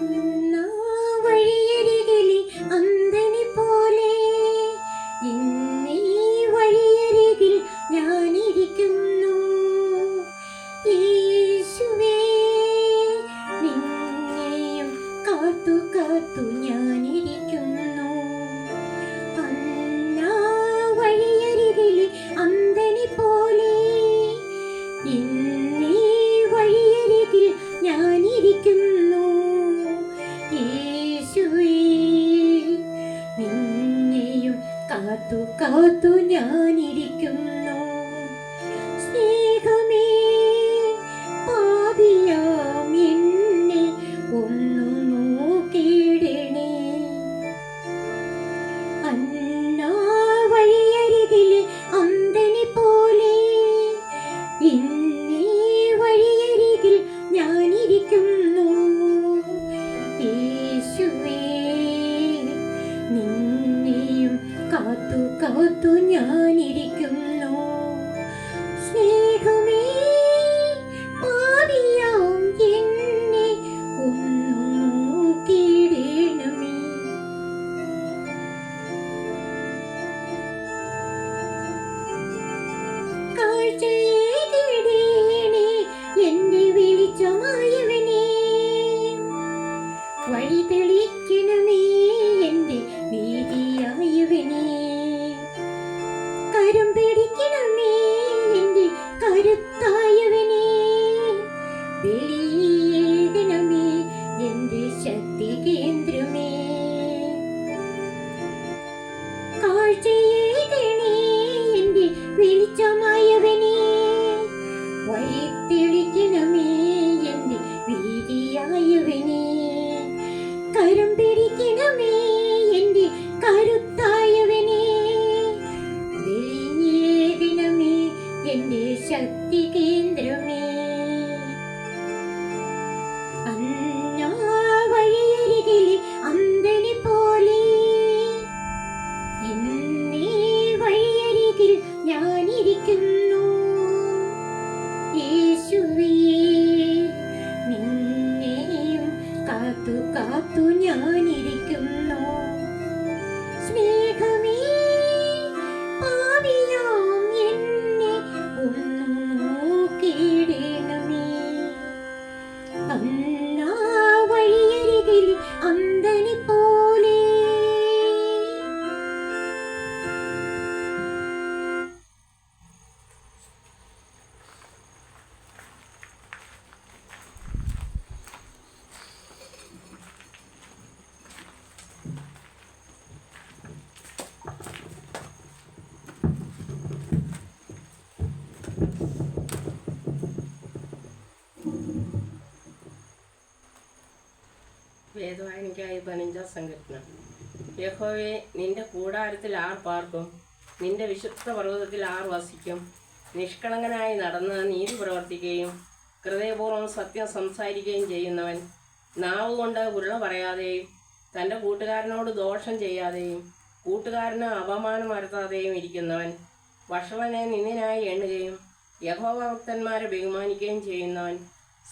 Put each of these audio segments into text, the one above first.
അന്നാ വഴിയരികിലെ അന്തനെ പോലെ ഇന്നീ വഴിയരികിൽ ഞാനിരിക്കുന്നു. യേശുവേ, നിന്നെയും കാത്തു കാത്തു ഞാനിരിക്കുന്നു. അന്നാ വഴിയരികിലെ അന്തനെ പോലെ ഇന്നീ വഴിയരികിൽ ഞാനിരിക്കുന്നു. യേശുവേ, നിന്നെയും കാത്തു കാത്തു ഞാനിരിക്കുന്നു. സ്നേഹമേ, പാപിയാം എന്നെ ഒന്നു നോക്കിയിടണേ. അന്നാ വഴിയരികിലെ അന്തനെ പോലെ ഇന്നീ വഴിയരികിൽ ഞാനിരിക്കുന്നു. യേശുവേ, നിന്നെയും കാത്തു കാത്തു ഞാനിരിക്കുന്നു. സ്നേഹമേ, പാപിയാം എന്നെ ഒന്നു നോക്കിയിടണമേ. കാഴ്ചയേകിടേണേ എന്റെ വെളിച്ചമായവനേ. വഴി തെളിക്കണമേ എന്റെ വീതിയായവനേ. കരം പിടിക്കണമേ എന്റെ കരുത്തായവനേ. വെളിയേകണമേ എന്റെ ശക്തി കേന്ദ്രമേ. കാഴ്ചയേകണേ എന്റെ വെളിച്ചമായവനേ. വഴി തെളിക്കണമേ എന്റെ വീതിയായവനേ. കരം പിടിക്കണമേ എന്റെ കരുത്തായവനേ. വെളിയേകണമേ എന്റെ ശക്തി കേന്ദ്രമേ. അന്നാ വഴിയരികിലെ അന്തനെ പോലെ ഇന്നീ വഴിയരികിൽ ഞാനിരിക്കുന്നു. യേശുവേ, നിന്നെയും കാത്തു കാത്തു ഞാനിരിക്കുന്നു. സ്നേഹമേ, പാപിയാം എന്നെ ഒന്നു നോക്കിയിടണമേ. അന്നാ വഴിയരികിൽ അന്തനെ പോലെ. വേദവായനയ്ക്കായി 15 സങ്കീർത്തനം. യഹോവേ, നിന്റെ കൂടാരത്തിൽ ആർ പാർക്കും? നിന്റെ വിശുദ്ധ പർവ്വതത്തിൽ ആർ വസിക്കും? നിഷ്കളങ്കനായി നടന്ന് നീതി പ്രവർത്തിക്കുകയും ഹൃദയപൂർവ്വം സത്യം സംസാരിക്കുകയും ചെയ്യുന്നവൻ, നാവുകൊണ്ട് ഉരുള പറയാതെയും തൻ്റെ കൂട്ടുകാരനോട് ദോഷം ചെയ്യാതെയും കൂട്ടുകാരന് അപമാനം വരുത്താതെയും ഇരിക്കുന്നവൻ, വഷളനെ നിന്ദിനായി എണ്ണുകയും യഹോവ ഭക്തന്മാരെ ബഹുമാനിക്കുകയും ചെയ്യുന്നവൻ,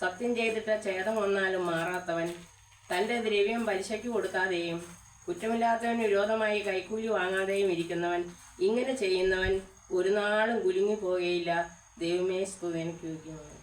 സത്യം ചെയ്തിട്ട് ഛേദം വന്നാലും മാറാത്തവൻ, തൻ്റെ ദ്രവ്യം പലിശയ്ക്ക് കൊടുക്കാതെയും കുറ്റമില്ലാത്തവന് വിരോധമായി കൈക്കൂലി വാങ്ങാതെയും ഇരിക്കുന്നവൻ, ഇങ്ങനെ ചെയ്യുന്നവൻ ഒരു നാളും കുലുങ്ങിപ്പോകുകയില്ല. ദൈവമേ, സ്തുതി എനിക്ക് യോഗ്യമാണ്.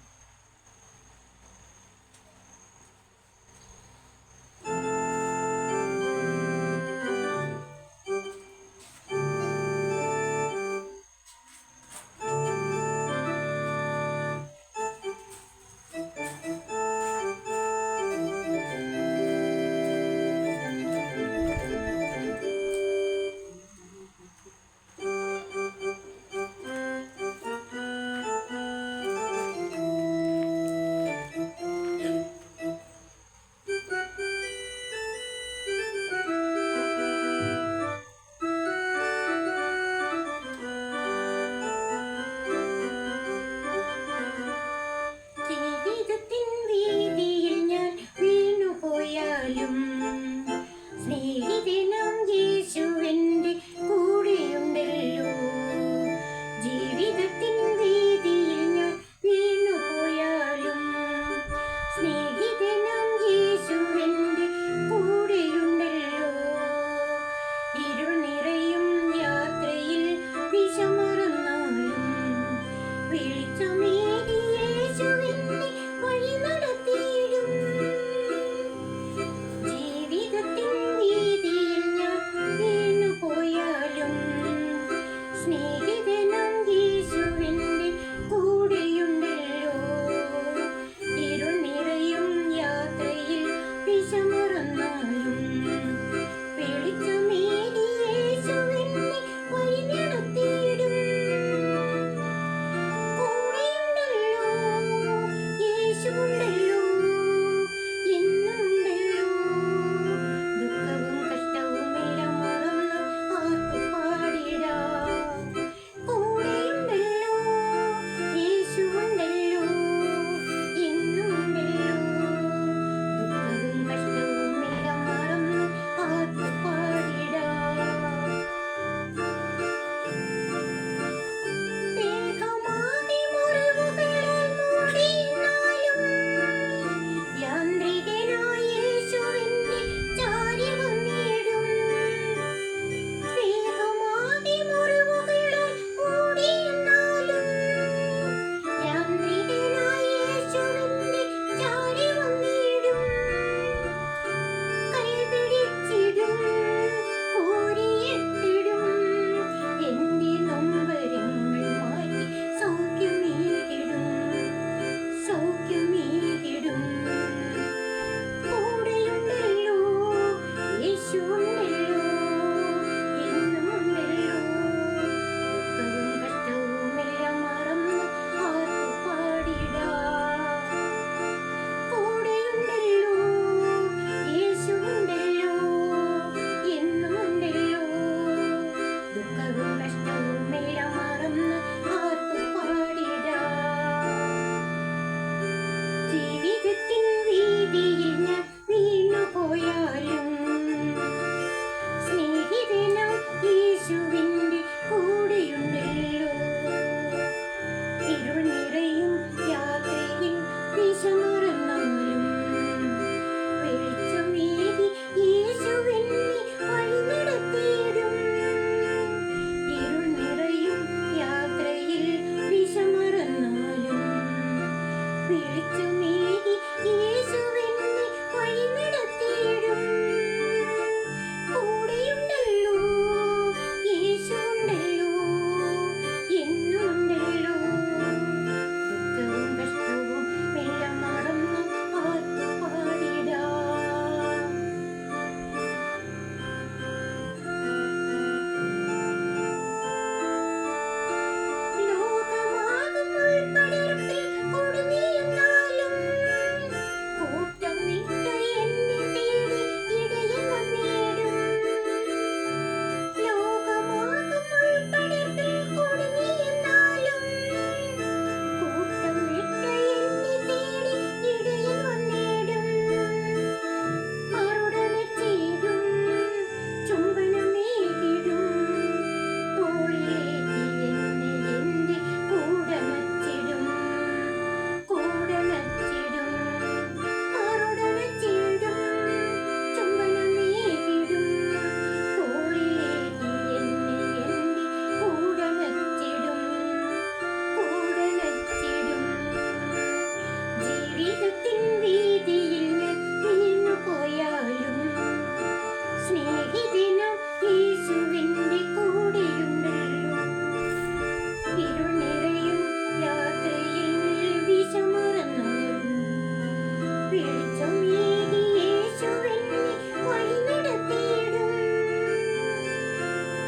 വെളിച്ചമേകി യേശുവെന്നെ വഴി നടത്തിയിടും.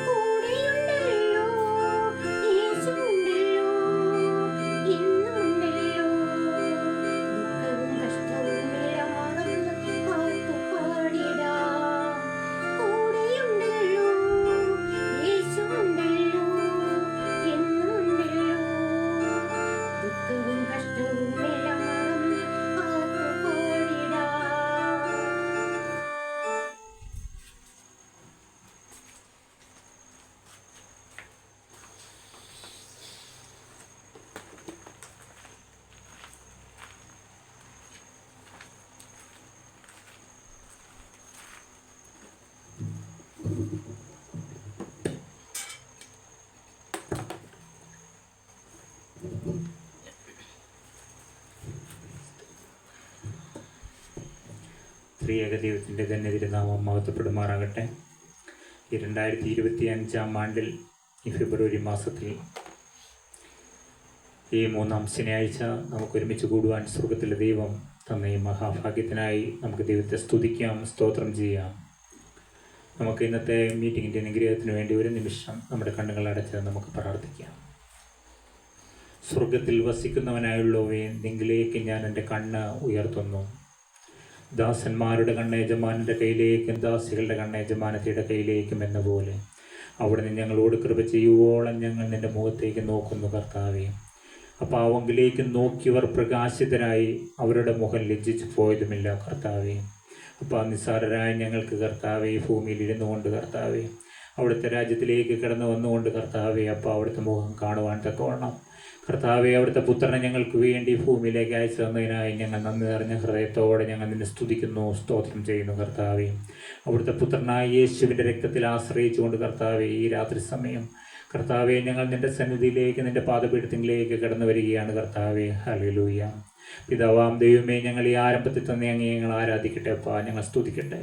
കൂടെയുണ്ടല്ലോ യേശുവുണ്ടല്ലോ എന്നുമുണ്ടല്ലോ. ദുഃഖവും കഷ്ടവും എല്ലാം മറന്ന് പാട്ടു പാടിടാം. കൂടെയുണ്ടല്ലോ യേശുവുണ്ടല്ലോ എന്നുമുണ്ടല്ലോ. ദുഃഖവും കഷ്ടവും എല്ലാം മറന്ന് പാട്ടു പാടിടാം. ത്രിയേക ദൈവത്തിൻ്റെ തന്നെ തിരുനാമം മഹത്വപ്പെടുമാറാകട്ടെ. ഈ 2025 ആണ്ടിൽ ഈ ഫെബ്രുവരി മാസത്തിൽ ഈ 3-ാം ശനിയാഴ്ച നമുക്ക് ഒരുമിച്ച് കൂടുവാൻ സ്വർഗത്തിലെ ദൈവം തന്ന ഈ മഹാഭാഗ്യത്തിനായി നമുക്ക് ദൈവത്തെ സ്തുതിക്കാം, സ്തോത്രം ചെയ്യാം. നമുക്ക് ഇന്നത്തെ മീറ്റിങ്ങിൻ്റെ അനുഗ്രഹത്തിന് വേണ്ടി ഒരു നിമിഷം നമ്മുടെ കണ്ണുകൾ അടച്ച് നമുക്ക് പ്രാർത്ഥിക്കാം. സ്വർഗത്തിൽ വസിക്കുന്നവനായുള്ളവേ, നിങ്ങളിലേക്ക് ഞാൻ എൻ്റെ കണ്ണ് ഉയർത്തുന്നു. ദാസന്മാരുടെ കണ്ണ് യജമാനൻ്റെ കയ്യിലേക്കും ദാസികളുടെ കണ്ണ് യജമാനത്തിയുടെ കയ്യിലേക്കും എന്ന പോലെ അവിടുന്ന് ഞങ്ങളോട് കൃപ ചെയ്യുവോളം ഞങ്ങൾ നിൻ്റെ മുഖത്തേക്ക് നോക്കുന്നു കർത്താവേ. അപ്പോൾ അവങ്കിലേക്ക് നോക്കിയവർ പ്രകാശിതരായി, അവരുടെ മുഖം ലജ്ജിച്ചു പോയതുമില്ല കർത്താവേ. അപ്പോൾ നിസ്സാരരായ ഞങ്ങൾക്ക് കർത്താവേ, ഈ ഭൂമിയിൽ ഇരുന്നു കൊണ്ട് കർത്താവേ, അവിടുത്തെ രാജ്യത്തിലേക്ക് കിടന്നു വന്നുകൊണ്ട് കർത്താവേ, അപ്പോൾ അവിടുത്തെ മുഖം കാണുവാൻ തക്കവണ്ണം കർത്താവെ, അവിടുത്തെ പുത്രനെ ഞങ്ങൾക്ക് വേണ്ടി ഭൂമിയിലേക്ക് അയച്ചു തന്നതിനായി ഞങ്ങൾ നന്ദി നിറഞ്ഞ ഹൃദയത്തോടെ ഞങ്ങൾ നിന്നെ സ്തുതിക്കുന്നു, സ്തോത്രം ചെയ്യുന്നു കർത്താവെ. അവിടുത്തെ പുത്രനായ യേശുവിൻ്റെ രക്തത്തിൽ ആശ്രയിച്ചുകൊണ്ട് കർത്താവെ, ഈ രാത്രി സമയം കർത്താവെ, ഞങ്ങൾ നിൻ്റെ സന്നിധിയിലേക്ക്, നിൻ്റെ പാദപീഠത്തിലേക്ക് കടന്നു വരികയാണ് കർത്താവെ. ഹല്ലേലൂയ. പിതാവാം ദൈവമേ, ഞങ്ങൾ ഈ ആരംഭത്തിൽ തന്നെ അങ്ങേ ഞങ്ങൾ ആരാധിക്കട്ടെ അപ്പാ, ഞങ്ങൾ സ്തുതിക്കട്ടെ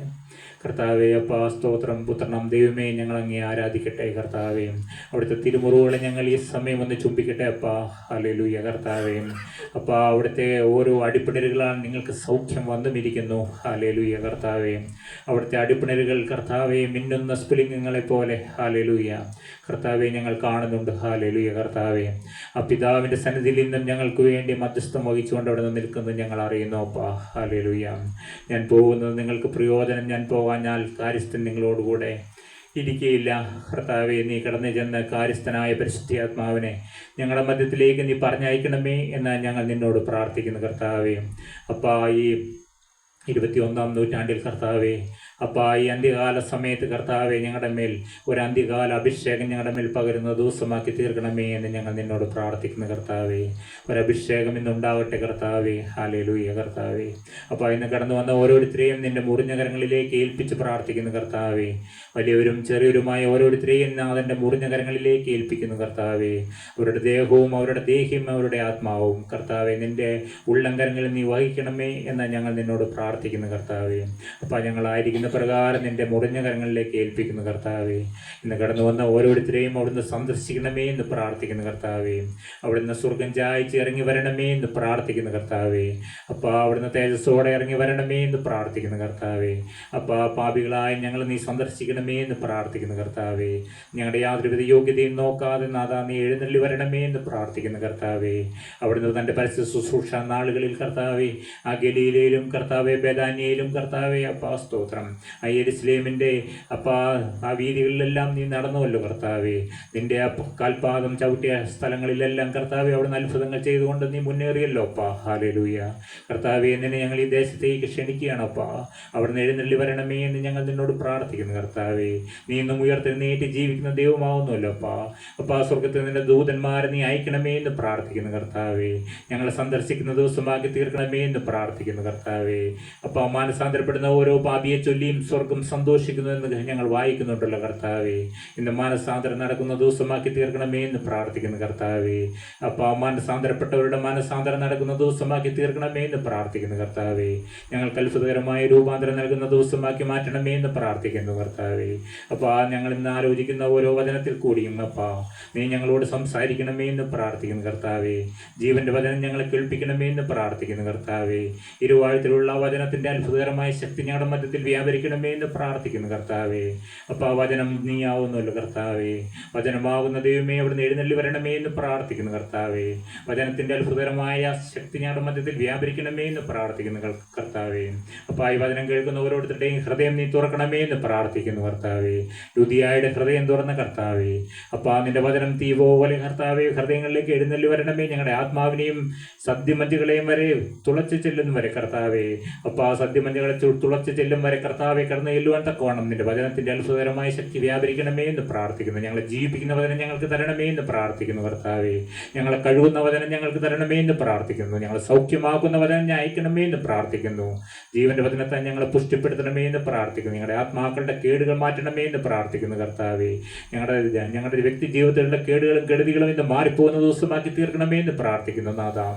കർത്താവെ. അപ്പാ സ്തോത്രം. പുത്രനം ദൈവമേ, ഞങ്ങൾ അങ്ങേ ആരാധിക്കട്ടെ കർത്താവെ. അവിടുത്തെ തിരുമുറിവുകളെ ഞങ്ങൾ ഈ സമയം ഒന്ന് ചുംബിക്കട്ടെ അപ്പാ. ഹല്ലേലൂയ കർത്താവെ. അപ്പാ അവിടുത്തെ ഓരോ അടിപ്പിണരുകളാണ് നിങ്ങൾക്ക് സൗഖ്യം വന്നുമിരിക്കുന്നു. ഹല്ലേലൂയ കർത്താവെ. അവിടുത്തെ അടിപ്പിണരുകൾ കർത്താവെ മിന്നുന്ന സ്ഫുലിംഗങ്ങളെ പോലെ ഹല്ലേലൂയ കർത്താവെ ഞങ്ങൾ കാണുന്നുണ്ട്. ഹല്ലേലൂയ കർത്താവെ. ആ പിതാവിൻ്റെ സന്നിധിയിൽ നിന്നും ഞങ്ങൾക്ക് വേണ്ടി മധ്യസ്ഥം വഹിച്ചുകൊണ്ട് അവിടെ നിന്ന് നിൽക്കുന്നത് ഞങ്ങൾ അറിയുന്നു അപ്പാ. ഹല്ലേലൂയ. ഞാൻ പോകുന്നത് നിങ്ങൾക്ക് പ്രയോജനം, ഞാൻ പോകാഞ്ഞാൽ കാര്യസ്ഥൻ നിങ്ങളോടുകൂടെ ഇരിക്കുകയില്ല കർത്താവെ. നീ കടന്നു ചെന്ന് കാര്യസ്ഥനായ പരിശുദ്ധാത്മാവിനെ ഞങ്ങളുടെ മധ്യത്തിലേക്ക് നീ പറഞ്ഞയക്കണമേ എന്ന് ഞങ്ങൾ നിന്നോട് പ്രാർത്ഥിക്കുന്നു കർത്താവെ. അപ്പാ ഈ 21-ാം നൂറ്റാണ്ടിൽ കർത്താവെ, അപ്പോൾ ഈ അന്ത്യകാല സമയത്ത് കർത്താവെ, ഞങ്ങളുടെ മേൽ ഒരു അന്ത്യകാല അഭിഷേകം ഞങ്ങളുടെ മേൽ പകരുന്ന ദിവസമാക്കി തീർക്കണമേ എന്ന് ഞങ്ങൾ നിന്നോട് പ്രാർത്ഥിക്കുന്നു കർത്താവെ. ഒരഭിഷേകം ഇന്നുണ്ടാവട്ടെ കർത്താവെ. ഹല്ലേലൂയ കർത്താവെ. അപ്പോൾ ഇന്ന് കടന്നു വന്ന ഓരോരുത്തരെയും നിൻ്റെ മുറിഞ്ഞ കരങ്ങളിലേക്ക് ഏൽപ്പിച്ച് പ്രാർത്ഥിക്കുന്നു കർത്താവെ. വലിയവരും ചെറിയവരുമായ ഓരോരുത്തരെയും നാഥൻ്റെ മുറിഞ്ഞ കരങ്ങളിലേക്ക് ഏൽപ്പിക്കുന്നു കർത്താവെ. അവരുടെ ദേഹവും അവരുടെ ദേഹിയും അവരുടെ ആത്മാവും കർത്താവെ നിൻ്റെ ഉള്ളംകരങ്ങളിൽ നീ വഹിക്കണമേ എന്ന് ഞങ്ങൾ നിന്നോട് പ്രാർത്ഥിക്കുന്നു കർത്താവെ. അപ്പോൾ ഞങ്ങളായിരിക്കുന്ന പ്രകാരം നിൻ്റെ മുറിഞ്ഞ കരങ്ങളിലേക്ക് ഏൽപ്പിക്കുന്നു കർത്താവെ. ഇന്ന് കടന്നു വന്ന ഓരോരുത്തരെയും അവിടുന്ന് സന്ദർശിക്കണമേ എന്ന് പ്രാർത്ഥിക്കുന്നു കർത്താവെ. അവിടുന്ന് സ്വർഗം ചായച്ച് ഇറങ്ങി വരണമേ എന്ന് പ്രാർത്ഥിക്കുന്നു കർത്താവെ. അപ്പോൾ അവിടുന്ന് തേജസ്സോടെ ഇറങ്ങി വരണമേ എന്ന് പ്രാർത്ഥിക്കുന്നു കർത്താവെ. അപ്പോൾ പാപികളായ ഞങ്ങൾ നീ സന്ദർശിക്കണമേ എന്ന് പ്രാർത്ഥിക്കുന്നു കർത്താവെ. ഞങ്ങളുടെ യാതൊരുവിധ യോഗ്യതയും നോക്കാതെ നാഥാ നീ എഴുന്നള്ളി വരണമേ എന്ന് പ്രാർത്ഥിക്കുന്നു കർത്താവെ. അവിടുന്ന് തൻ്റെ പരസ്യ ശുശ്രൂഷ നാളുകളിൽ കർത്താവെ, ആ ഗലീലയിലും കർത്താവെ, ബേഥാന്യയിലും കർത്താവെ, അപ്പാ സ്തോത്രം, ആ യെരുശലേമിൻ്റെ അപ്പാ ആ വീതികളിലെല്ലാം നീ നടന്നുവല്ലോ കർത്താവെ. നിൻ്റെ ആ കാൽപാദം ചവിട്ടിയ സ്ഥലങ്ങളിലെല്ലാം കർത്താവെ അവിടുന്ന് അത്ഭുതങ്ങൾ ചെയ്തുകൊണ്ട് നീ മുന്നേറിയല്ലോ അപ്പാ. ഹല്ലേലൂയ കർത്താവെ. നിന്നെ ഞങ്ങൾ ഈ ദേശത്തേക്ക് ക്ഷണിക്കുകയാണ് അപ്പാ. അവിടുന്ന് എഴുന്നള്ളി വരണമേ എന്ന് ഞങ്ങൾ നിന്നോട് പ്രാർത്ഥിക്കുന്നു കർത്താവെ. നീ ഇന്നും ഉയർത്തെഴുന്നേറ്റ് ജീവിക്കുന്ന ദൈവമാവുന്നുവല്ലോ അപ്പാ. അപ്പാ സ്വർഗത്തിൽ നിന്റെ ദൂതന്മാരെ നീ അയക്കണമേ എന്ന് പ്രാർത്ഥിക്കുന്നു കർത്താവെ. ഞങ്ങളെ സന്ദർശിക്കുന്ന ദിവസമാക്കി തീർക്കണമേ എന്ന് പ്രാർത്ഥിക്കുന്നു കർത്താവെ. അപ്പാ മാനസാന്തരപ്പെടുന്ന ഓരോ പാപിയെ ചൊല്ലി ചൊല്ലിയും സ്വർഗം സന്തോഷിക്കുന്നു എന്ന് ഞങ്ങൾ വായിക്കുന്നുണ്ടല്ലോ കർത്താവേ. ഇന്ന് മാനസാന്തരം നടക്കുന്ന ദിവസമാക്കി തീർക്കണമേ എന്ന് പ്രാർത്ഥിക്കുന്നു കർത്താവേ. അപ്പോൾ മാനസാന്തരപ്പെട്ടവരുടെ മാനസാന്തരം നടക്കുന്ന ദിവസമാക്കി തീർക്കണമേ എന്ന് പ്രാർത്ഥിക്കുന്നു കർത്താവേ. ഞങ്ങൾക്ക് അത്ഭുതകരമായ രൂപാന്തരം നൽകുന്ന ദിവസമാക്കി മാറ്റണമേ എന്ന് പ്രാർത്ഥിക്കുന്നു കർത്താവേ. അപ്പോൾ ഞങ്ങൾ ഇന്ന് ആലോചിക്കുന്ന ഓരോ വചനത്തിൽ കൂടിയും അപ്പാ നീ ഞങ്ങളോട് സംസാരിക്കണമേ എന്ന് പ്രാർത്ഥിക്കുന്നു കർത്താവേ. ജീവന്റെ വചനം ഞങ്ങളെ കേൾപ്പിക്കണമേ എന്ന് പ്രാർത്ഥിക്കുന്നു കർത്താവേ. ഇരുവാഴ്ത്തിലുള്ള വചനത്തിന്റെ അത്ഭുതകരമായ ശക്തി ഞങ്ങളുടെ മധ്യത്തിൽ വ്യാപരിക്കണമേ എന്ന് പ്രാർത്ഥിക്കുന്നു കർത്താവേ. അപ്പോൾ ആ വചനം നീ ആവുന്നല്ലോ കർത്താവേ. വചനമാകുന്ന ദൈവമേ അവിടുന്ന് എഴുന്നള്ളി വരണമേ എന്ന് പ്രാർത്ഥിക്കുന്നു കർത്താവേ. വചനത്തിന്റെ അത്ഭുതകരമായ ശക്തി ഞങ്ങളുടെ മധ്യത്തിൽ വ്യാപരിക്കണമേ എന്ന് പ്രാർത്ഥിക്കുന്നു കർത്താവേ. അപ്പോൾ ഈ വചനം കേൾക്കുന്ന ഓരോരുത്തരുടെയും ഹൃദയം നീ തുറക്കണമേ എന്ന് പ്രാർത്ഥിക്കുന്നു കർത്താവേ. ലുദിയായുടെ ഹൃദയം തുറന്ന കർത്താവേ. അപ്പോൾ നിന്റെ വചനം തീ പോലെ കർത്താവേ ഹൃദയങ്ങളിലേക്ക് എഴുന്നള്ളി വരണമേ. ഞങ്ങളുടെ ആത്മാവിനെയും സദ്യമഞ്ചുകളെയും വരെ തുളച്ചു ചെല്ലുന്ന വരെ കർത്താവേ. അപ്പോൾ ആ സദ്യമഞ്ചുകളെ തുളച്ചു ചെല്ലും വരെ കർത്താവെ കടന്നു ചെല്ലുവാൻ തക്കവണ്ണം നിന്റെ വചനത്തിന്റെ അത്ഭുതകരമായ ശക്തി വ്യാപരിക്കണമേ എന്ന് പ്രാർത്ഥിക്കുന്നു. ഞങ്ങളെ ജീവിപ്പിക്കുന്ന വചനം ഞങ്ങൾക്ക് തരണമേ എന്ന് പ്രാർത്ഥിക്കുന്നു കർത്താവേ. ഞങ്ങളെ കഴുകുന്ന വചനം ഞങ്ങൾക്ക് തരണമേ എന്ന് പ്രാർത്ഥിക്കുന്നു. ഞങ്ങളെ സൗഖ്യമാക്കുന്ന വചനം ഞാൻ അയക്കണമേ എന്ന് പ്രാർത്ഥിക്കുന്നു. ജീവന്റെ വചനത്തെ ഞങ്ങളെ പുഷ്ടിപ്പെടുത്തണമേ എന്ന് പ്രാർത്ഥിക്കുന്നു. ഞങ്ങളുടെ ആത്മാക്കളുടെ കേടുകൾ മാറ്റണമേ എന്ന് പ്രാർത്ഥിക്കുന്നു കർത്താവേ. ഞങ്ങളുടെ വ്യക്തി ജീവിതത്തിലുള്ള കേടുകളും കെടുതികളും ഇന്ന് മാറിപ്പോകുന്ന ദിവസമാക്കി തീർക്കണമേ എന്ന് പ്രാർത്ഥിക്കുന്നു നാഥാ.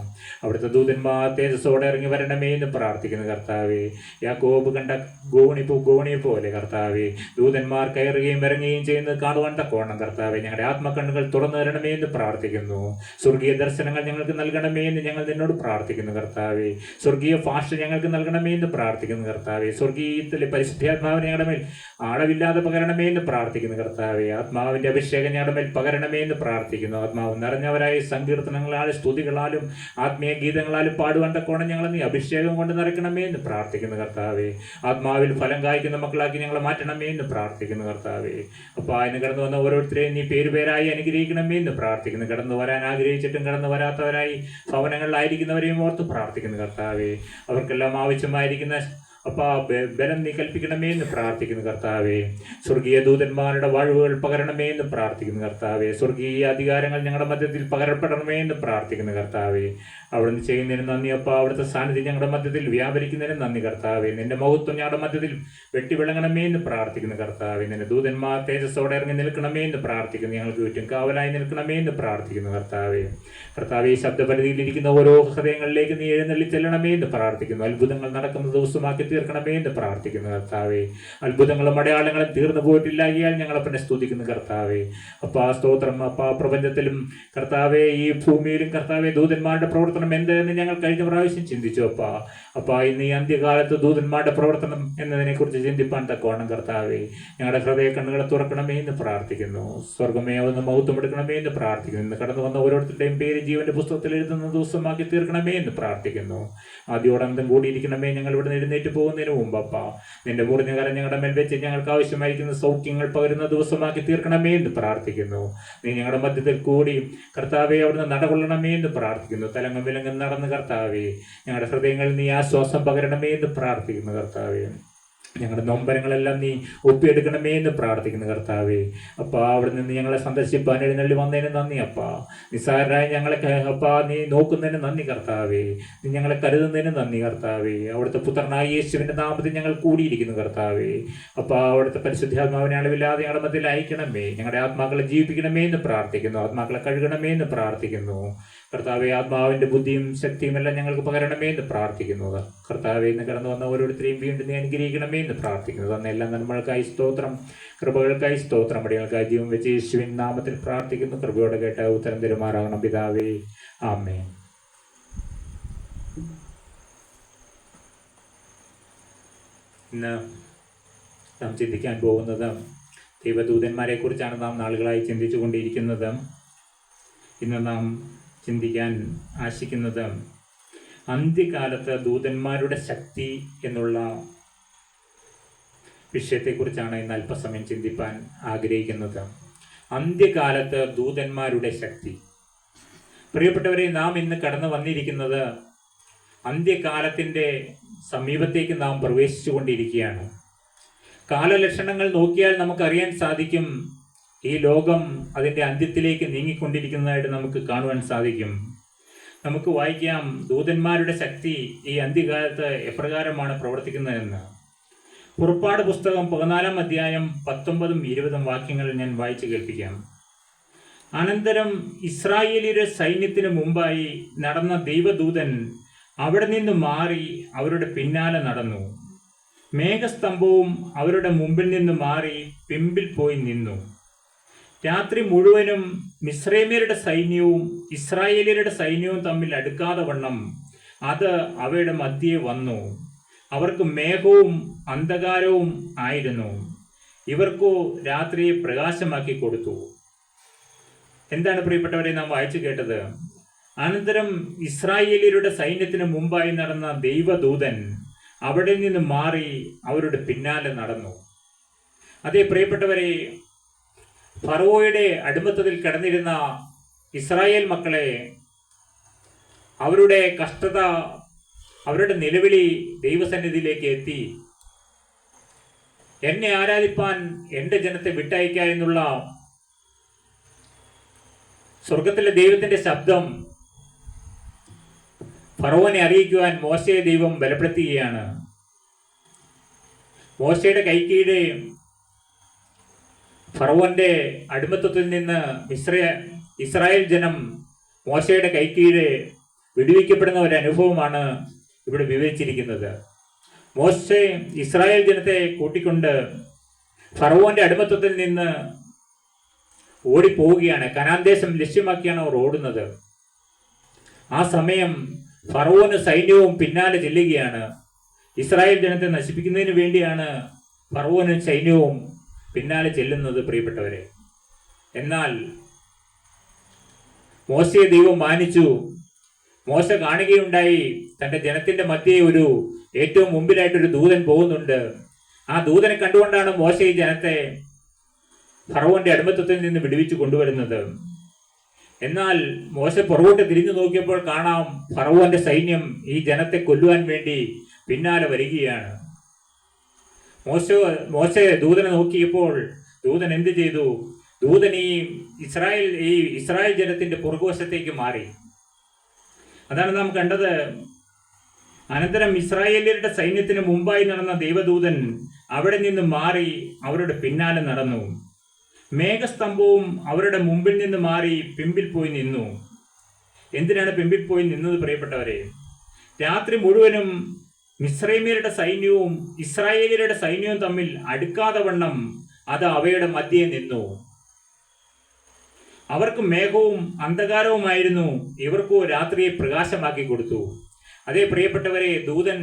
അവിടുത്തെ ദൂതന്മാർ തേജസ്സോടെ ഇറങ്ങി വരണമേ എന്ന് പ്രാർത്ഥിക്കുന്നു കർത്താവേ. യാക്കോബ് കണ്ട ഗോണിയെ പോലെ കർത്താവേ ദൂതന്മാർ കയറുകയും ഇറങ്ങുകയും ചെയ്യുന്നത് കാണുവാൻ തക്കോണം കർത്താവേ. ഞങ്ങളുടെ ആത്മകണ്ണുകൾ തുറന്നു തരണമേ എന്ന് പ്രാർത്ഥിക്കുന്നു. സ്വർഗീയ ദർശനങ്ങൾ ഞങ്ങൾക്ക് നൽകണമേ എന്ന് ഞങ്ങൾ നിന്നോട് പ്രാർത്ഥിക്കുന്നു കർത്താവേ. സ്വർഗീയ ഭാഷ ഞങ്ങൾക്ക് നൽകണമേ എന്ന് പ്രാർത്ഥിക്കുന്നു കർത്താവേ. സ്വർഗീയത്തിലെ പരിശുദ്ധാത്മാവിനെ ഞങ്ങളുടെ മേൽ ആഴവില്ലാതെ പകരണമേ എന്ന് പ്രാർത്ഥിക്കുന്നു കർത്താവേ. ആത്മാവിന്റെ അഭിഷേകം ഞങ്ങളുടെ മേൽ പകരണമേ എന്ന് പ്രാർത്ഥിക്കുന്നു. ആത്മാവ് നിറഞ്ഞവരായ സങ്കീർത്തനങ്ങളാലും സ്തുതികളാലും ആത്മീയ ഗീതങ്ങളാലും പാടുവാൻ തക്കോണം ഞങ്ങളെ നീ അഭിഷേകം കൊണ്ട് നിറയ്ക്കണമേ എന്ന് പ്രാർത്ഥിക്കുന്നു കർത്താവേ. ആത്മാവിൽ ഫലം കായ്ക്കുന്ന മക്കളാക്കി ഞങ്ങളെ മാറ്റണമേ എന്ന് പ്രാർത്ഥിക്കുന്നു കർത്താവേ. അപ്പോൾ അതിന് കടന്നു വന്ന ഓരോരുത്തരെയും നീ പേരുപേരായി അനുഗ്രഹിക്കണമേ എന്ന് പ്രാർത്ഥിക്കുന്നു. കടന്നു വരാൻ ആഗ്രഹിച്ചിട്ടും കടന്നു വരാത്തവരായി ഭവനങ്ങളിലായിരിക്കുന്നവരെയും ഓർത്ത് പ്രാർത്ഥിക്കുന്നു കർത്താവേ. അവർക്കെല്ലാം ആവശ്യമായിരിക്കുന്ന ബലം നീ കൽപ്പിക്കണമേ എന്ന് പ്രാർത്ഥിക്കുന്നു കർത്താവേ. സ്വർഗീയ ദൂതന്മാരുടെ വാഴ്വുകൾ പകരണമേ എന്ന് പ്രാർത്ഥിക്കുന്നു കർത്താവേ. സ്വർഗീയ അധികാരങ്ങൾ ഞങ്ങളുടെ മധ്യത്തിൽ പകരപ്പെടണമേ എന്ന് പ്രാർത്ഥിക്കുന്നു കർത്താവേ. അവിടുന്ന് ചെയ്യുന്നതിന് നന്ദി അപ്പ. അവിടുത്തെ സാന്നിധ്യം ഞങ്ങളുടെ മധ്യത്തിൽ വ്യാപരിക്കുന്നതിന് നന്ദി കർത്താവേ. നിന്റെ മഹത്വം ഞങ്ങളുടെ മധ്യത്തിൽ വെട്ടിവിളങ്ങണമേ എന്ന് പ്രാർത്ഥിക്കുന്നു കർത്താവേ. നിന്റെ ദൂതന്മാർ തേജസ്സോടെ ഇറങ്ങി നിൽക്കണമേ എന്ന് പ്രാർത്ഥിക്കുന്നു. ഞങ്ങൾക്ക് ചുറ്റും കാവലായി നിൽക്കണമേ എന്ന് പ്രാർത്ഥിക്കുന്നു കർത്താവേ. കർത്താവേ ശബ്ദപരിധിയിലിരിക്കുന്ന ഓരോ ഹൃദയങ്ങളിലേക്ക് നീ എഴുന്നള്ളി ചെല്ലണമേ എന്ന് പ്രാർത്ഥിക്കുന്നു. അത്ഭുതങ്ങൾ നടക്കുന്ന ദിവസമാക്കി തീർക്കണമേ എന്ന് പ്രാർത്ഥിക്കുന്നു കർത്താവേ. അത്ഭുതങ്ങളും അടയാളങ്ങളും തീർന്നു പോയിട്ടില്ലാകിയാൽ ഞങ്ങളപ്പനെ സ്തുതിക്കുന്നു കർത്താവേ. അപ്പാ സ്തോത്രം. അപ്പാ പ്രപഞ്ചത്തിലും കർത്താവേ ഈ ഭൂമിയിലും കർത്താവേ ദൂതന്മാരുടെ പ്രവർത്തനം എന്തെന്ന് ഞങ്ങൾ കഴിഞ്ഞ പ്രാവശ്യം ചിന്തിച്ചു അപ്പാ ഇന്ന് ഈ അന്ത്യകാലത്ത് ദൂതന്മാരുടെ പ്രവർത്തനം എന്നതിനെ കുറിച്ച് ചിന്തിപ്പാൻ തക്കോണം കർത്താവേ. ഞങ്ങളുടെ ഹൃദയ കണ്ണുകളെ തുറക്കണമേ എന്ന് പ്രാർത്ഥിക്കുന്നു. സ്വർഗമേ ഒന്ന് മഹത്വം എടുക്കണമേ എന്ന് പ്രാർത്ഥിക്കുന്നു. ഇന്ന് കടന്നു വന്ന ഓരോരുത്തരുടെയും പേര് ജീവന്റെ പുസ്തകത്തിൽ എഴുതുന്ന ദിവസമാക്കി തീർക്കണമേ എന്ന് പ്രാർത്ഥിക്കുന്നു. ആദ്യോടന്തം കൂടിയിരിക്കണമേ. ഞങ്ങൾ ഇവിടെ എഴുന്നേറ്റ് പോകുന്നതിന് മുമ്പ് നിന്റെ മുറിഞ്ഞ കരം ഞങ്ങളുടെ മേൽ വെച്ച് ഞങ്ങൾക്ക് ആവശ്യമായിരിക്കുന്ന സൗഖ്യങ്ങൾ പകരുന്ന ദിവസമാക്കി തീർക്കണമേ എന്ന് പ്രാർത്ഥിക്കുന്നു. നീ ഞങ്ങളുടെ മധ്യത്തിൽ കൂടി കർത്താവെ അവിടുന്ന് നടകൊള്ളണമേ എന്ന് പ്രാർത്ഥിക്കുന്നു. തലങ്ങും വിലങ്ങും നടന്ന് കർത്താവെ ഞങ്ങളുടെ ഹൃദയങ്ങളിൽ നീ ആശ്വാസം പകരണമേ എന്ന് പ്രാർത്ഥിക്കുന്നു കർത്താവെ. ഞങ്ങളുടെ നൊമ്പരങ്ങളെല്ലാം നീ ഒപ്പിയെടുക്കണമേ എന്ന് പ്രാർത്ഥിക്കുന്നു കർത്താവേ. അപ്പാ അവിടെ നിന്ന് ഞങ്ങളെ സന്ദർശിപ്പാൻ എഴുന്നള്ളി വന്നതിന് നന്ദി അപ്പാ. നിസ്സാരരായ ഞങ്ങളെ അപ്പാ നീ നോക്കുന്നതിന് നന്ദി കർത്താവേ. നീ ഞങ്ങളെ കരുതുന്നതിന് നന്ദി കർത്താവേ. അവിടുത്തെ പുത്രനായ യേശുവിൻ്റെ നാമത്തിൽ ഞങ്ങൾ കൂടിയിരിക്കുന്നു കർത്താവേ. അപ്പാ അവിടുത്തെ പരിശുദ്ധാത്മാവിനെ അളവില്ലാതെ ഞങ്ങളുടെ മധ്യത്തിൽ അയക്കണമേ. ഞങ്ങളുടെ ആത്മാക്കളെ ജീവിപ്പിക്കണമേ എന്ന് പ്രാർത്ഥിക്കുന്നു. ആത്മാക്കളെ കഴുകണമേ എന്ന് പ്രാർത്ഥിക്കുന്നു കർത്താവെ. ആത്മാവിൻ്റെ ബുദ്ധിയും ശക്തിയും എല്ലാം ഞങ്ങൾക്ക് പകരണമേ എന്ന് പ്രാർത്ഥിക്കുന്നു കർത്താവെ. ഇന്ന് കടന്നു വന്ന ഓരോരുത്തരെയും വീണ്ടും നീ അനുഗ്രഹിക്കണമേ എന്ന് പ്രാർത്ഥിക്കുന്നു. തന്നെ എല്ലാ നന്മകൾക്കായി സ്തോത്രം, കൃപകൾക്കായി സ്തോത്രം. അടികൾക്കായി ജീവൻ വെച്ച് യേശുവിൻ നാമത്തിൽ പ്രാർത്ഥിക്കുന്നു. കൃപയോടെ കേട്ട ഉത്തരം തരുമാറാകണം പിതാവേ. ആമേൻ. ഇന്ന് നാം ചിന്തിക്കാൻ പോകുന്നത് ദൈവദൂതന്മാരെ കുറിച്ചാണ്. നാം നാളുകളായി ചിന്തിച്ചു കൊണ്ടിരിക്കുന്നത്. ഇന്ന് നാം ചിന്തിക്കാൻ ആശിക്കുന്നത് അന്ത്യകാലത്ത് ദൂതന്മാരുടെ ശക്തി എന്നുള്ള വിഷയത്തെക്കുറിച്ചാണ് ഇന്ന് അല്പസമയം ചിന്തിപ്പാൻ ആഗ്രഹിക്കുന്നത്. അന്ത്യകാലത്ത് ദൂതന്മാരുടെ ശക്തി. പ്രിയപ്പെട്ടവരെ, നാം ഇന്ന് കടന്നു വന്നിരിക്കുന്നത് അന്ത്യകാലത്തിൻ്റെ സമീപത്തേക്ക് നാം പ്രവേശിച്ചു കൊണ്ടിരിക്കുകയാണ്. കാലലക്ഷണങ്ങൾ നോക്കിയാൽ നമുക്കറിയാൻ സാധിക്കും ഈ ലോകം അതിൻ്റെ അന്ത്യത്തിലേക്ക് നീങ്ങിക്കൊണ്ടിരിക്കുന്നതായിട്ട് നമുക്ക് കാണുവാൻ സാധിക്കും. നമുക്ക് വായിക്കാം ദൂതന്മാരുടെ ശക്തി ഈ അന്ത്യകാലത്ത് എപ്രകാരമാണ് പ്രവർത്തിക്കുന്നതെന്ന്. പുറപ്പാട് പുസ്തകം 14-ാം അധ്യായം 19-20 വാക്യങ്ങൾ ഞാൻ വായിച്ചു കേൾപ്പിക്കാം. അനന്തരം ഇസ്രായേലിയരുടെ സൈന്യത്തിന് മുമ്പായി നടന്ന ദൈവദൂതൻ അവിടെ നിന്ന് മാറി അവരുടെ പിന്നാലെ നടന്നു. മേഘസ്തംഭവും അവരുടെ മുമ്പിൽ നിന്ന് മാറി പിമ്പിൽ പോയി നിന്നു. രാത്രി മുഴുവനും മിസ്രൈമ്യരുടെ സൈന്യവും ഇസ്രായേലിയരുടെ സൈന്യവും തമ്മിൽ അടുക്കാതെ വണ്ണം അത് അവയുടെ മധ്യേ വന്നു. അവർക്ക് മേഘവും അന്ധകാരവും ആയിരുന്നു. ഇവർക്കു രാത്രിയെ പ്രകാശമാക്കി കൊടുത്തു. എന്താണ് പ്രിയപ്പെട്ടവരെ നാം വായിച്ചു കേട്ടത്? അനന്തരം ഇസ്രായേലിയരുടെ സൈന്യത്തിന് മുമ്പായി നടന്ന ദൈവദൂതൻ അവിടെ നിന്ന് മാറി അവരുടെ പിന്നാലെ നടന്നു. അതേ പ്രിയപ്പെട്ടവരെ, ഫറവോയുടെ അടിമത്തത്തിൽ കിടന്നിരുന്ന ഇസ്രായേൽ മക്കളെ അവരുടെ കഷ്ടത, അവരുടെ നിലവിളി ദൈവസന്നിധിയിലേക്ക് എത്തി. എന്നെ ആരാധിപ്പാൻ എൻ്റെ ജനത്തെ വിട്ടയക്കുക എന്നുള്ള സ്വർഗത്തിലെ ദൈവത്തിന്റെ ശബ്ദം ഫറവോനെ അറിയിക്കുവാൻ മോശയെ ദൈവം ബലപ്പെടുത്തുകയാണ്. മോശയുടെ കൈക്കീഴെ ഫറവോന്റെ അടിമത്തത്തിൽ നിന്ന് ഇസ്രായേൽ ജനം മോശയുടെ കൈക്കീഴെ വിടുവിക്കപ്പെടുന്ന ഒരു അനുഭവമാണ് ഇവിടെ വിവരിച്ചിരിക്കുന്നത്. മോശെ ഇസ്രായേൽ ജനത്തെ കൂട്ടിക്കൊണ്ട് ഫറവോന്റെ അടിമത്തത്തിൽ നിന്ന് ഓടിപ്പോവുകയാണ്. കനാൻ ദേശം ലക്ഷ്യമാക്കിയാണ് അവർ ഓടുന്നത്. ആ സമയം ഫറവോന് സൈന്യവും പിന്നാലെ ചെല്ലുകയാണ്. ഇസ്രായേൽ ജനത്തെ നശിപ്പിക്കുന്നതിന് വേണ്ടിയാണ് ഫറവോനും സൈന്യവും പിന്നാലെ ചെല്ലുന്നത് പ്രിയപ്പെട്ടവരെ. എന്നാൽ മോശയെ ദൈവം മാനിച്ചു. മോശ കാണുകയുണ്ടായി, തൻ്റെ ജനത്തിന്റെ മധ്യേ ഒരു ഏറ്റവും മുമ്പിലായിട്ടൊരു ദൂതൻ പോകുന്നുണ്ട്. ആ ദൂതനെ കണ്ടുകൊണ്ടാണ് മോശ ഈ ജനത്തെ ഫറവോന്റെ അടിമത്തത്തിൽ നിന്ന് വിടുവിച്ചു കൊണ്ടുവരുന്നത്. എന്നാൽ മോശ പുറകോട്ട് തിരിഞ്ഞു നോക്കിയപ്പോൾ കാണാം, ഫറവോന്റെ സൈന്യം ഈ ജനത്തെ കൊല്ലുവാൻ വേണ്ടി പിന്നാലെ വരികയാണ്. മോശ ദൂതനെ നോക്കിയപ്പോൾ ദൂതൻ എന്ത് ചെയ്തു? ദൂതൻ ഈ ഇസ്രായേൽ ജനത്തിന്റെ പുറകുവശത്തേക്ക് മാറി. അതാണ് നാം കണ്ടത്. അനന്തരം ഇസ്രായേലിയരുടെ സൈന്യത്തിന് മുമ്പായി നടന്ന ദൈവദൂതൻ അവിടെ നിന്ന് മാറി അവരുടെ പിന്നാലെ നടന്നു. മേഘസ്തംഭവും അവരുടെ മുമ്പിൽ നിന്ന് മാറി പിമ്പിൽ പോയി നിന്നു. എന്തിനാണ് പിമ്പിൽ പോയി നിന്നത് പ്രിയപ്പെട്ടവരെ? രാത്രി മുഴുവനും മിസ്രൈമ്യരുടെ സൈന്യവും ഇസ്രായേലിയരുടെ സൈന്യവും തമ്മിൽ അടുക്കാതെ വണ്ണം അത് അവയുടെ മധ്യേ നിന്നു. അവർക്ക് മേഘവും അന്ധകാരവുമായിരുന്നു, ഇവർക്കു രാത്രിയെ പ്രകാശമാക്കി കൊടുത്തു. അതേ പ്രിയപ്പെട്ടവരെ, ദൂതൻ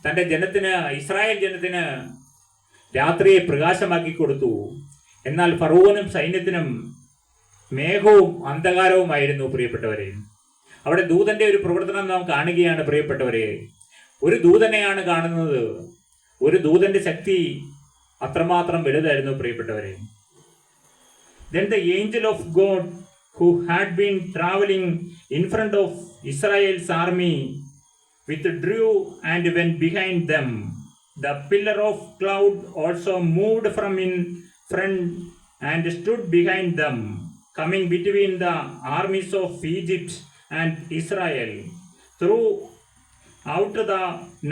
തൻ്റെ ജനത്തിന്, ഇസ്രായേൽ ജനത്തിന് രാത്രിയെ പ്രകാശമാക്കി കൊടുത്തു. എന്നാൽ ഫറവോനും സൈന്യത്തിനും മേഘവും അന്ധകാരവുമായിരുന്നു പ്രിയപ്പെട്ടവരെ. അവിടെ ദൂതന്റെ ഒരു പ്രവർത്തനം നാം കാണുകയാണ് പ്രിയപ്പെട്ടവരെ. ഒരു ദൂതനെയാണ് കാണുന്നത്. ഒരു ദൂതന്റെ ശക്തി അത്രമാത്രം വലുതായിരുന്നു പ്രിയപ്പെട്ടവരെ. Then the angel of God who had been traveling in front of Israel's army withdrew and went behind them. The pillar of cloud also moved from in front and stood behind them, coming between the armies of Egypt and Israel. Throughout the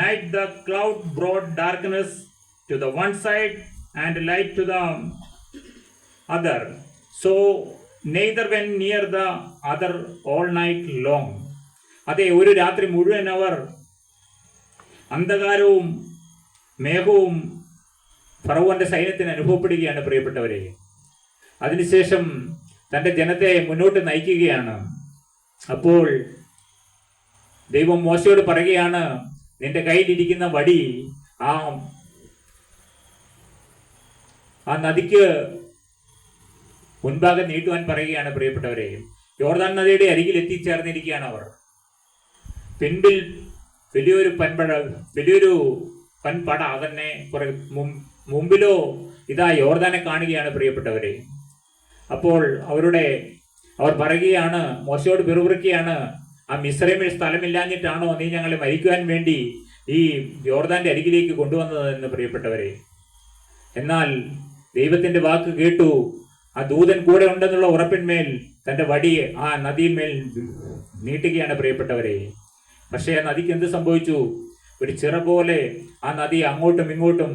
night the cloud brought darkness to the one side and light to the other, so neither went near the other all night long. അതെ, ഒരു രാത്രി മുഴുവൻ അവർ അന്ധകാരവും മേഘവും ഫറവോന്റെ സൈന്യത്തിന് അനുഭവപ്പെടുകയാണ് പ്രിയപ്പെട്ടവരെ. അതിനുശേഷം തൻ്റെ ജനത്തെ മുന്നോട്ട് നയിക്കുകയാണ്. അപ്പോൾ ദൈവം മോശയോട് പറയുകയാണ്, നിന്റെ കയ്യിലിരിക്കുന്ന വടി ആ നദിക്ക് മുൻഭാഗം നീട്ടുവാൻ പറയുകയാണ് പ്രിയപ്പെട്ടവരെ. യോർദാൻ നദിയുടെ അരികിൽ എത്തിച്ചേർന്നിരിക്കുകയാണ് അവർ. പിൻപിൽ വലിയൊരു പൻപട തന്നെ മുമ്പിലോ ഇതാ യോർദാനെ കാണുകയാണ് പ്രിയപ്പെട്ടവരെ. അപ്പോൾ അവർ പറയുകയാണ്, മോശയോട് പിറുപിറുക്കുകയാണ്, ആ മിസ്രൈമിൽ സ്ഥലമില്ലാഞ്ഞിട്ടാണോ നീ ഞങ്ങളെ മരിക്കുവാൻ വേണ്ടി ഈ യോർദാന്റെ അരികിലേക്ക് കൊണ്ടുവന്നതെന്ന് പ്രിയപ്പെട്ടവരെ. എന്നാൽ ദൈവത്തിന്റെ വാക്ക് കേട്ടു. ആ ദൂതൻ കൂടെ ഉണ്ടെന്നുള്ള ഉറപ്പിന്മേൽ തൻ്റെ വടി ആ നദിയിന്മേൽ നീട്ടുകയാണ് പ്രിയപ്പെട്ടവരെ. പക്ഷേ ആ നദിക്ക് എന്ത് സംഭവിച്ചു? ഒരു ചിറ പോലെ ആ നദി അങ്ങോട്ടും ഇങ്ങോട്ടും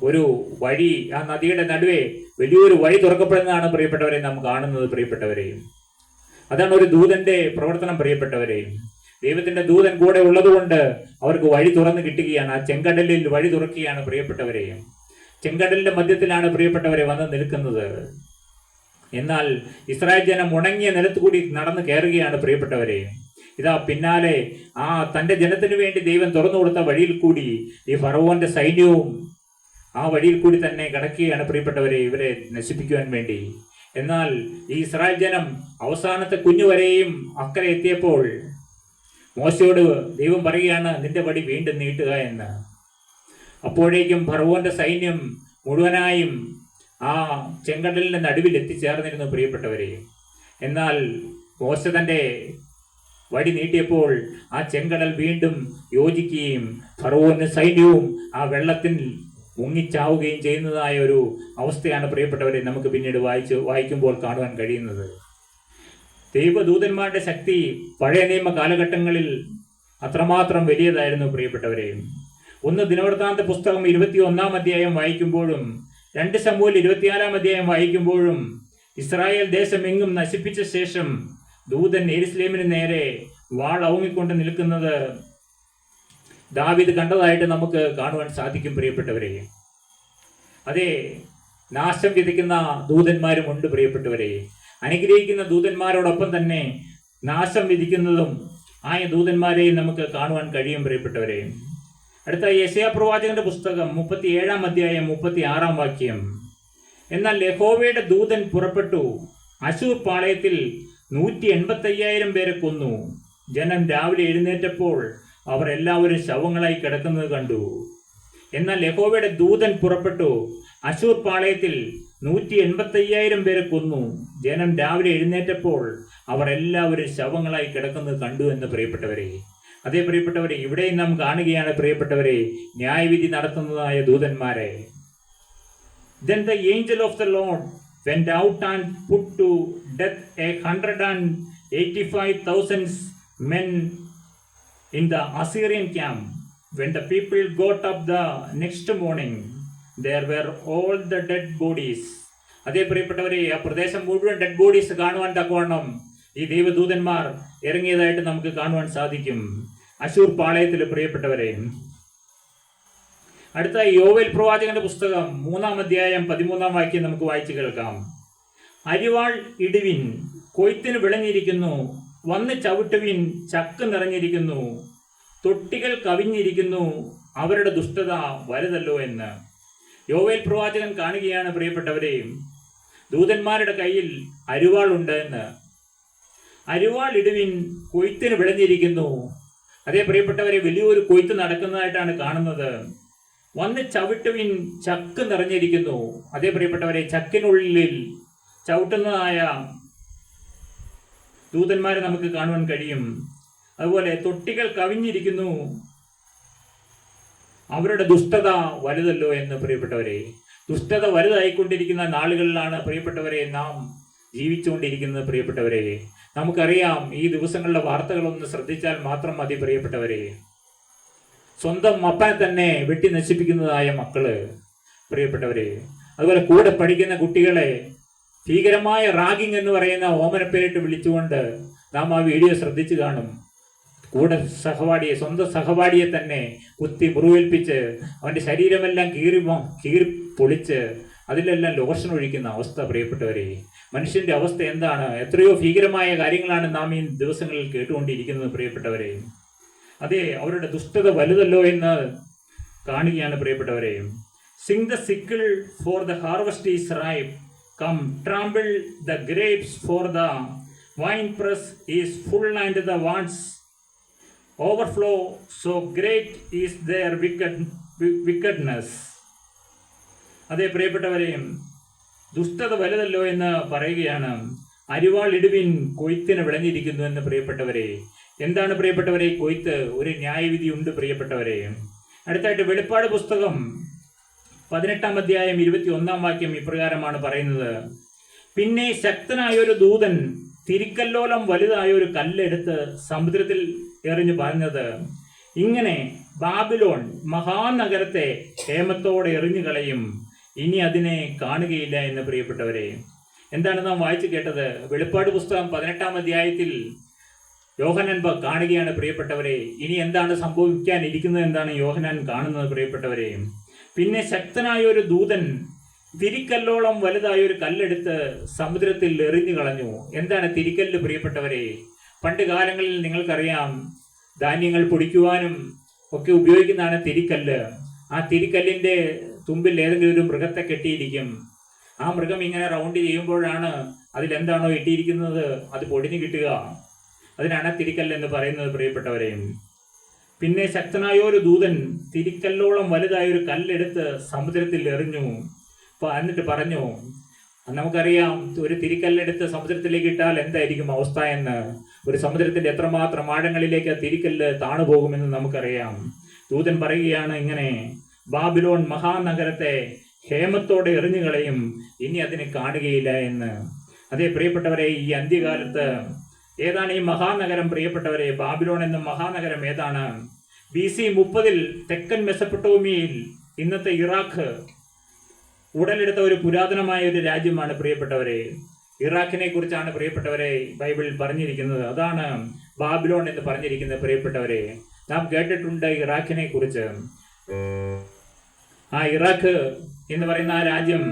ഒരു വഴി, ആ നദിയുടെ നടുവേ വലിയൊരു വഴി തുറക്കപ്പെടുന്നതാണ് പ്രിയപ്പെട്ടവരെ നാം കാണുന്നത്. പ്രിയപ്പെട്ടവരെയും അതാണ് ഒരു ദൂതന്റെ പ്രവർത്തനം. പ്രിയപ്പെട്ടവരെയും ദൈവത്തിന്റെ ദൂതൻ കൂടെ ഉള്ളതുകൊണ്ട് അവർക്ക് വഴി തുറന്നു കിട്ടുകയാണ്. ആ ചെങ്കടലിൽ വഴി തുറക്കുകയാണ് പ്രിയപ്പെട്ടവരെയും. ചെങ്കടലിന്റെ മധ്യത്തിലാണ് പ്രിയപ്പെട്ടവരെ വന്ന് നിൽക്കുന്നത്. എന്നാൽ ഇസ്രായേൽ ജനം ഉണങ്ങിയ നിലത്തുകൂടി നടന്നു കയറുകയാണ് പ്രിയപ്പെട്ടവരെയും. ഇതാ പിന്നാലെ ആ തന്റെ ജനത്തിനു വേണ്ടി ദൈവം തുറന്നു കൊടുത്ത വഴിയിൽ കൂടി ഈ ഫറവോന്റെ സൈന്യവും ആ വഴിയിൽ കൂടി തന്നെ കടക്കുകയാണ് പ്രിയപ്പെട്ടവരെ, ഇവരെ നശിപ്പിക്കുവാൻ വേണ്ടി. എന്നാൽ ഈ ഇസ്രായേൽ ജനം അവസാനത്തെ കുഞ്ഞുവരെയും അക്കരെ എത്തിയപ്പോൾ മോശയോട് ദൈവം പറയുകയാണ്, നിന്റെ വടി വീണ്ടും നീട്ടുക എന്ന്. അപ്പോഴേക്കും ഫറവോന്റെ സൈന്യം മുഴുവനായും ആ ചെങ്കടലിന്റെ നടുവിൽ എത്തിച്ചേർന്നിരുന്നു പ്രിയപ്പെട്ടവരെ. എന്നാൽ മോശ തന്റെ വടി നീട്ടിയപ്പോൾ ആ ചെങ്കടൽ വീണ്ടും യോജിക്കുകയും ഫറവോന്റെ സൈന്യവും ആ വെള്ളത്തിൽ മുങ്ങിച്ചാവുകയും ചെയ്യുന്നതായ ഒരു അവസ്ഥയാണ് പ്രിയപ്പെട്ടവരെ നമുക്ക് പിന്നീട് വായിക്കുമ്പോൾ കാണുവാൻ കഴിയുന്നത്. ദൈവദൂതന്മാരുടെ ശക്തി പഴയ നിയമ കാലഘട്ടങ്ങളിൽ അത്രമാത്രം വലിയതായിരുന്നു പ്രിയപ്പെട്ടവരെ. 1 ദിനവൃത്താന്ത പുസ്തകം 21 അധ്യായം വായിക്കുമ്പോഴും 2 ശമൂവേൽ 24 അധ്യായം വായിക്കുമ്പോഴും ഇസ്രായേൽ ദേശം എങ്ങും നശിപ്പിച്ച ശേഷം ദൂതൻ യെരുശലേമിന് നേരെ വാൾ ഔങ്ങിക്കൊണ്ട് നിൽക്കുന്നത് ദാവീദ് കണ്ടതായിട്ട് നമുക്ക് കാണുവാൻ സാധിക്കും പ്രിയപ്പെട്ടവരെ. അതെ, നാശം വിധിക്കുന്ന ദൂതന്മാരുമുണ്ട് പ്രിയപ്പെട്ടവരെ. അനുഗ്രഹിക്കുന്ന ദൂതന്മാരോടൊപ്പം തന്നെ നാശം വിധിക്കുന്നതും ആയ ദൂതന്മാരെയും നമുക്ക് കാണുവാൻ കഴിയും പ്രിയപ്പെട്ടവരെ. അടുത്ത യെശയ്യാ പ്രവാചകന്റെ പുസ്തകം 37 അധ്യായം 36 വാക്യം. എന്നാൽ യഹോവയുടെ ദൂതൻ പുറപ്പെട്ടു, അശൂർ പാളയത്തിൽ 185,000 പേരെ കൊന്നു. ജനം രാവിലെ എഴുന്നേറ്റപ്പോൾ അവർ എല്ലാവരും ശവങ്ങളായി കിടക്കുന്നത് കണ്ടു. എന്നാൽ യഹോവയുടെ ദൂതൻ പുറപ്പെട്ടു, അശൂർ പാളയത്തിൽ 185,000 പേരെ കൊന്നു. ജനം രാവിലെ എഴുന്നേറ്റപ്പോൾ അവർ എല്ലാവരും ശവങ്ങളായി കിടക്കുന്നത് കണ്ടു എന്ന് പ്രിയപ്പെട്ടവരെ. അതേ പ്രിയപ്പെട്ടവരെ, ഇവിടെയും നാം കാണുകയാണ് പ്രിയപ്പെട്ടവരെ ന്യായവിധി നടത്തുന്നതായ ദൂതന്മാരെ. Then the angel of the Lord went out and put to death 185,000 men in the Assyrian camp. When the people got up the next morning, there were all the dead bodies. അതേ പ്രിയപ്പെട്ടവരെ, ആ പ്രദേശം മുഴുവൻ dead bodies കാണുവാൻ തക്കവണ്ണം ഈ ദൈവദൂതന്മാർ ഇറങ്ങിയതായിട്ട് നമുക്ക് കാണുവാൻ സാധിക്കും അശൂർ പാളയത്തിൽ പ്രിയപ്പെട്ടവരെ. അടുത്ത യോവേൽ പ്രവാചകന്റെ പുസ്തകം 3 അധ്യായം 13 വാക്യം നമുക്ക് വായിച്ചു കേൾക്കാം. അരിവാൾ ഇടുവിൻ, കൊയ്ത്തിന് വിളഞ്ഞിരിക്കുന്നു, വന്ന് ചവിട്ടുവിൻ, ചക്ക് നിറഞ്ഞിരിക്കുന്നു, തൊട്ടികൾ കവിഞ്ഞിരിക്കുന്നു, അവരുടെ ദുഷ്ടത വലുതല്ലോ എന്ന് യോവേൽ പ്രവാചകൻ കാണുകയാണ് പ്രിയപ്പെട്ടവരെ. ദൂതന്മാരുടെ കയ്യിൽ അരിവാളുണ്ട് എന്ന്. അരിവാൾ ഇടുവിൻ, കൊയ്ത്തിന് വിളഞ്ഞിരിക്കുന്നു. അതേ പ്രിയപ്പെട്ടവരെ, വലിയൊരു കൊയ്ത്ത് നടക്കുന്നതായിട്ടാണ് കാണുന്നത്. വന്ന് ചവിട്ടുവിൻ, ചക്ക് നിറഞ്ഞിരിക്കുന്നു. അതേ പ്രിയപ്പെട്ടവരെ, ചക്കിനുള്ളിൽ ചവിട്ടുന്നതായ ദൂതന്മാരെ നമുക്ക് കാണുവാൻ കഴിയും. അതുപോലെ തൊട്ടികൾ കവിഞ്ഞിരിക്കുന്നു, അവരുടെ ദുഷ്ടത വലുതല്ലോ എന്ന് പ്രിയപ്പെട്ടവരെ. ദുഷ്ടത വലുതായിക്കൊണ്ടിരിക്കുന്ന നാളുകളിലാണ് പ്രിയപ്പെട്ടവരെ നാം ജീവിച്ചുകൊണ്ടിരിക്കുന്നത് പ്രിയപ്പെട്ടവരെ. നമുക്കറിയാം, ഈ ദിവസങ്ങളിലെ വാർത്തകളൊന്ന് ശ്രദ്ധിച്ചാൽ മാത്രം മതി പ്രിയപ്പെട്ടവരെ. സ്വന്തം അപ്പനെ തന്നെ വെട്ടി നശിപ്പിക്കുന്നതായ മക്കള് പ്രിയപ്പെട്ടവരെ. അതുപോലെ കൂടെ പഠിക്കുന്ന കുട്ടികളെ ഭീകരമായ റാഗിങ് എന്ന് പറയുന്ന ഓമനപ്പേരിട്ട് വിളിച്ചുകൊണ്ട് നാം ആ വീഡിയോ ശ്രദ്ധിച്ചു കാണും. കൂടെ സഹപാഠിയെ, സ്വന്തം സഹപാഠിയെ തന്നെ കുത്തി മുറിവേൽപ്പിച്ച് അവൻ്റെ ശരീരമെല്ലാം കീറി പൊളിച്ച് അതിലെല്ലാം ലോഷൻ ഒഴിക്കുന്ന അവസ്ഥ പ്രിയപ്പെട്ടവരെ. മനുഷ്യന്റെ അവസ്ഥ എന്താണ്? എത്രയോ ഭീകരമായ കാര്യങ്ങളാണ് നാം ഈ ദിവസങ്ങളിൽ കേട്ടുകൊണ്ടിരിക്കുന്നത് പ്രിയപ്പെട്ടവരെ. അതെ, അവരുടെ ദുഷ്ടത വലുതല്ലോ എന്ന് കാണുകയാണ് പ്രിയപ്പെട്ടവരെ. Sing the sickle for the harvest is ripe, come trample the grapes for the wine press is full and the vats overflow, so great is their wickedness. അതേ പ്രിയപ്പെട്ടവരെ, ദുഷ്ടത വലുതല്ലോ എന്ന് പറയുകയാണ്. അരിവാൾ ഇടുവിൻ, കൊയ്ത്തിന് വിളഞ്ഞിരിക്കുന്നു എന്ന് പ്രിയപ്പെട്ടവരെ. എന്താണ് പ്രിയപ്പെട്ടവരെ കൊയ്ത്ത്? ഒരു ന്യായവിധി ഉണ്ട് പ്രിയപ്പെട്ടവരെ. അടുത്തായിട്ട് വെളിപ്പാട് പുസ്തകം 18 അധ്യായം 21 വാക്യം ഇപ്രകാരമാണ് പറയുന്നത്. പിന്നെ ശക്തനായ ഒരു ദൂതൻ തിരിക്കല്ലോലം വലുതായ ഒരു കല്ലെടുത്ത് സമുദ്രത്തിൽ എറിഞ്ഞു പറഞ്ഞത്, ഇങ്ങനെ ബാബിലോൺ മഹാനഗരത്തെ ഹേമത്തോടെ എറിഞ്ഞു കളയും, ഇനി അതിനെ കാണുകയില്ല എന്ന് പ്രിയപ്പെട്ടവരെ. എന്താണ് നാം വായിച്ചു കേട്ടത്? വെളിപ്പാട് പുസ്തകം 18-ാം അധ്യായത്തിൽ യോഹന്നാൻ കാണുകയാണ് പ്രിയപ്പെട്ടവരെ. ഇനി എന്താണ് സംഭവിക്കാനിരിക്കുന്നത്, എന്താണ് യോഹന്നാൻ കാണുന്നത് പ്രിയപ്പെട്ടവരെ? പിന്നെ ശക്തനായ ഒരു ദൂതൻ തിരിക്കല്ലോളം വലുതായ ഒരു കല്ലെടുത്ത് സമുദ്രത്തിൽ എറിഞ്ഞു കളഞ്ഞു. എന്താണ് തിരിക്കല്ല് പ്രിയപ്പെട്ടവരെ? പണ്ട് കാലങ്ങളിൽ നിങ്ങൾക്കറിയാം, ധാന്യങ്ങൾ പൊടിക്കുവാനും ഒക്കെ ഉപയോഗിക്കുന്നതാണ് തിരിക്കല്ല്. ആ തിരിക്കല്ലിന്റെ തുമ്പിൽ ഏതെങ്കിലും ഒരു മൃഗത്തെ കെട്ടിയിരിക്കും. ആ മൃഗം ഇങ്ങനെ റൗണ്ട് ചെയ്യുമ്പോഴാണ് അതിലെന്താണോ ഇട്ടിരിക്കുന്നത് അത് പൊടിഞ്ഞു കിട്ടുക. അതിനാണ് തിരിക്കല്ല് എന്ന് പറയുന്നത് പ്രിയപ്പെട്ടവരെയും. പിന്നെ ശക്തനായ ഒരു ദൂതൻ തിരിക്കല്ലോളം വലുതായ ഒരു കല്ലെടുത്ത് സമുദ്രത്തിൽ എറിഞ്ഞു. എന്നിട്ട് പറഞ്ഞു, നമുക്കറിയാം ഒരു തിരിക്കല്ലെടുത്ത് സമുദ്രത്തിലേക്ക് ഇട്ടാൽ എന്തായിരിക്കും അവസ്ഥ എന്ന്. ഒരു സമുദ്രത്തിന്റെ എത്രമാത്രം ആഴങ്ങളിലേക്ക് തിരിക്കല്ല് താണു പോകുമെന്ന് നമുക്കറിയാം. ദൂതൻ പറയുകയാണ് ഇങ്ങനെ, ബാബിലോൺ മഹാനഗരത്തെ ഹേമത്തോടെ എറിഞ്ഞു കളയും, ഇനി അതിനെ കാണുകയില്ല എന്ന്. അതേ പ്രിയപ്പെട്ടവരെ, ഈ അന്ത്യകാലത്ത് ഏതാണ് ഈ മഹാനഗരം പ്രിയപ്പെട്ടവരെ? ബാബിലോൺ എന്ന മഹാനഗരം ഏതാണ്? BC 30 തെക്കൻ മെസപ്പൊട്ടോമിയയിൽ, ഇന്നത്തെ ഇറാഖ്, ഉടലെടുത്ത ഒരു പുരാതനമായ ഒരു രാജ്യമാണ് പ്രിയപ്പെട്ടവരെ. ഇറാഖിനെ കുറിച്ചാണ് പ്രിയപ്പെട്ടവരെ ബൈബിളിൽ പറഞ്ഞിരിക്കുന്നത്. അതാണ് ബാബിലോൺ എന്ന് പറഞ്ഞിരിക്കുന്നത് പ്രിയപ്പെട്ടവരെ. നാം കേട്ടിട്ടുണ്ട് ഇറാഖിനെ കുറിച്ച്. ആ ഇറാഖ് എന്ന് പറയുന്ന ആ രാജ്യം,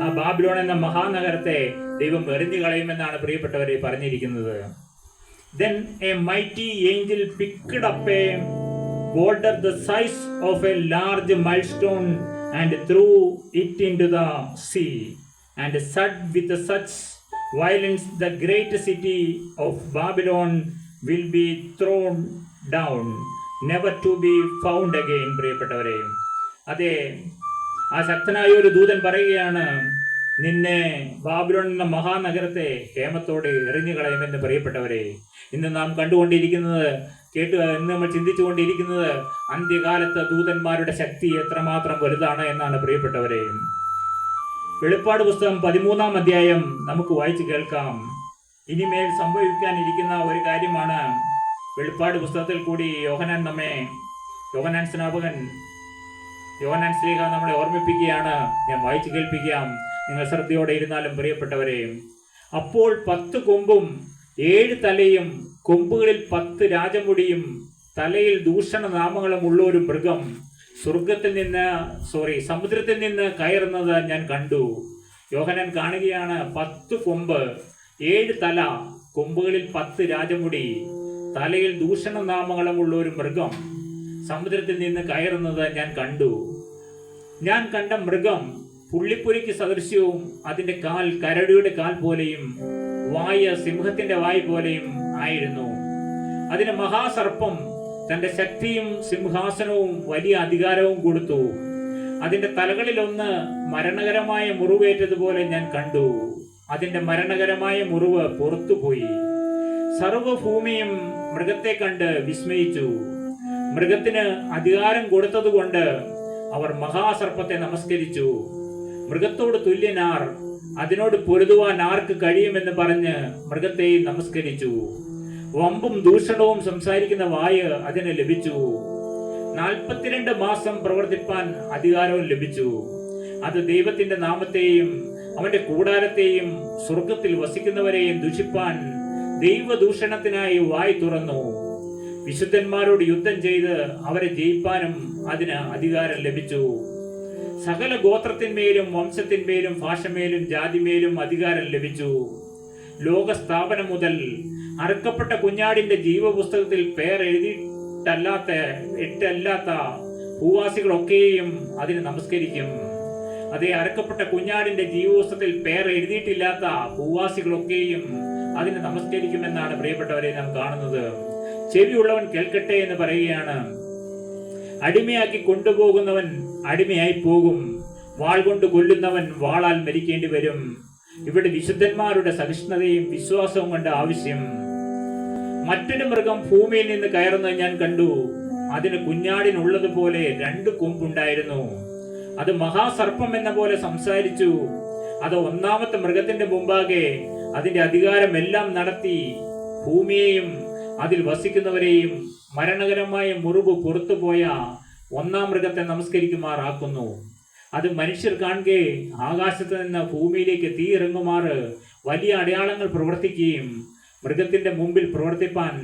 ആ ബാബിലോൺ എന്ന മഹാനഗരത്തെ ദൈവം എറിഞ്ഞു കളയുമെന്നാണ് പ്രിയപ്പെട്ടവരെ പറഞ്ഞിരിക്കുന്നത്. Then a mighty angel picked up a boulder the size of a large millstone and threw it into the sea, and said with such violence, the great city of Babylon will be thrown down, never to be found again. പ്രിയപ്പെട്ടവരെ, അതെ, ആ ശക്തനായ ഒരു ദൂതൻ പറയുകയാണ്, നിന്നെ Babylon എന്ന മഹാനഗരത്തെ ഹേമത്തോടെ എറിഞ്ഞു കളയുമെന്ന് പ്രിയപ്പെട്ടവരെ. ഇന്ന് നാം കണ്ടുകൊണ്ടിരിക്കുന്നത്, ഇന്ന് നമ്മൾ ചിന്തിച്ചുകൊണ്ടിരിക്കുന്നത് അന്ത്യകാലത്ത് ദൂതന്മാരുടെ ശക്തി എത്രമാത്രം വലുതാണ് എന്നാണ് പ്രിയപ്പെട്ടവരെ. വെളിപ്പാട് പുസ്തകം 13-ാം അധ്യായം നമുക്ക് വായിച്ചു കേൾക്കാം. ഇനിമേൽ സംഭവിക്കാനിരിക്കുന്ന ഒരു കാര്യമാണ് വെളിപ്പാട് പുസ്തകത്തിൽ കൂടി യോഹന്നാൻ സ്നാപകൻ, യോഹന്നാൻ ശ്ലീഹ നമ്മളെ ഓർമ്മിപ്പിക്കുകയാണ്. ഞാൻ വായിച്ചു കേൾപ്പിക്കാം, നിങ്ങൾ ശ്രദ്ധയോടെ ഇരുന്നാലും പ്രിയപ്പെട്ടവരെ. അപ്പോൾ 10 കൊമ്പും 7 തലയും, കൊമ്പുകളിൽ 10 രാജമുടിയും, തലയിൽ ദൂഷണ നാമങ്ങളും ഉള്ള ഒരു മൃഗം സമുദ്രത്തിൽ നിന്ന് കയറുന്നത് ഞാൻ കണ്ടു. യോഹന്നാൻ കാണുകയാണ് 10 കൊമ്പ്, 7 തല, കൊമ്പുകളിൽ 10 രാജമുടി, തലയിൽ ദൂഷണ നാമങ്ങളും ഉള്ള ഒരു മൃഗം സമുദ്രത്തിൽ നിന്ന് കയറുന്നത് ഞാൻ കണ്ടു. ഞാൻ കണ്ട മൃഗം പുള്ളിപ്പുലിക്ക് സദൃശ്യവും, അതിന്റെ കാൽ കരടിയുടെ കാൽ പോലെയും വായ സിംഹത്തിന്റെ വായ് പോലെയും ആയിരുന്നു. അതിന് മഹാസർപ്പം തന്റെ ശക്തിയും സിംഹാസനവും വലിയ അധികാരവും കൊടുത്തു. അതിന്റെ തലകളിലൊന്ന് മരണകരമായ മുറിവേറ്റതുപോലെ ഞാൻ കണ്ടു. അതിന്റെ മരണകരമായ മുറിവ് പുറത്തുപോയി. സർവഭൂമിയും മൃഗത്തെ കണ്ട് വിസ്മയിച്ചു. മൃഗത്തിന് അധികാരം കൊടുത്തതുകൊണ്ട് അവർ മഹാസർപ്പത്തെ നമസ്കരിച്ചു. മൃഗത്തോട് തുല്യനാർ, അതിനോട് പൊരുതുവാൻ ആർക്ക് കഴിയുമെന്ന് പറഞ്ഞ് മൃഗത്തെ നമസ്കരിച്ചു. വമ്പും ദൂഷണവും സംസാരിക്കുന്ന വായ് അതിന് ലഭിച്ചു. 42 മാസം പ്രവർത്തിപ്പാൻ അധികാരവും ലഭിച്ചു. അത് ദൈവത്തിന്റെ നാമത്തെയും അവന്റെ കൂടാരത്തെയും സ്വർഗത്തിൽ വസിക്കുന്നവരെയും ദുഷിപ്പാൻ ദൈവദൂഷണത്തിനായി വായ് തുറന്നു. വിശുദ്ധന്മാരോട് യുദ്ധം ചെയ്ത് അവരെ ജയിപ്പാനും അതിന് അധികാരം ലഭിച്ചു. സകല ഗോത്രത്തിന്മേലും വംശത്തിന്മേലും ഭാഷമേലും ജാതിമേലും അധികാരം ലഭിച്ചു. ലോകസ്ഥാപനം മുതൽ അറുക്കപ്പെട്ട കുഞ്ഞാടിന്റെ ജീവപുസ്തകത്തിൽ പേർ എഴുതിയിട്ടല്ലാത്ത ഭൂവാസികളൊക്കെയും അതിന് നമസ്കരിക്കും. അതേ, അറുക്കപ്പെട്ട കുഞ്ഞാടിന്റെ ജീവപുസ്തകത്തിൽ പേർ എഴുതിയിട്ടില്ലാത്ത ഭൂവാസികളൊക്കെയും അതിന് നമസ്കരിക്കുമെന്നാണ് പ്രിയപ്പെട്ടവരെ നാം കാണുന്നത്. ചെവിയുള്ളവൻ കേൾക്കട്ടെ എന്ന് പറയുകയാണ്. അടിമയാക്കി കൊണ്ടുപോകുന്നവൻ അടിമയായി പോകും, വാൾ കൊണ്ട് കൊല്ലുന്നവൻ വാളാൽ മരിക്കേണ്ടി വരും. ഇവിടെ വിശുദ്ധന്മാരുടെ സഹിഷ്ണുതയും വിശ്വാസവും കൊണ്ട് ആവശ്യം. മറ്റൊരു മൃഗം ഭൂമിയിൽ നിന്ന് കയറുന്നത് ഞാൻ കണ്ടു. അതിന് കുഞ്ഞാടിനുള്ളതുപോലെ 2 കൊമ്പുണ്ടായിരുന്നു. അത് മഹാസർപ്പം എന്ന പോലെ സംസാരിച്ചു. അത് 1-ാമത്തെ മൃഗത്തിന്റെ മുമ്പാകെ അതിന്റെ അധികാരം എല്ലാം നടത്തി ഭൂമിയെയും അതിൽ വസിക്കുന്നവരെയും മരണകരമായ മുറിവ് പുറത്തുപോയ ഒന്നാം മൃഗത്തെ നമസ്കരിക്കുമാറാക്കുന്നു. അത് മനുഷ്യർ കാണുകെ ആകാശത്ത് നിന്ന് ഭൂമിയിലേക്ക് തീ ഇറങ്ങുമാറ് വലിയ അടയാളങ്ങൾ പ്രവർത്തിക്കുകയും മൃഗത്തിന്റെ മുമ്പിൽ പ്രവർത്തിപ്പാൻ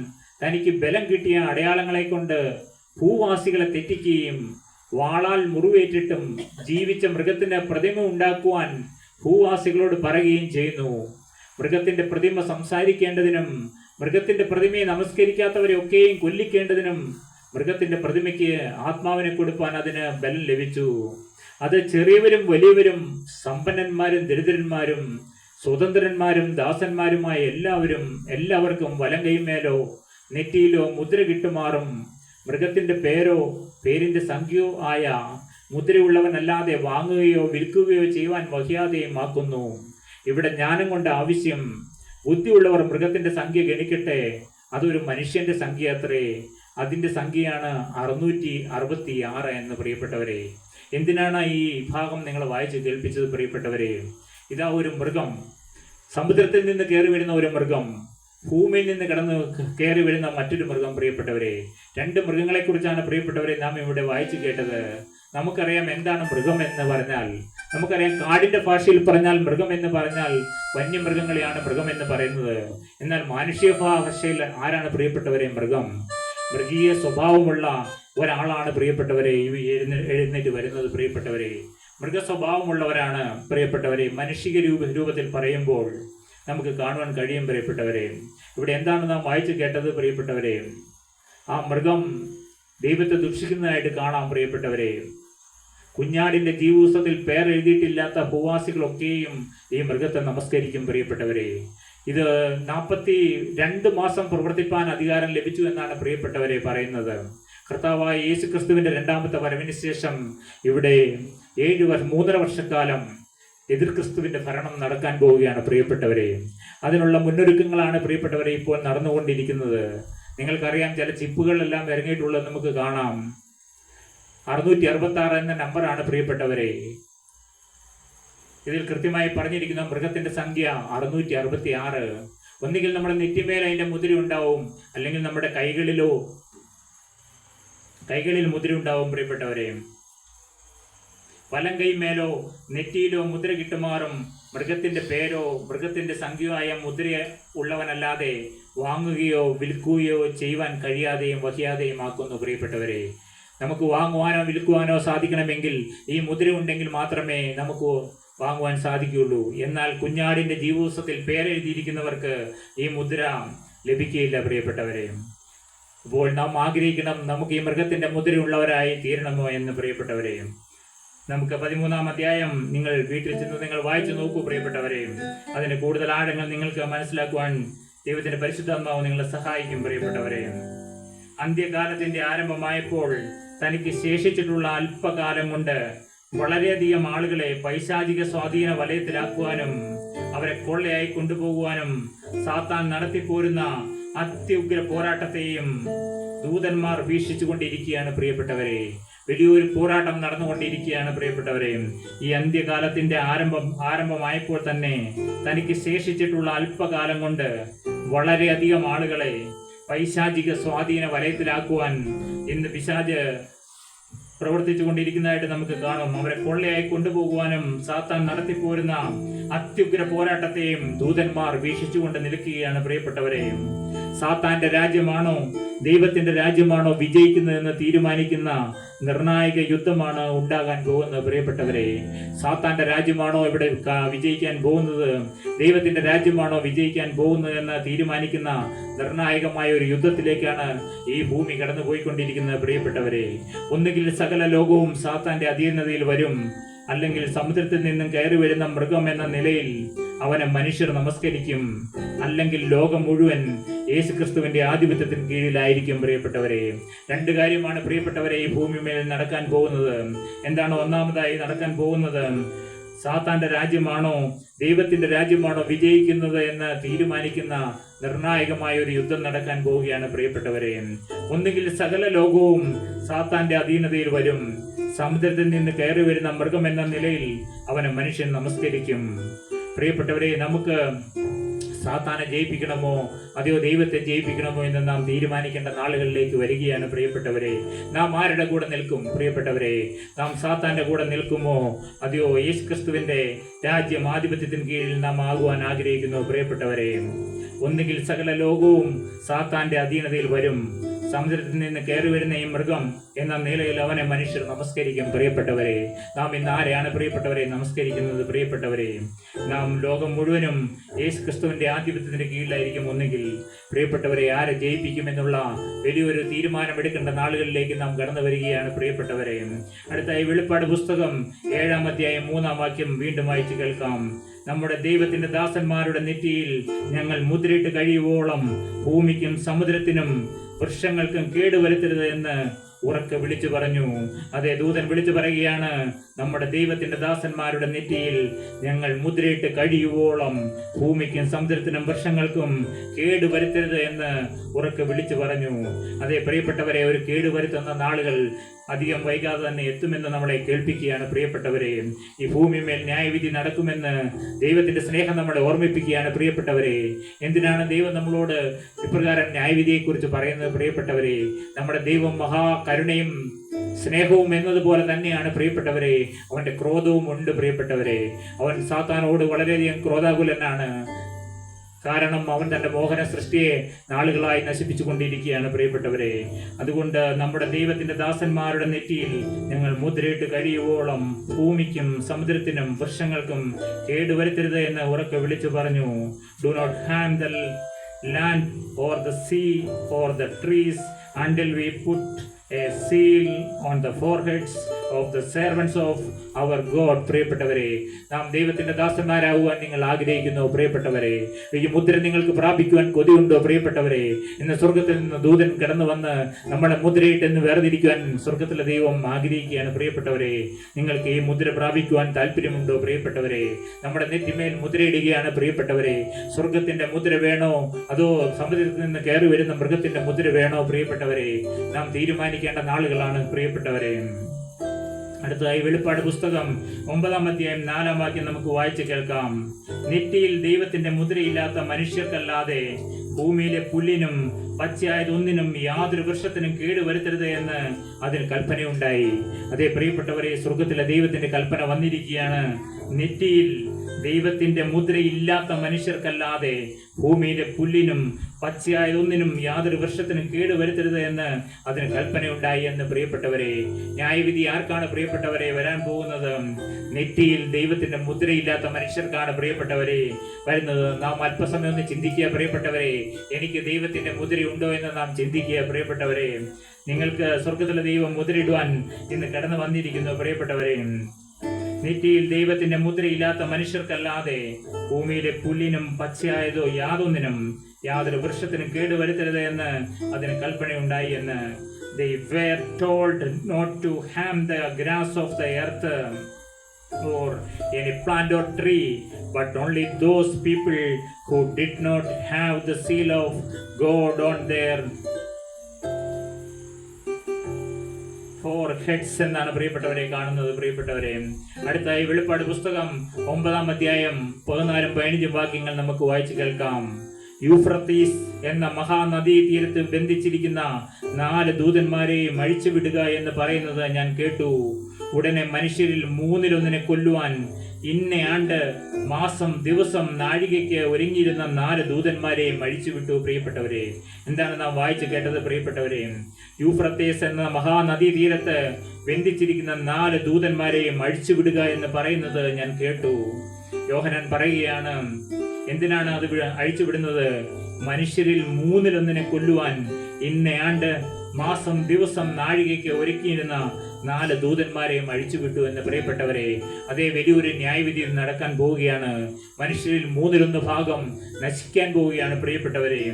തനിക്ക് ബലം കിട്ടിയ അടയാളങ്ങളെ കൊണ്ട് ഭൂവാസികളെ തെറ്റിക്കുകയും വാളാൽ മുറിവേറ്റിട്ടും ജീവിച്ച മൃഗത്തിന് പ്രതിമ ഉണ്ടാക്കുവാൻ ഭൂവാസികളോട് പറയുകയും ചെയ്യുന്നു. മൃഗത്തിന്റെ പ്രതിമ സംസാരിക്കേണ്ടതിനും മൃഗത്തിന്റെ പ്രതിമയെ നമസ്കരിക്കാത്തവരെ ഒക്കെയും കൊല്ലിക്കേണ്ടതിനും മൃഗത്തിന്റെ പ്രതിമയ്ക്ക് ആത്മാവിനെ കൊടുപ്പാൻ അതിന് ബലം ലഭിച്ചു. അത് ചെറിയവരും വലിയവരും സമ്പന്നന്മാരും ദരിദ്രന്മാരും സ്വതന്ത്രന്മാരും ദാസന്മാരുമായ എല്ലാവർക്കും വലം കൈമേലോ നെറ്റിയിലോ മുദ്ര കിട്ടുമാറും മൃഗത്തിന്റെ പേരോ പേരിന്റെ സംഖ്യയോ ആയ മുദ്രയുള്ളവനല്ലാതെ വാങ്ങുകയോ വിൽക്കുകയോ ചെയ്യുവാൻ വഹിയാതെയും ആക്കുന്നു. ഇവിടെ ജ്ഞാനം കൊണ്ട് ആവശ്യം. ബുദ്ധിയുള്ളവർ മൃഗത്തിന്റെ സംഖ്യ ഗണിക്കട്ടെ. അതൊരു മനുഷ്യന്റെ സംഖ്യ അത്രേ. അതിന്റെ സംഖ്യയാണ് 666 എന്ന് പ്രിയപ്പെട്ടവരെ. എന്തിനാണ് ഈ ഭാഗം നിങ്ങൾ വായിച്ച് കേൾപ്പിച്ചത് പ്രിയപ്പെട്ടവരെ? ഇതാ ഒരു മൃഗം, സമുദ്രത്തിൽ നിന്ന് കയറി വരുന്ന ഒരു മൃഗം, ഭൂമിയിൽ നിന്ന് കയറി വരുന്ന മറ്റൊരു മൃഗം പ്രിയപ്പെട്ടവരെ. രണ്ട് മൃഗങ്ങളെ കുറിച്ചാണ് പ്രിയപ്പെട്ടവരെ നാം ഇവിടെ വായിച്ചു കേട്ടത്. നമുക്കറിയാം എന്താണ് മൃഗം എന്ന് പറഞ്ഞാൽ. നമുക്കറിയാം കാടിന്റെ ഭാഷയിൽ പറഞ്ഞാൽ മൃഗം എന്ന് പറഞ്ഞാൽ വന്യമൃഗങ്ങളെയാണ് മൃഗം എന്ന് പറയുന്നത്. എന്നാൽ മാനുഷിക ഭാഷയിൽ ആരാണ് പ്രിയപ്പെട്ടവരെ മൃഗം? മൃഗീയ സ്വഭാവമുള്ള ഒരാളാണ് പ്രിയപ്പെട്ടവരെ എഴുന്നേറ്റ് വരുന്നത് പ്രിയപ്പെട്ടവരെ. മൃഗ സ്വഭാവമുള്ളവരാണ് പ്രിയപ്പെട്ടവരെ. മനുഷിക രൂപത്തിൽ പറയുമ്പോൾ നമുക്ക് കാണുവാൻ കഴിയും പ്രിയപ്പെട്ടവരെ. ഇവിടെ എന്താണ് നാം വായിച്ചു കേട്ടത് പ്രിയപ്പെട്ടവരെ? ആ മൃഗം ദൈവത്തെ ദുഷിക്കുന്നതായിട്ട് കാണാം പ്രിയപ്പെട്ടവരെ. കുഞ്ഞാടിന്റെ ജീവപുസ്തകത്തിൽ പേരെഴുതിയിട്ടില്ലാത്ത ഭൂവാസികളൊക്കെയും ഈ മൃഗത്തെ നമസ്കരിക്കും പ്രിയപ്പെട്ടവരെ. ഇത് 42 മാസം പ്രവർത്തിപ്പാൻ അധികാരം ലഭിച്ചു എന്നാണ് പ്രിയപ്പെട്ടവരെ പറയുന്നത്. കർത്താവായ യേശു ക്രിസ്തുവിന്റെ രണ്ടാമത്തെ വരവിന് ശേഷം ഇവിടെ 3.5 വർഷക്കാലം എതിർ ക്രിസ്തുവിന്റെ ഭരണം നടക്കാൻ പോവുകയാണ് പ്രിയപ്പെട്ടവരെ. അതിനുള്ള മുന്നൊരുക്കങ്ങളാണ് പ്രിയപ്പെട്ടവരെ ഇപ്പോൾ നടന്നുകൊണ്ടിരിക്കുന്നത്. നിങ്ങൾക്കറിയാം, ചില ചിപ്പുകളെല്ലാം ഇറങ്ങിയിട്ടുള്ളത് നമുക്ക് കാണാം. 666 എന്ന നമ്പറാണ് പ്രിയപ്പെട്ടവരെ. ഇതിൽ കൃത്യമായി പറഞ്ഞിരിക്കുന്ന മൃഗത്തിന്റെ സംഖ്യ 666. ഒന്നുകിൽ നമ്മുടെ നെറ്റിമേൽ അതിന്റെ മുദ്ര ഉണ്ടാവും, അല്ലെങ്കിൽ നമ്മുടെ കൈകളിൽ മുദ്ര ഉണ്ടാവും പ്രിയപ്പെട്ടവരെ. വലം കൈമേലോ നെറ്റിയിലോ മുദ്ര കിട്ടുമാറും മൃഗത്തിന്റെ പേരോ മൃഗത്തിന്റെ സംഖ്യയായ മുദ്ര ഉള്ളവനല്ലാതെ വാങ്ങുകയോ വിൽക്കുകയോ ചെയ്യുവാൻ കഴിയാതെയും വഹിയാതെയും ആക്കുന്നു പ്രിയപ്പെട്ടവരെ. നമുക്ക് വാങ്ങുവാനോ വിൽക്കുവാനോ സാധിക്കണമെങ്കിൽ ഈ മുദ്ര ഉണ്ടെങ്കിൽ മാത്രമേ നമുക്ക് വാങ്ങുവാൻ സാധിക്കുകയുള്ളൂ. എന്നാൽ കുഞ്ഞാടിന്റെ ജീവപുസ്തകത്തിൽ പേരെഴുതിയിരിക്കുന്നവർക്ക് ഈ മുദ്ര ലഭിക്കുകയില്ല പ്രിയപ്പെട്ടവരെ. അപ്പോൾ നാം ആഗ്രഹിക്കണം, നമുക്ക് ഈ മൃഗത്തിന്റെ മുദ്രയുള്ളവരായി തീരണമോ എന്ന് പ്രിയപ്പെട്ടവരെ. നമുക്ക് 13-ാം അധ്യായം നിങ്ങൾ വീട്ടിൽ ചെന്ന് നിങ്ങൾ വായിച്ചു നോക്കൂ പ്രിയപ്പെട്ടവരെ. അതിന് കൂടുതൽ ആഴങ്ങൾ നിങ്ങൾക്ക് മനസ്സിലാക്കുവാൻ ദൈവത്തിന്റെ പരിശുദ്ധാത്മാവ് നിങ്ങളെ സഹായിക്കും പ്രിയപ്പെട്ടവരെ. അന്ത്യകാലത്തിന്റെ ആരംഭമായപ്പോൾ തനിക്ക് ശേഷിച്ചിട്ടുള്ള അല്പകാലം കൊണ്ട് വളരെയധികം ആളുകളെ പൈശാചിക സ്വാധീന വലയത്തിലാക്കുവാനും അവരെ കൊള്ളയായി കൊണ്ടുപോകുവാനും സാത്താൻ നടത്തിപ്പോരുന്ന അത്യുഗ്ര പോരാട്ടത്തെയും ദൂതന്മാർ വീക്ഷിച്ചുകൊണ്ടിരിക്കുകയാണ് പ്രിയപ്പെട്ടവരെ. വലിയൊരു പോരാട്ടം നടന്നുകൊണ്ടിരിക്കുകയാണ് പ്രിയപ്പെട്ടവരെ. ഈ അന്ത്യകാലത്തിന്റെ ആരംഭമായപ്പോൾ തന്നെ തനിക്ക് ശേഷിച്ചിട്ടുള്ള അല്പകാലം കൊണ്ട് വളരെയധികം ആളുകളെ പൈശാചിക സ്വാധീന വലയത്തിലാക്കുവാൻ ഇന്ന് പിശാച് പ്രവർത്തിച്ചു കൊണ്ടിരിക്കുന്നതായിട്ട് നമുക്ക് കാണും. അവരെ കൊള്ളയായി കൊണ്ടുപോകുവാനും സാത്താൻ നടത്തിപ്പോരുന്ന അത്യുഗ്ര പോരാട്ടത്തെയും ദൂതന്മാർ വീക്ഷിച്ചുകൊണ്ട് നിൽക്കുകയാണ് പ്രിയപ്പെട്ടവരെ. സാത്താന്റെ രാജ്യമാണോ ദൈവത്തിന്റെ രാജ്യമാണോ വിജയിക്കുന്നതെന്ന് തീരുമാനിക്കുന്ന നിർണായക യുദ്ധമാണ് ഉണ്ടാകാൻ പോകുന്നത് പ്രിയപ്പെട്ടവരെ. സാത്താന്റെ രാജ്യമാണോ ഇവിടെ വിജയിക്കാൻ പോകുന്നത്, ദൈവത്തിന്റെ രാജ്യമാണോ വിജയിക്കാൻ പോകുന്നത് എന്ന് തീരുമാനിക്കുന്ന നിർണായകമായ ഒരു യുദ്ധത്തിലേക്കാണ് ഈ ഭൂമി കടന്നുപോയിക്കൊണ്ടിരിക്കുന്നത് പ്രിയപ്പെട്ടവരെ. ഒന്നുകിൽ സകല ലോകവും സാത്താന്റെ അധീനതയിൽ വരും, അല്ലെങ്കിൽ സമുദ്രത്തിൽ നിന്നും കയറി വരുന്ന മൃഗം എന്ന നിലയിൽ അവനെ മനുഷ്യർ നമസ്കരിക്കും, അല്ലെങ്കിൽ ലോകം മുഴുവൻ യേശുക്രിസ്തുവിന്റെ ആധിപത്യത്തിന് കീഴിലായിരിക്കും പ്രിയപ്പെട്ടവരെ. രണ്ട് കാര്യമാണ് പ്രിയപ്പെട്ടവരെ ഈ ഭൂമിമേൽ നടക്കാൻ പോകുന്നത്. എന്താണ് ഒന്നാമതായി നടക്കാൻ പോകുന്നത്? സാത്താന്റെ രാജ്യമാണോ ദൈവത്തിന്റെ രാജ്യമാണോ വിജയിക്കുന്നത് എന്ന് തീരുമാനിക്കുന്ന നിർണായകമായ ഒരു യുദ്ധം നടക്കാൻ പോവുകയാണ് പ്രിയപ്പെട്ടവരെ. ഒന്നുകിൽ സകല ലോകവും സാത്താന്റെ അധീനതയിൽ വരും, സമുദ്രത്തിൽ നിന്ന് കയറി വരുന്ന മൃഗം എന്ന നിലയിൽ അവനെ മനുഷ്യൻ നമസ്കരിക്കും. പ്രിയപ്പെട്ടവരെ, നമുക്ക് സാത്താനെ ജയിപ്പിക്കണമോ അതെയോ ദൈവത്തെ ജയിപ്പിക്കണമോ എന്ന് നാം തീരുമാനിക്കേണ്ട നാളുകളിലേക്ക് വരികയാണ് പ്രിയപ്പെട്ടവരെ. നാം ആരുടെ കൂടെ നിൽക്കും പ്രിയപ്പെട്ടവരെ? നാം സാത്താന്റെ കൂടെ നിൽക്കുമോ അതെയോ യേശുക്രിസ്തുവിന്റെ രാജ്യം ആധിപത്യത്തിന് കീഴിൽ നാം ആകുവാൻ ആഗ്രഹിക്കുന്നു പ്രിയപ്പെട്ടവരെ? ഒന്നുകിൽ സകല ലോകവും സാത്താന്റെ അധീനതയിൽ വരും. സമുദ്രത്തിൽ നിന്ന് കയറി വരുന്ന ഈ മൃഗം എന്ന നിലയിൽ അവനെ മനുഷ്യർ നമസ്കരിക്കും പ്രിയപ്പെട്ടവരെ. നാം ഇന്ന് ആരെയാണ് പ്രിയപ്പെട്ടവരെ നമസ്കരിക്കുന്നത് പ്രിയപ്പെട്ടവരെ? നാം ലോകം മുഴുവനും യേശു ക്രിസ്തുവിന്റെ ആധിപത്യത്തിന്റെ കീഴിലായിരിക്കും. ഒന്നുകിൽ പ്രിയപ്പെട്ടവരെ ആരെ ജയിപ്പിക്കുമെന്നുള്ള വലിയൊരു തീരുമാനമെടുക്കേണ്ട നാളുകളിലേക്ക് നാം കടന്നു വരികയാണ് പ്രിയപ്പെട്ടവരെ. അടുത്തായി വെളിപ്പാട് പുസ്തകം 7-ാം അധ്യായം 3-ാം വാക്യം വീണ്ടും വായിച്ചു കേൾക്കാം. നമ്മുടെ ദൈവത്തിന്റെ ദാസന്മാരുടെ നെറ്റിയിൽ ഞങ്ങൾ മുദ്രയിട്ട് കഴിയുവോളം ഭൂമിക്കും സമുദ്രത്തിനും വൃക്ഷങ്ങൾക്കും കേടുവരുത്തരുത് എന്ന് ഉറക്കെ വിളിച്ചു പറഞ്ഞു. അതേ, ദൂതൻ വിളിച്ചു പറയുകയാണ്, നമ്മുടെ ദൈവത്തിന്റെ ദാസന്മാരുടെ നെറ്റിയിൽ ഞങ്ങൾ മുദ്രയിട്ട് കഴിയുവോളം ഭൂമിക്കും സമുദ്രത്തിനും വൃക്ഷങ്ങൾക്കും കേടുവരുത്തരുത് എന്ന് ഉറക്കെ വിളിച്ചു പറഞ്ഞു. അതേ പ്രിയപ്പെട്ടവരെ, ഒരു കേടുവരുത്തുന്ന നാളുകൾ അധികം വൈകാതെ തന്നെ എത്തുമെന്ന് നമ്മളെ കേൾപ്പിക്കുകയാണ് പ്രിയപ്പെട്ടവരെ. ഈ ഭൂമിമേൽ ന്യായവിധി നടക്കുമെന്ന് ദൈവത്തിന്റെ സ്നേഹം നമ്മളെ ഓർമ്മിപ്പിക്കുകയാണ് പ്രിയപ്പെട്ടവരെ. എന്തിനാണ് ദൈവം നമ്മളോട് ഇപ്രകാരം ന്യായവിധിയെക്കുറിച്ച് പറയുന്നത് പ്രിയപ്പെട്ടവരെ? നമ്മുടെ ദൈവം മഹാകരുണയും സ്നേഹവും എന്നതുപോലെ തന്നെയാണ് പ്രിയപ്പെട്ടവരെ. അവന്റെ ക്രോധവും ഉണ്ട് പ്രിയപ്പെട്ടവരെ. അവൻ സാത്താനോട് വളരെയധികം ക്രോധാകുലനാണ്. കാരണം അവൻ തന്റെ മോഹന സൃഷ്ടിയെ നാളുകളായി നശിപ്പിച്ചു കൊണ്ടിരിക്കുകയാണ് പ്രിയപ്പെട്ടവരെ. അതുകൊണ്ട് നമ്മുടെ ദൈവത്തിന്റെ ദാസന്മാരുടെ നെറ്റിയിൽ ഞങ്ങൾ മുദ്രയിട്ട് കഴിയുവോളം ഭൂമിക്കും സമുദ്രത്തിനും വൃക്ഷങ്ങൾക്കും കേടുവരുത്തരുത് എന്ന് ഉറക്കെ വിളിച്ചു പറഞ്ഞു. Do not harm the land or the sea or the trees until we put a seal on the foreheads of the servants of our God. പ്രിയപ്പെട്ടവരെ, നാം ദൈവത്തിന്റെ ദാസന്മാരാകുവാൻ നിങ്ങൾ ആഗ്രഹിക്കുന്നു പ്രിയപ്പെട്ടവരെ? ഈ മുദ്ര നിങ്ങൾക്ക് പ്രാപിക്കുവാൻ കൊതിയുണ്ടോ പ്രിയപ്പെട്ടവരെ? ഇന്ന് സ്വർഗത്തിൽ നിന്ന് ദൂതൻ കടന്നു വന്ന് നമ്മളെ മുദ്രയിട്ടെന്ന് വേർതിരിക്കുവാൻ സ്വർഗത്തിലെ ദൈവം ആഗ്രഹിക്കുകയാണ് പ്രിയപ്പെട്ടവരെ. നിങ്ങൾക്ക് ഈ മുദ്ര പ്രാപിക്കുവാൻ താല്പര്യമുണ്ടോ പ്രിയപ്പെട്ടവരെ? നമ്മുടെ നെറ്റിമേൽ മുദ്രയിടുകയാണ് പ്രിയപ്പെട്ടവരെ. സ്വർഗത്തിന്റെ മുദ്ര വേണോ അതോ സമുദ്രത്തിൽ നിന്ന് കയറി വരുന്ന മൃഗത്തിന്റെ മുദ്ര വേണോ പ്രിയപ്പെട്ടവരെ? നാം തീരുമാനിക്കേണ്ട നാളുകളാണ് പ്രിയപ്പെട്ടവരെ. അടുത്തതായി വെളിപ്പാട് പുസ്തകം 9-ാം അധ്യായം 4-ാം വാക്യം നമുക്ക് വായിച്ചു കേൾക്കാം. നെറ്റിയിൽ ദൈവത്തിന്റെ മുദ്രയില്ലാത്ത മനുഷ്യർക്കല്ലാതെ ഭൂമിയിലെ പുല്ലിനും പച്ചയായതൊന്നിനും യാതൊരു വൃക്ഷത്തിനും കേടുവരുത്തരുത് എന്ന് അതിന് കൽപ്പനയുണ്ടായി. അതേ പ്രിയപ്പെട്ടവരെ, സ്വർഗത്തിലെ ദൈവത്തിന്റെ കൽപ്പന വന്നിരിക്കുകയാണ്. നെറ്റിയിൽ ദൈവത്തിന്റെ മുദ്രയില്ലാത്ത മനുഷ്യർക്കല്ലാതെ ഭൂമിയിലെ പുല്ലിനും പച്ചയായതൊന്നിനും യാതൊരു വൃക്ഷത്തിനും കേടുവരുത്തരുത് എന്ന് അതിന് കൽപ്പനയുണ്ടായി എന്ന് പ്രിയപ്പെട്ടവരെ. ന്യായവിധി ആർക്കാണ് പ്രിയപ്പെട്ടവരെ വരാൻ പോകുന്നത്? നെറ്റിയിൽ ദൈവത്തിന്റെ മുദ്രയില്ലാത്ത മനുഷ്യർക്കാണ് പ്രിയപ്പെട്ടവരെ വരുന്നത്. നാം അല്പസമയം ഒന്ന് ചിന്തിക്കുക പ്രിയപ്പെട്ടവരെ. എനിക്ക് ദൈവത്തിന്റെ മുദ്രയുണ്ടോ എന്ന് നാം ചിന്തിക്കുക പ്രിയപ്പെട്ടവരെ. നിങ്ങൾക്ക് സ്വർഗത്തിലെ ദൈവം മുദ്രയിടുവാൻ ഇന്ന് കടന്നു വന്നിരിക്കുന്നു പ്രിയപ്പെട്ടവരെ. നെറ്റിയിൽ ദൈവത്തിന്റെ മുദ്രയില്ലാത്ത മനുഷ്യർക്കല്ലാതെ ഭൂമിയിലെ പുല്ലിനും പച്ചയായതോ യാതൊന്നിനും യാതൊരു വൃക്ഷത്തിനും കേടുവരുത്തരുത് എന്ന് അതിന് കൽപ്പനയുണ്ടായി എന്ന്. They were told not to harm the grass of the earth or any plant or tree, but only those people who did not have the seal of God on their foreheads എന്നാണ് പ്രിയപ്പെട്ടവരെ കാണുന്നത് പ്രിയപ്പെട്ടവരെ. അടുത്തായി വെളിപ്പാട് പുസ്തകം 9-ാം അധ്യായം 14-15 വാക്യങ്ങൾ നമുക്ക് വായിച്ചു കേൾക്കാം. യൂഫ്രട്ടീസ് എന്ന മഹാനദീ തീരത്ത് ബന്ധിച്ചിരിക്കുന്ന 4 ദൂതന്മാരെയും അഴിച്ചുവിടുക എന്ന് പറയുന്നത് ഞാൻ കേട്ടു. ഉടനെ മനുഷ്യരിൽ 1/3 കൊല്ലുവാൻ ഇന്ന ആണ്ട് മാസം ദിവസം നാഴികയ്ക്ക് ഒരുങ്ങിയിരുന്ന 4 ദൂതന്മാരെയും അഴിച്ചുവിട്ടു പ്രിയപ്പെട്ടവരെ. എന്താണ് നാം വായിച്ചു കേട്ടത് പ്രിയപ്പെട്ടവരെ? യൂഫ്രട്ടീസ് എന്ന മഹാനദീ തീരത്ത് ബന്ധിച്ചിരിക്കുന്ന 4 ദൂതന്മാരെയും അഴിച്ചുവിടുക എന്ന് പറയുന്നത് ഞാൻ കേട്ടു. യോഹന്നാൻ പറയുകയാണ്, എന്തിനാണ് അത് അഴിച്ചുവിടുന്നത്? മനുഷ്യരിൽ 1/3 കൊല്ലുവാൻ ഇന്ന ആണ്ട് മാസം ദിവസം നാഴികയ്ക്ക് ഒരുക്കിയിരുന്ന 4 ദൂതന്മാരെയും അഴിച്ചുവിട്ടു എന്ന് പ്രിയപ്പെട്ടവരെ. അതേ വലിയൊരു ന്യായവിധി നടക്കാൻ പോവുകയാണ്. മനുഷ്യരിൽ 1/3 ഭാഗം നശിക്കാൻ പോവുകയാണ് പ്രിയപ്പെട്ടവരെ.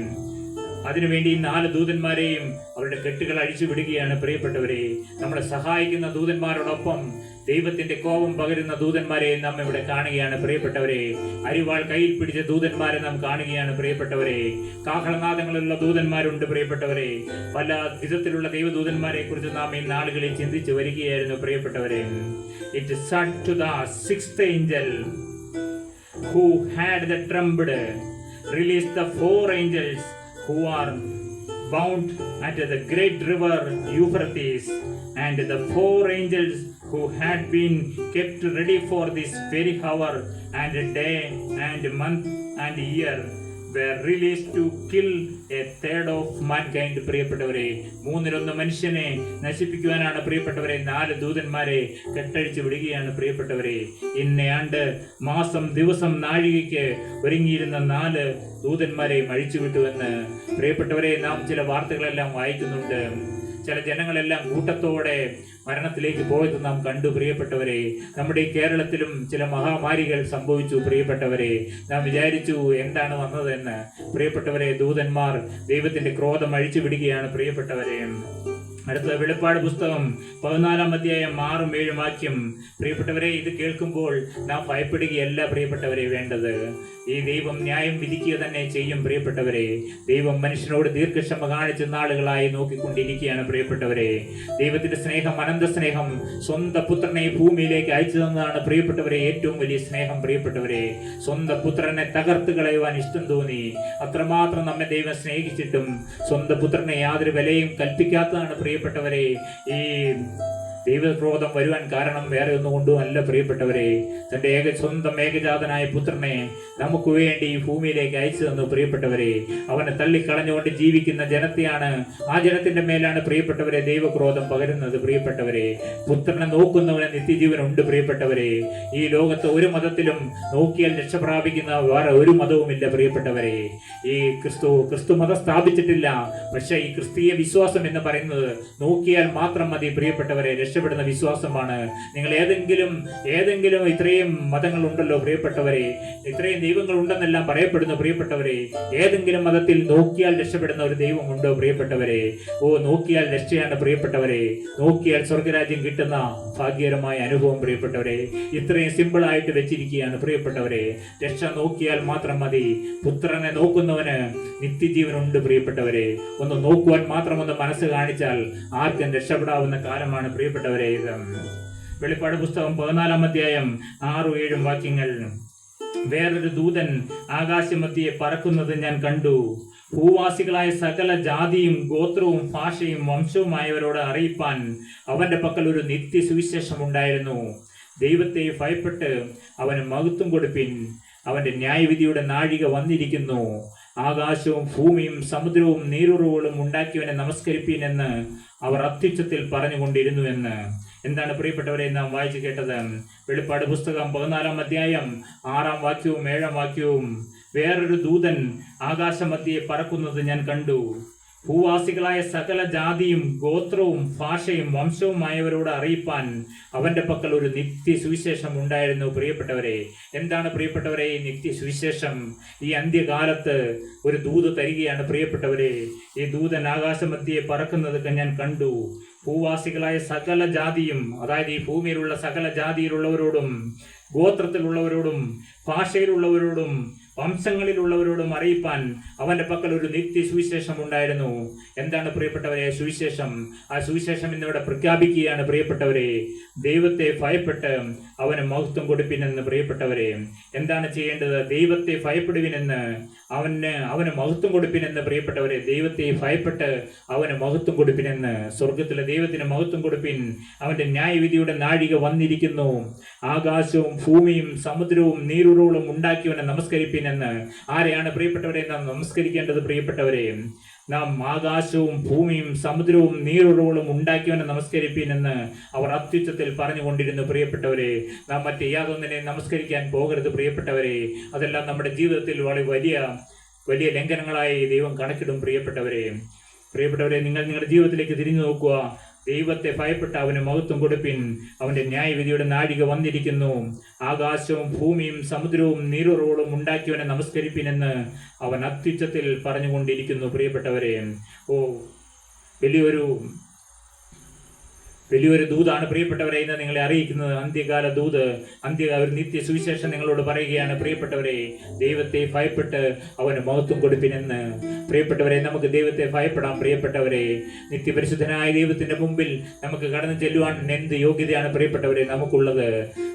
അതിനുവേണ്ടി 4 ദൂതന്മാരെയും അവരുടെ കെട്ടുകൾ അഴിച്ചു വിടുകയാണ് പ്രിയപ്പെട്ടവരെ. നമ്മളെ സഹായിക്കുന്ന ദൂതന്മാരോടൊപ്പം ദൈവത്തിന്റെ കോപം പകരുന്ന ദൂതന്മാരെ നാം ഇവിടെ കാണുകയാണ് പ്രിയപ്പെട്ടവരെ. അരിവാൾ കയ്യിൽ പിടിച്ച ദൂതന്മാരെ നാം കാണുകയാണ് പ്രിയപ്പെട്ടവരെ. കാഹളനാദങ്ങളുള്ള ദൂതന്മാരുണ്ട് പ്രിയപ്പെട്ടവരെ. പല വിധത്തിലുള്ള ദൈവദൂതന്മാരെ കുറിച്ച് നാം ഈ നാളുകളിൽ ചിന്തിച്ചു വരികയായിരുന്നു പ്രിയപ്പെട്ടവരെ. It said to the 6th angel who had the trumpet, released the 4 angels who are bound at the great river Euphrates, and the 4 angels who had been kept ready for this very hour and day and month and year were released to kill a third of mankind. പ്രിയപ്പെട്ടവരെ, 1/3 മനുഷ്യനെ നശിപ്പിക്കുവാനാണ് പ്രിയപ്പെട്ടവരെ 4 ദൂതന്മാരെ കെട്ടഴിച്ചു വിടുകയാണ് പ്രിയപ്പെട്ടവരെ. ഇന്നയാണ്ട് മാസം ദിവസം നാഴികയ്ക്ക് ഒരുങ്ങിയിരുന്ന 4 ദൂതന്മാരെ അഴിച്ചുവിട്ടുവെന്ന് പ്രിയപ്പെട്ടവരെ നാം ചില വാർത്തകളെല്ലാം വായിക്കുന്നുണ്ട്. ചില ജനങ്ങളെല്ലാം കൂട്ടത്തോടെ മരണത്തിലേക്ക് പോയത് നാം കണ്ടു പ്രിയപ്പെട്ടവരെ. നമ്മുടെ ഈ കേരളത്തിലും ചില മഹാമാരികൾ സംഭവിച്ചു പ്രിയപ്പെട്ടവരെ. നാം വിചാരിച്ചു എന്താണ് വന്നതെന്ന്. പ്രിയപ്പെട്ടവരെ, ദൂതന്മാർ ദൈവത്തിന്റെ ക്രോധം അഴിച്ചു വിടുകയാണ് പ്രിയപ്പെട്ടവരെ. അടുത്ത വെളിപ്പാട് പുസ്തകം 14-ാം അധ്യായം 6-7 വാക്യം. പ്രിയപ്പെട്ടവരെ, ഇത് കേൾക്കുമ്പോൾ നാം ഭയപ്പെടുകയല്ല പ്രിയപ്പെട്ടവരെ വേണ്ടത്. ഈ ദൈവം ന്യായം വിധിക്കുക തന്നെ ചെയ്യും പ്രിയപ്പെട്ടവരെ. ദൈവം മനുഷ്യനോട് ദീർഘക്ഷമ കാണിച്ച് നാളുകളായി നോക്കിക്കൊണ്ടിരിക്കുകയാണ് പ്രിയപ്പെട്ടവരെ. ദൈവത്തിന്റെ സ്നേഹം, അനന്ത സ്നേഹം, സ്വന്തം പുത്രനെ ഭൂമിയിലേക്ക് അയച്ചു തന്നതാണ് പ്രിയപ്പെട്ടവരെ ഏറ്റവും വലിയ സ്നേഹം പ്രിയപ്പെട്ടവരെ. സ്വന്തം പുത്രനെ തകർത്ത് കളയുവാൻ ഇഷ്ടം തോന്നി. അത്രമാത്രം നമ്മെ ദൈവം സ്നേഹിച്ചിട്ടും സ്വന്തം പുത്രനെ യാതൊരു വിലയും കൽപ്പിക്കാത്തതാണ് പ്രിയപ്പെട്ടവരെ ഈ ദൈവക്രോധം വരുവാൻ കാരണം വേറെ ഒന്നുകൊണ്ടും അല്ല പ്രിയപ്പെട്ടവരെ. തന്റെ സ്വന്തം ഏകജാതനായ പുത്രനെ നമുക്ക് വേണ്ടി ഈ ഭൂമിയിലേക്ക് അയച്ചു തന്നു പ്രിയപ്പെട്ടവരെ. അവനെ തള്ളിക്കളഞ്ഞുകൊണ്ട് ജീവിക്കുന്ന ജനത്തെയാണ്, ആ ജനത്തിന്റെ മേലാണ് പ്രിയപ്പെട്ടവരെ ദൈവക്രോധം പകരുന്നത് പ്രിയപ്പെട്ടവരെ. പുത്രനെ നോക്കുന്നവന് നിത്യജീവനുണ്ട് പ്രിയപ്പെട്ടവരെ. ഈ ലോകത്ത് ഒരു മതത്തിലും നോക്കിയാൽ രക്ഷ പ്രാപിക്കുന്ന വേറെ ഒരു മതവുമില്ല പ്രിയപ്പെട്ടവരെ. ഈ ക്രിസ്തു മതം സ്ഥാപിച്ചിട്ടില്ല. പക്ഷെ ഈ ക്രിസ്തീയ വിശ്വാസം എന്ന് പറയുന്നത് നോക്കിയാൽ മാത്രം മതി പ്രിയപ്പെട്ടവരെ, രക്ഷപ്പെടുന്ന വിശ്വാസമാണ്. നിങ്ങൾ ഏതെങ്കിലും ഇത്രയും മതങ്ങൾ ഉണ്ടല്ലോ പ്രിയപ്പെട്ടവരെ, ഇത്രയും ദൈവങ്ങൾ ഉണ്ടെന്നെല്ലാം പറയപ്പെടുന്നു പ്രിയപ്പെട്ടവരെ. ഏതെങ്കിലും മതത്തിൽ നോക്കിയാൽ രക്ഷപ്പെടുന്ന ഒരു ദൈവം ഉണ്ടോ പ്രിയപ്പെട്ടവരെ? നോക്കിയാൽ രക്ഷയാണ് പ്രിയപ്പെട്ടവരെ. നോക്കിയാൽ സ്വർഗരാജ്യം കിട്ടുന്ന ഭാഗ്യകരമായ അനുഭവം പ്രിയപ്പെട്ടവരെ. ഇത്രയും സിമ്പിൾ ആയിട്ട് വെച്ചിരിക്കുകയാണ് പ്രിയപ്പെട്ടവരെ. രക്ഷ നോക്കിയാൽ മാത്രം മതി. പുത്രനെ നോക്കുന്നവന് നിത്യജീവനുണ്ട് പ്രിയപ്പെട്ടവരെ. ഒന്ന് നോക്കുവാൻ മാത്രം ഒന്ന് മനസ്സ് കാണിച്ചാൽ ആർക്കും രക്ഷപ്പെടാവുന്ന കാലമാണ് പ്രിയപ്പെട്ടവരെ. വെളിപ്പാട് പുസ്തകം 14-ാം അധ്യായം 6-7 വാക്യങ്ങൾ. വേറൊരു ദൂതൻ ആകാശമധ്യേ പറക്കുന്നത് ഞാൻ കണ്ടു. ഭൂവാസികളായ സകല ജാതിയും ഗോത്രവും ഭാഷയും വംശവുമായവരോട് അറിയിപ്പാൻ അവന്റെ പക്കൽ ഒരു നിത്യ സുവിശേഷം ഉണ്ടായിരുന്നു. ദൈവത്തെ ഭയപ്പെട്ട് അവന് മഹത്വം കൊടുപ്പിൻ, അവന്റെ ന്യായവിധിയുടെ നാഴിക വന്നിരിക്കുന്നു. ആകാശവും ഭൂമിയും സമുദ്രവും നീരുറവുകളും ഉണ്ടാക്കിയവനെ നമസ്കരിപ്പീൻ എന്ന് അവർ അത്യുച്ചത്തിൽ പറഞ്ഞുകൊണ്ടിരുന്നുവെന്ന്. എന്താണ് പ്രിയപ്പെട്ടവരെ നാം വായിച്ചു കേട്ടത്? വെളിപ്പാട് പുസ്തകം 14-ാം അധ്യായം 6-ാം വാക്യവും 7-ാം വാക്യവും. വേറൊരു ദൂതൻ ആകാശമധ്യേ പറക്കുന്നത് ഞാൻ കണ്ടു. ഭൂവാസികളായ സകല ജാതിയും ഗോത്രവും ഭാഷയും വംശവുമായവരോട് അറിയിപ്പാൻ അവന്റെ പക്കൽ ഒരു നിത്യ സുവിശേഷം ഉണ്ടായിരുന്നു പ്രിയപ്പെട്ടവരെ. എന്താണ് പ്രിയപ്പെട്ടവരെ ഈ നിത്യ സുവിശേഷം? ഈ അന്ത്യകാലത്ത് ഒരു ദൂത് തരികയാണ് പ്രിയപ്പെട്ടവരെ. ഈ ദൂതൻ ആകാശമധ്യേ പറക്കുന്നത് ഞാൻ കണ്ടു. ഭൂവാസികളായ സകല ജാതിയും, അതായത് ഈ ഭൂമിയിലുള്ള സകല ജാതിയിലുള്ളവരോടും ഗോത്രത്തിലുള്ളവരോടും ഭാഷയിലുള്ളവരോടും വംശങ്ങളിലുള്ളവരോടും അറിയിപ്പാൻ അവന്റെ പക്കൽ ഒരു നിത്യ സുവിശേഷം ഉണ്ടായിരുന്നു. എന്താണ് പ്രിയപ്പെട്ടവരെ സുവിശേഷം? ആ സുവിശേഷം ഇന്നിവിടെ പ്രഖ്യാപിക്കുകയാണ് പ്രിയപ്പെട്ടവരെ. ദൈവത്തെ ഭയപ്പെട്ട് അവന് മഹത്വം കൊടുപ്പിനെന്ന് പ്രിയപ്പെട്ടവരെ. എന്താണ് ചെയ്യേണ്ടത്? ദൈവത്തെ ഭയപ്പെടുവിനെന്ന്, അവന് മഹത്വം കൊടുപ്പിനെന്ന് പ്രിയപ്പെട്ടവരെ. ദൈവത്തെ ഭയപ്പെട്ട് അവന് മഹത്വം കൊടുപ്പിനെന്ന്. സ്വർഗത്തിലെ ദൈവത്തിന് മഹത്വം കൊടുപ്പിൻ, അവന്റെ ന്യായവിധിയുടെ നാഴിക വന്നിരിക്കുന്നു. ആകാശവും ഭൂമിയും സമുദ്രവും നീരുറവുകളും ഉണ്ടാക്കിയവനെ നമസ്കരിപ്പിൻ എന്ന്. ആരെയാണ് പ്രിയപ്പെട്ടവരെ നാം നമസ്കരിക്കേണ്ടത് പ്രിയപ്പെട്ടവരെ? നാം ആകാശവും ഭൂമിയും സമുദ്രവും നീരുറവുകളും ഉണ്ടാക്കിയവനെ നമസ്കരിപ്പീൻ എന്ന് അവർ അത്യുച്ചത്തിൽ പറഞ്ഞുകൊണ്ടിരുന്നു പ്രിയപ്പെട്ടവരെ. നാം മറ്റ് യാതൊന്നിനെ നമസ്കരിക്കാൻ പോകരുത് പ്രിയപ്പെട്ടവരെ. അതെല്ലാം നമ്മുടെ ജീവിതത്തിൽ വളരെ വലിയ ലംഘനങ്ങളായി ദൈവം കണക്കിടും പ്രിയപ്പെട്ടവരെ. നിങ്ങൾ നിങ്ങളുടെ ജീവിതത്തിലേക്ക് തിരിഞ്ഞു നോക്കുക. ദൈവത്തെ ഭയപ്പെട്ട് അവന് മഹത്വം കൊടുപ്പിൻ, അവന്റെ ന്യായവിധിയുടെ നാഴിക വന്നിരിക്കുന്നു. ആകാശവും ഭൂമിയും സമുദ്രവും നീരുറവുകളും ഉണ്ടാക്കിയവനെ നമസ്കരിപ്പിൻ എന്ന് അവൻ അത്യുച്ചത്തിൽ പറഞ്ഞുകൊണ്ടിരിക്കുന്നു പ്രിയപ്പെട്ടവരെ. വലിയൊരു ദൂതാണ് പ്രിയപ്പെട്ടവരെ ഇന്ന് നിങ്ങളെ അറിയിക്കുന്നത്. അന്ത്യകാല ദൂത്, ഒരു നിത്യ സുവിശേഷം നിങ്ങളോട് പറയുകയാണ്. പ്രിയപ്പെട്ടവരെ, ദൈവത്തെ ഭയപ്പെട്ട് അവന് മഹത്വം കൊടുപ്പിനെന്ന്. പ്രിയപ്പെട്ടവരെ, നമുക്ക് ദൈവത്തെ ഭയപ്പെടാം. പ്രിയപ്പെട്ടവരെ, നിത്യപരിശുദ്ധനായ ദൈവത്തിന്റെ മുമ്പിൽ നമുക്ക് കടന്നു ചെല്ലുവാൻ എന്ത് യോഗ്യതയാണ് പ്രിയപ്പെട്ടവരെ നമുക്കുള്ളത്?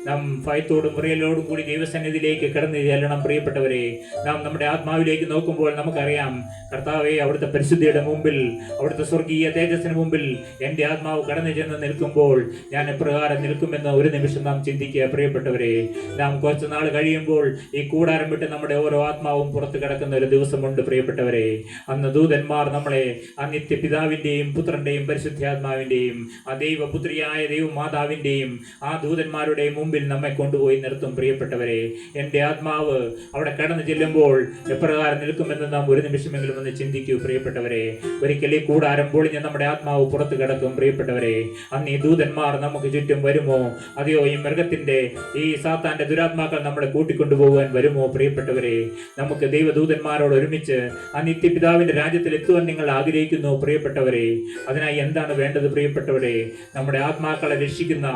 നാം ഭയത്തോടും വിറയലോടും കൂടി ദൈവസന്നിധിയിലേക്ക് കടന്നു ചെല്ലണം. പ്രിയപ്പെട്ടവരെ, നാം നമ്മുടെ ആത്മാവിലേക്ക് നോക്കുമ്പോൾ നമുക്കറിയാം, കർത്താവെ, അവിടുത്തെ പരിശുദ്ധിയുടെ മുമ്പിൽ, അവിടുത്തെ സ്വർഗീയ തേജസ്സിന് മുമ്പിൽ എൻ്റെ ആത്മാവ് കടന്നു ചെന്ന് നിൽക്കുമ്പോൾ ഞാൻ എപ്രകാരം നിൽക്കുമെന്ന് ഒരു നിമിഷം നാം ചിന്തിക്കുക. പ്രിയപ്പെട്ടവരെ, നാം കുറച്ച് നാൾ കഴിയുമ്പോൾ ഈ കൂടാരം വിട്ട് നമ്മുടെ ഓരോ ആത്മാവും പുറത്ത് കിടക്കുന്ന ഒരു ദിവസമുണ്ട്. പ്രിയപ്പെട്ടവരെ, അന്ന് ദൂതന്മാർ നമ്മളെ ആ നിത്യപിതാവിൻ്റെയും പുത്രൻ്റെയും പരിശുദ്ധാത്മാവിൻ്റെയും ആ ദൈവപുത്രിയായ ദൈവമാതാവിൻ്റെയും ആ ദൂതന്മാരുടെ മുമ്പിൽ നമ്മെ കൊണ്ടുപോയി നിർത്തും. പ്രിയപ്പെട്ടവരെ, എൻ്റെ ആത്മാവ് അവിടെ കടന്നു ചെല്ലുമ്പോൾ എപ്രകാരം നിൽക്കുമെന്ന് നാം ഒരു നിമിഷമെങ്കിലും ഒന്ന് ചിന്തിക്കൂ. പ്രിയപ്പെട്ടവരെ, ഒരിക്കൽ ഈ കൂടാരം പൊളിഞ്ഞ് നമ്മുടെ ആത്മാവ് പുറത്ത് കിടക്കും. പ്രിയപ്പെട്ടവരെ, അന്ന് ഈ ദൂതന്മാർ നമുക്ക് ചുറ്റും വരുമോ? അതെയോ ഈ മൃഗത്തിന്റെ, ഈ സാത്താന്റെ ദുരാത്മാക്കൾ നമ്മളെ കൂട്ടിക്കൊണ്ടുപോകാൻ വരുമോ? പ്രിയപ്പെട്ടവരെ, നമുക്ക് ദൈവദൂതന്മാരോട് ഒരുമിച്ച് ആ നിത്യപിതാവിന്റെ രാജ്യത്തിൽ എത്തുവാൻ നിങ്ങൾ ആഗ്രഹിക്കുന്നു. പ്രിയപ്പെട്ടവരെ, അതിനായി എന്താണ് വേണ്ടത്? പ്രിയപ്പെട്ടവരെ, നമ്മുടെ ആത്മാക്കളെ രക്ഷിക്കുന്ന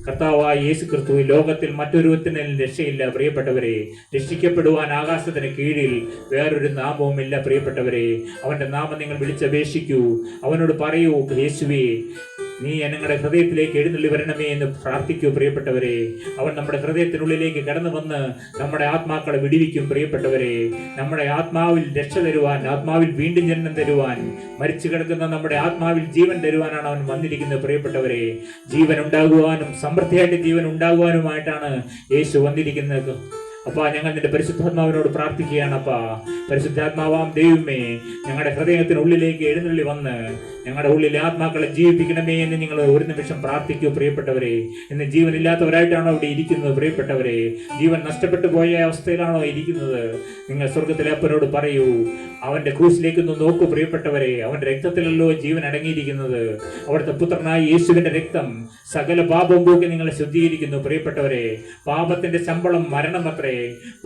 കർത്താവായ യേശു ക്രിസ്തു ലോകത്തിൽ മറ്റൊരുത്തിനും രക്ഷയില്ല. പ്രിയപ്പെട്ടവരെ, രക്ഷിക്കപ്പെടുവാൻ ആകാശത്തിന് കീഴിൽ വേറൊരു നാമവുമില്ല. പ്രിയപ്പെട്ടവരെ, അവന്റെ നാമം നിങ്ങൾ വിളിച്ചപേക്ഷിക്കൂ. അവനോട് പറയൂ, യേശുവേ, നീ ഞങ്ങളുടെ ഹൃദയത്തിലേക്ക് എഴുന്നള്ളി വരണമേ എന്ന് പ്രാർത്ഥിക്കൂ. പ്രിയപ്പെട്ടവരെ, അവൻ നമ്മുടെ ഹൃദയത്തിനുള്ളിലേക്ക് കടന്നു വന്ന് നമ്മുടെ ആത്മാക്കളെ വിടിവിക്കും. പ്രിയപ്പെട്ടവരെ, നമ്മുടെ ആത്മാവിൽ രക്ഷ തരുവാൻ, ആത്മാവിൽ വീണ്ടും ജന്മം തരുവാൻ, മരിച്ചു കിടക്കുന്ന നമ്മുടെ ആത്മാവിൽ ജീവൻ തരുവാനാണ് അവൻ വന്നിരിക്കുന്നത്. പ്രിയപ്പെട്ടവരെ, ജീവൻ ഉണ്ടാകുവാനും സമൃദ്ധിയായിട്ട് ജീവൻ ഉണ്ടാകുവാനുമായിട്ടാണ് യേശു വന്നിരിക്കുന്നത്. അപ്പാ, ഞങ്ങൾ നിന്റെ പരിശുദ്ധാത്മാവിനോട് പ്രാർത്ഥിക്കുകയാണ്. അപ്പാ, പരിശുദ്ധാത്മാവാം ദൈവമേ, ഞങ്ങളുടെ ഹൃദയത്തിനുള്ളിലേക്ക് എഴുന്നള്ളി വന്ന് ഞങ്ങളുടെ ഉള്ളിലെ ആത്മാക്കളെ ജീവിപ്പിക്കണമേ എന്ന് നിങ്ങൾ ഒരു നിമിഷം പ്രാർത്ഥിക്കൂ. പ്രിയപ്പെട്ടവരെ, ഇന്ന് ജീവനില്ലാത്തവരായിട്ടാണോ അവിടെ ഇരിക്കുന്നത്? പ്രിയപ്പെട്ടവരെ, ജീവൻ നഷ്ടപ്പെട്ടു പോയ അവസ്ഥയിലാണോ ഇരിക്കുന്നത്? നിങ്ങൾ സ്വർഗത്തിലെ അപ്പനോട് പറയൂ, അവന്റെ ക്രൂശിലേക്ക് ഒന്ന് നോക്കൂ. പ്രിയപ്പെട്ടവരെ, അവന്റെ രക്തത്തിലല്ലോ ജീവൻ അടങ്ങിയിരിക്കുന്നത്. അവിടുത്തെ പുത്രനായ യേശുവിന്റെ രക്തം സകല പാപവും പോക്കി നിങ്ങളെ ശുദ്ധീകരിക്കുന്നു. പ്രിയപ്പെട്ടവരെ, പാപത്തിന്റെ ശമ്പളം മരണമത്രേ.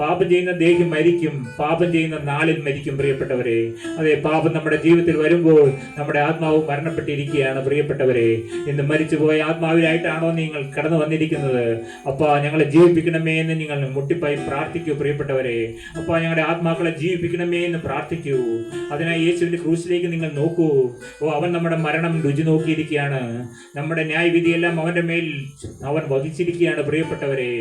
പാപം ചെയ്യുന്ന ദേഹം മരിക്കും, പാപം ചെയ്യുന്ന നാളിൽ മരിക്കും. പ്രിയപ്പെട്ടവരെ, അതെ, പാപം നമ്മുടെ ജീവിതത്തിൽ വരുമ്പോൾ നമ്മുടെ ആത്മാവ് മരണപ്പെട്ടിരിക്കുകയാണ്. പ്രിയപ്പെട്ടവരെ, ഇന്ന് മരിച്ചുപോയ ആത്മാവിലായിട്ടാണോ നിങ്ങൾ കടന്നു വന്നിരിക്കുന്നത്? അപ്പാ, ഞങ്ങളെ ജീവിപ്പിക്കണമേ എന്ന് നിങ്ങൾ മുട്ടിപ്പായി പ്രാർത്ഥിക്കൂ. പ്രിയപ്പെട്ടവരെ, അപ്പാ, ഞങ്ങളുടെ ആത്മാക്കളെ ജീവിപ്പിക്കണമേ എന്ന് പ്രാർത്ഥിക്കൂ. അതിനായി യേശുവിന്റെ ക്രൂശിലേക്ക് നിങ്ങൾ നോക്കൂ. അവൻ നമ്മുടെ മരണം രുചി നോക്കിയിരിക്കുകയാണ്. നമ്മുടെ ന്യായവിധിയെല്ലാം അവന്റെ മേൽ അവൻ വഹിച്ചിരിക്കുകയാണ്. പ്രിയപ്പെട്ടവരെ,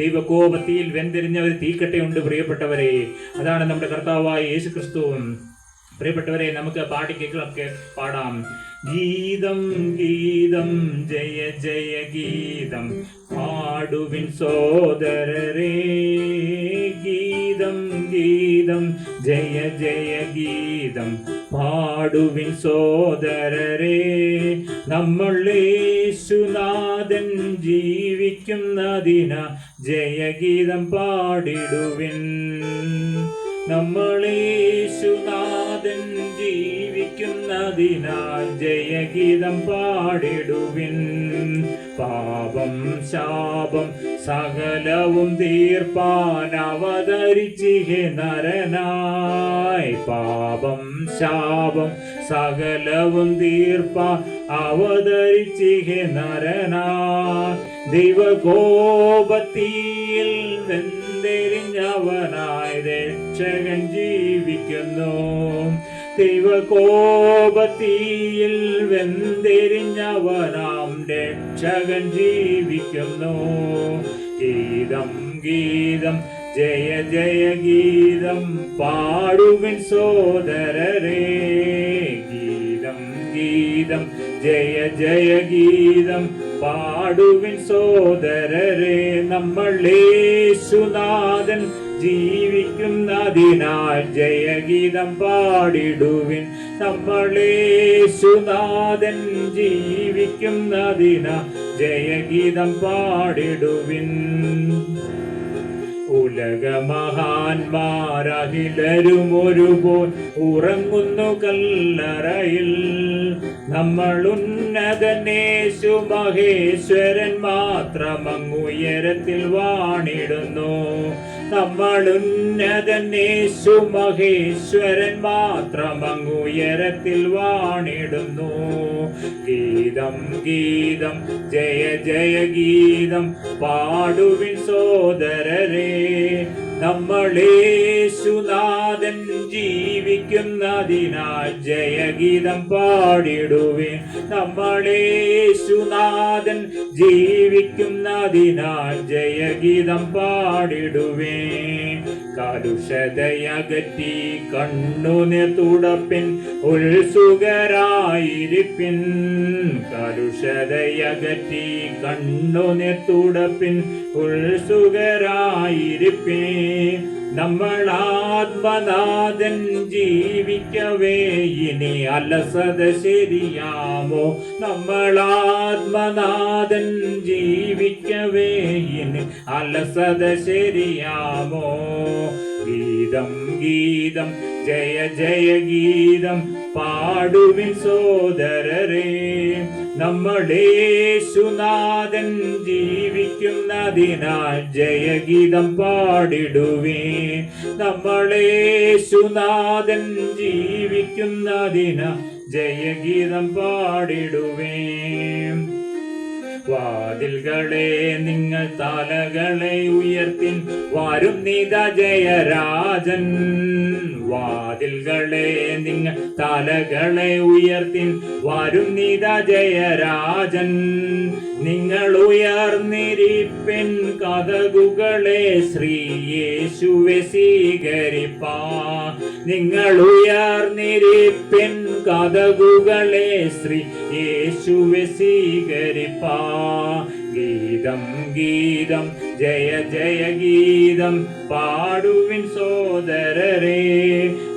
ദൈവകോപത്തിൽ വെന്തെരിഞ്ഞ ഒരു തീക്കട്ടയുണ്ട്. പ്രിയപ്പെട്ടവരെ, അതാണ് നമ്മുടെ കർത്താവായ യേശു ക്രിസ്തു. പ്രിയപ്പെട്ടവരെ, നമുക്ക് പാടിക്കൊക്കെ പാടാം. ഗീതം ഗീതം ജയ ജയ ഗീതം പാടുവിൻ സോദരരേ. ഗീതം ഗീതം ജയ ജയ ഗീതം പാടുവിൻ സോദരരേ. നമ്മൾ യേശുനാഥൻ ജീവിക്കുന്നതിന ജയഗീതം പാടിടുവിൻ. നമ്മൾ യേശുനാഥൻ ജീവിക്കുന്നതിനാൽ ജയഗീതം പാടിടുവിൻ. പാപം ശാപം സകലവും തീർപ്പാൻ അവതരിച്ചിഹേ നരനായി. പാപം ശാപം സകലവും തീർപ്പാൻ അവതരിച്ചിഹേ നരനായി. ദൈവകോപത്തിൽ വെന്തെരിഞ്ഞവനായി രക്ഷകൻ ജീവിക്കുന്നു. ദൈവകോപത്തിൽ വെന്തെരിഞ്ഞവനാം രക്ഷകൻ ജീവിക്കുന്നു. ഗീതം ഗീതം ജയ ജയ ഗീതം പാടുവിൻ സോദരരേ. ഗീതം ഗീതം ജയ ജയ ഗീതം പാടുവിൻ സോദരരേ. നമ്മൾ യേശുനാഥൻ ജീവിക്കുന്നതിനാൽ ജയഗീതം പാടിടുവിൻ. നമ്മൾ യേശുനാഥൻ ജീവിക്കുന്നതിനാൽ ജയഗീതം പാടിടുവിൻ. ഉലകമഹാന്മാരഹിലരും ഒരുപോൽ ഉറങ്ങുന്നു കല്ലറയിൽ. നമ്മൾ ഉന്നതനേശു മഹേശ്വരൻ മാത്രമങ്ങുയരത്തിൽ വാണിടുന്നു. നമ്മൾ ഉന്നതനേശു മഹേശ്വരൻ മാത്രമങ്ങുയരത്തിൽ വാണിടുന്നു. ഗീതം ഗീതം ജയ ജയ ഗീതം പാടുവിൻ സോദരരെ. നമ്മളേശുനാഥൻ ജീവിക്കുന്നതിനാൽ ജയഗീതം പാടിടുവിൻ. നമ്മളേശുനാഥൻ ജീവിക്കുന്നതിനാൽ ജയഗീതം പാടിടുവിൻ. കലുഷതയകറ്റി കണ്ണുനീർ തുടപ്പിൻ, ഉത്സുകരായിരിപ്പിൻ. കലുഷതയകറ്റി കണ്ണുനീർ തുടപ്പിൻ, ഉത്സുകരായിരിപ്പിൻ. നമ്മളാത്മനാഥൻ ജീവിക്കവേ ഇനി അലസത ശരിയാമോ? നമ്മളാത്മനാഥൻ ജീവിക്കവേ ഇനി അലസത ശരിയാമോ? ഗീതം ഗീതം ജയ ജയ ഗീതം പാടുവിൻ സോദരരെ. നമ്മളേശുനാഥൻ ജീവിക്കുന്നതിനാൽ ജയഗീതം പാടിടുവിൻ. നമ്മളേശുനാഥൻ ജീവിക്കുന്നതിനാൽ ജയഗീതം പാടിടുവിൻ. വാതിൽകളെ നിങ്ങൾ തലകളെ ഉയർത്തിൻ, വരും നിത ജയരാജൻ. വാതിൽകളെ നിങ്ങൾ തലകളെ ഉയർത്തിൻ, വരും നിത ജയരാജൻ. നിങ്ങൾ ഉയർന്നിരിപ്പിൻ കതകുകളെ, ശ്രീ യേശുവെ സ്വീകരിപ്പാൻ. നിങ്ങൾ ഉയർന്നിരിപ്പിൻ കതകുകളെ, ശ്രീ യേശുവെ സ്വീകരിപ്പാൻ. ഗീതം ഗീതം ജയ ജയ ഗീതം പാടുവിൻ സോദരരെ.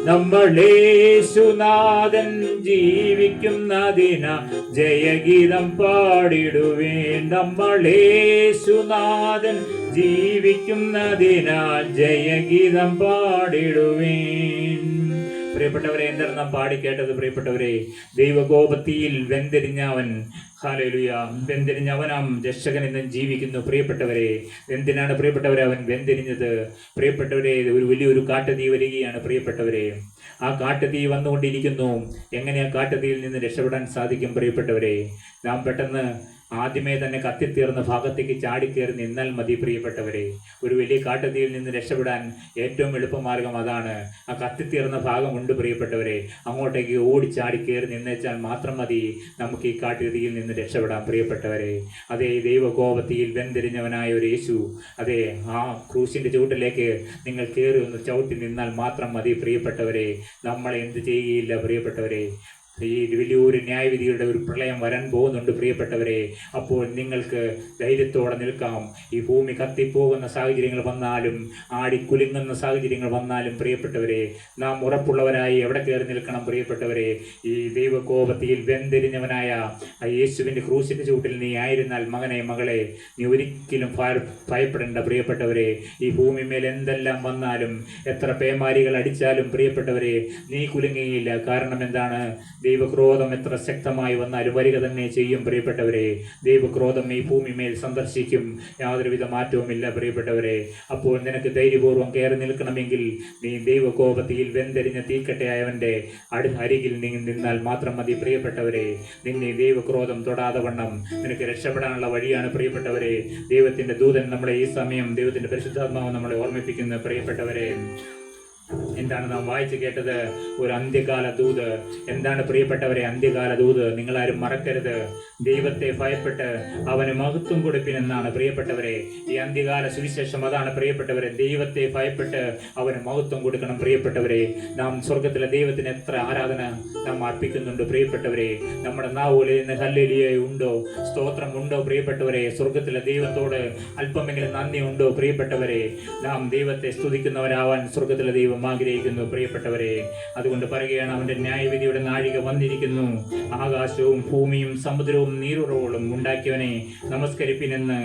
നമ്മളേശുനാഥൻ ജീവിക്കുന്നതിനാൽ ജയഗീതം പാടിടുവിൻ. നമ്മളേശുനാഥൻ ജീവിക്കുന്നതിനാൽ ജയഗീതം പാടിടുവിൻ. പ്രിയപ്പെട്ടവരെ, എന്താണ് നാം പാടിക്കേട്ടത്? പ്രിയപ്പെട്ടവരെ, ദൈവകോപത്തിയിൽ വെന്തിരിഞ്ഞവൻ, ഹല്ലേലൂയ, വെന്തിരിഞ്ഞവനാം രക്ഷകൻ എന്നും ജീവിക്കുന്നു. പ്രിയപ്പെട്ടവരെ, എന്തിനാണ് പ്രിയപ്പെട്ടവരെ അവൻ വെന്തിരിഞ്ഞത്? പ്രിയപ്പെട്ടവരെ, ഒരു വലിയൊരു കാട്ടുതീ വരികയാണ്. പ്രിയപ്പെട്ടവരെ, ആ കാട്ടുതീ വന്നുകൊണ്ടിരിക്കുന്നു. എങ്ങനെ ആ കാട്ടുതീയിൽ നിന്ന് രക്ഷപ്പെടാൻ സാധിക്കും? പ്രിയപ്പെട്ടവരെ, നാം പെട്ടെന്ന് ആദ്യമേ തന്നെ കത്തിത്തീർന്ന ഭാഗത്തേക്ക് ചാടിക്കയറി നിന്നാൽ മതി. പ്രിയപ്പെട്ടവരെ, ഒരു വലിയ കാട്ടുതീയിൽ നിന്ന് രക്ഷപ്പെടാൻ ഏറ്റവും എളുപ്പമാർഗം അതാണ്. ആ കത്തിത്തീർന്ന ഭാഗമുണ്ട് പ്രിയപ്പെട്ടവരെ, അങ്ങോട്ടേക്ക് ഓടിച്ചാടിക്കയറി നിന്നേച്ചാൽ മാത്രം മതി നമുക്ക് ഈ കാട്ടുതീയിൽ നിന്ന് രക്ഷപ്പെടാം. പ്രിയപ്പെട്ടവരെ, അതേ ദൈവകോപത്തിയിൽ വെന്തിരിഞ്ഞവനായ ഒരു യേശു, അതേ ആ ക്രൂശിൻ്റെ ചുവട്ടിലേക്ക് നിങ്ങൾ കയറി ഒന്ന് ചവിട്ടി നിന്നാൽ മാത്രം മതി. പ്രിയപ്പെട്ടവരെ, നമ്മളെ എന്ത് ചെയ്യുകയില്ല. പ്രിയപ്പെട്ടവരെ, ഈ വലിയൊരു ന്യായവിധിയുടെ ഒരു പ്രളയം വരാൻ പോകുന്നുണ്ട്. പ്രിയപ്പെട്ടവരെ, അപ്പോൾ നിങ്ങൾക്ക് ധൈര്യത്തോടെ നിൽക്കാം. ഈ ഭൂമി കത്തിപ്പോകുന്ന സാഹചര്യങ്ങൾ വന്നാലും, ആടിക്കുലുങ്ങുന്ന സാഹചര്യങ്ങൾ വന്നാലും, പ്രിയപ്പെട്ടവരെ, നാം ഉറപ്പുള്ളവരായി എവിടെ കയറി നിൽക്കണം? പ്രിയപ്പെട്ടവരെ, ഈ ദൈവകോപത്തിയിൽ വെന്തിരിഞ്ഞവനായ ആ യേശുവിൻ്റെ ക്രൂശിൻ്റെ ചൂട്ടിൽ നീ ആയിരുന്നാൽ, മകനെ മകളെ, നീ ഒരിക്കലും ഭയപ്പെടേണ്ട. പ്രിയപ്പെട്ടവരെ, ഈ ഭൂമിമേൽ എന്തെല്ലാം വന്നാലും, എത്ര പേമാരികൾ അടിച്ചാലും, പ്രിയപ്പെട്ടവരെ, നീ കുലുങ്ങുകയില്ല. കാരണം എന്താണ്? ദൈവക്രോധം എത്ര ശക്തമായി വന്നാലും വരിക തന്നെ ചെയ്യും. പ്രിയപ്പെട്ടവരെ, ദൈവക്രോധം ഈ ഭൂമിമേൽ സന്ദർശിക്കും. യാതൊരുവിധ മാറ്റവുമില്ല. പ്രിയപ്പെട്ടവരെ, അപ്പോൾ നിനക്ക് ധൈര്യപൂർവ്വം കയറി നിൽക്കണമെങ്കിൽ നീ ദൈവകോപത്തിയിൽ വെന്തെരിഞ്ഞ തീക്കട്ടയായവൻ്റെ അരികിൽ നീ നിന്നാൽ മാത്രം മതി. പ്രിയപ്പെട്ടവരെ, നിന്നെ ദൈവക്രോധം തൊടാതെ വണ്ണം നിനക്ക് രക്ഷപ്പെടാനുള്ള വഴിയാണ്. പ്രിയപ്പെട്ടവരെ, ദൈവത്തിൻ്റെ ദൂതൻ നമ്മളെ ഈ സമയം, ദൈവത്തിൻ്റെ പരിശുദ്ധാത്മാവ് നമ്മളെ ഓർമ്മിപ്പിക്കുന്ന. പ്രിയപ്പെട്ടവരെ, എന്താണ് നാം വായിച്ചു കേട്ടത്? ഒരു അന്ത്യകാല ദൂത്. എന്താണ് പ്രിയപ്പെട്ടവരെ അന്ത്യകാല ദൂത്? നിങ്ങളാരും മറക്കരുത്. ദൈവത്തെ ഭയപ്പെട്ട് അവന് മഹത്വം കൊടുപ്പിനെന്നാണ് പ്രിയപ്പെട്ടവരെ ഈ അന്ത്യകാല സുവിശേഷം. അതാണ് പ്രിയപ്പെട്ടവരെ, ദൈവത്തെ ഭയപ്പെട്ട് അവന് മഹത്വം കൊടുക്കണം. പ്രിയപ്പെട്ടവരെ, നാം സ്വർഗത്തിലെ ദൈവത്തിന് എത്ര ആരാധന നാം അർപ്പിക്കുന്നുണ്ട്. പ്രിയപ്പെട്ടവരെ, നമ്മുടെ നാവുകളിൽ നിന്ന് ഹല്ലേലൂയ ഉണ്ടോ? സ്തോത്രം ഉണ്ടോ? പ്രിയപ്പെട്ടവരെ, സ്വർഗത്തിലെ ദൈവത്തോട് അല്പമെങ്കിലും നന്ദി ഉണ്ടോ? പ്രിയപ്പെട്ടവരെ, നാം ദൈവത്തെ സ്തുതിക്കുന്നവരാവാൻ സ്വർഗത്തിലെ ദൈവം ആഗ്രഹിക്കുന്നു. പ്രിയപ്പെട്ടവരെ, അതുകൊണ്ട് പറയുകയാണ്, അവന്റെ ന്യായവിധിയുടെ നാഴിക വന്നിരിക്കുന്നു. ആകാശവും ഭൂമിയും സമുദ്രവും നീരുറവുകളും ഉണ്ടാക്കിയവനെ നമസ്കരിപ്പിനെന്ന്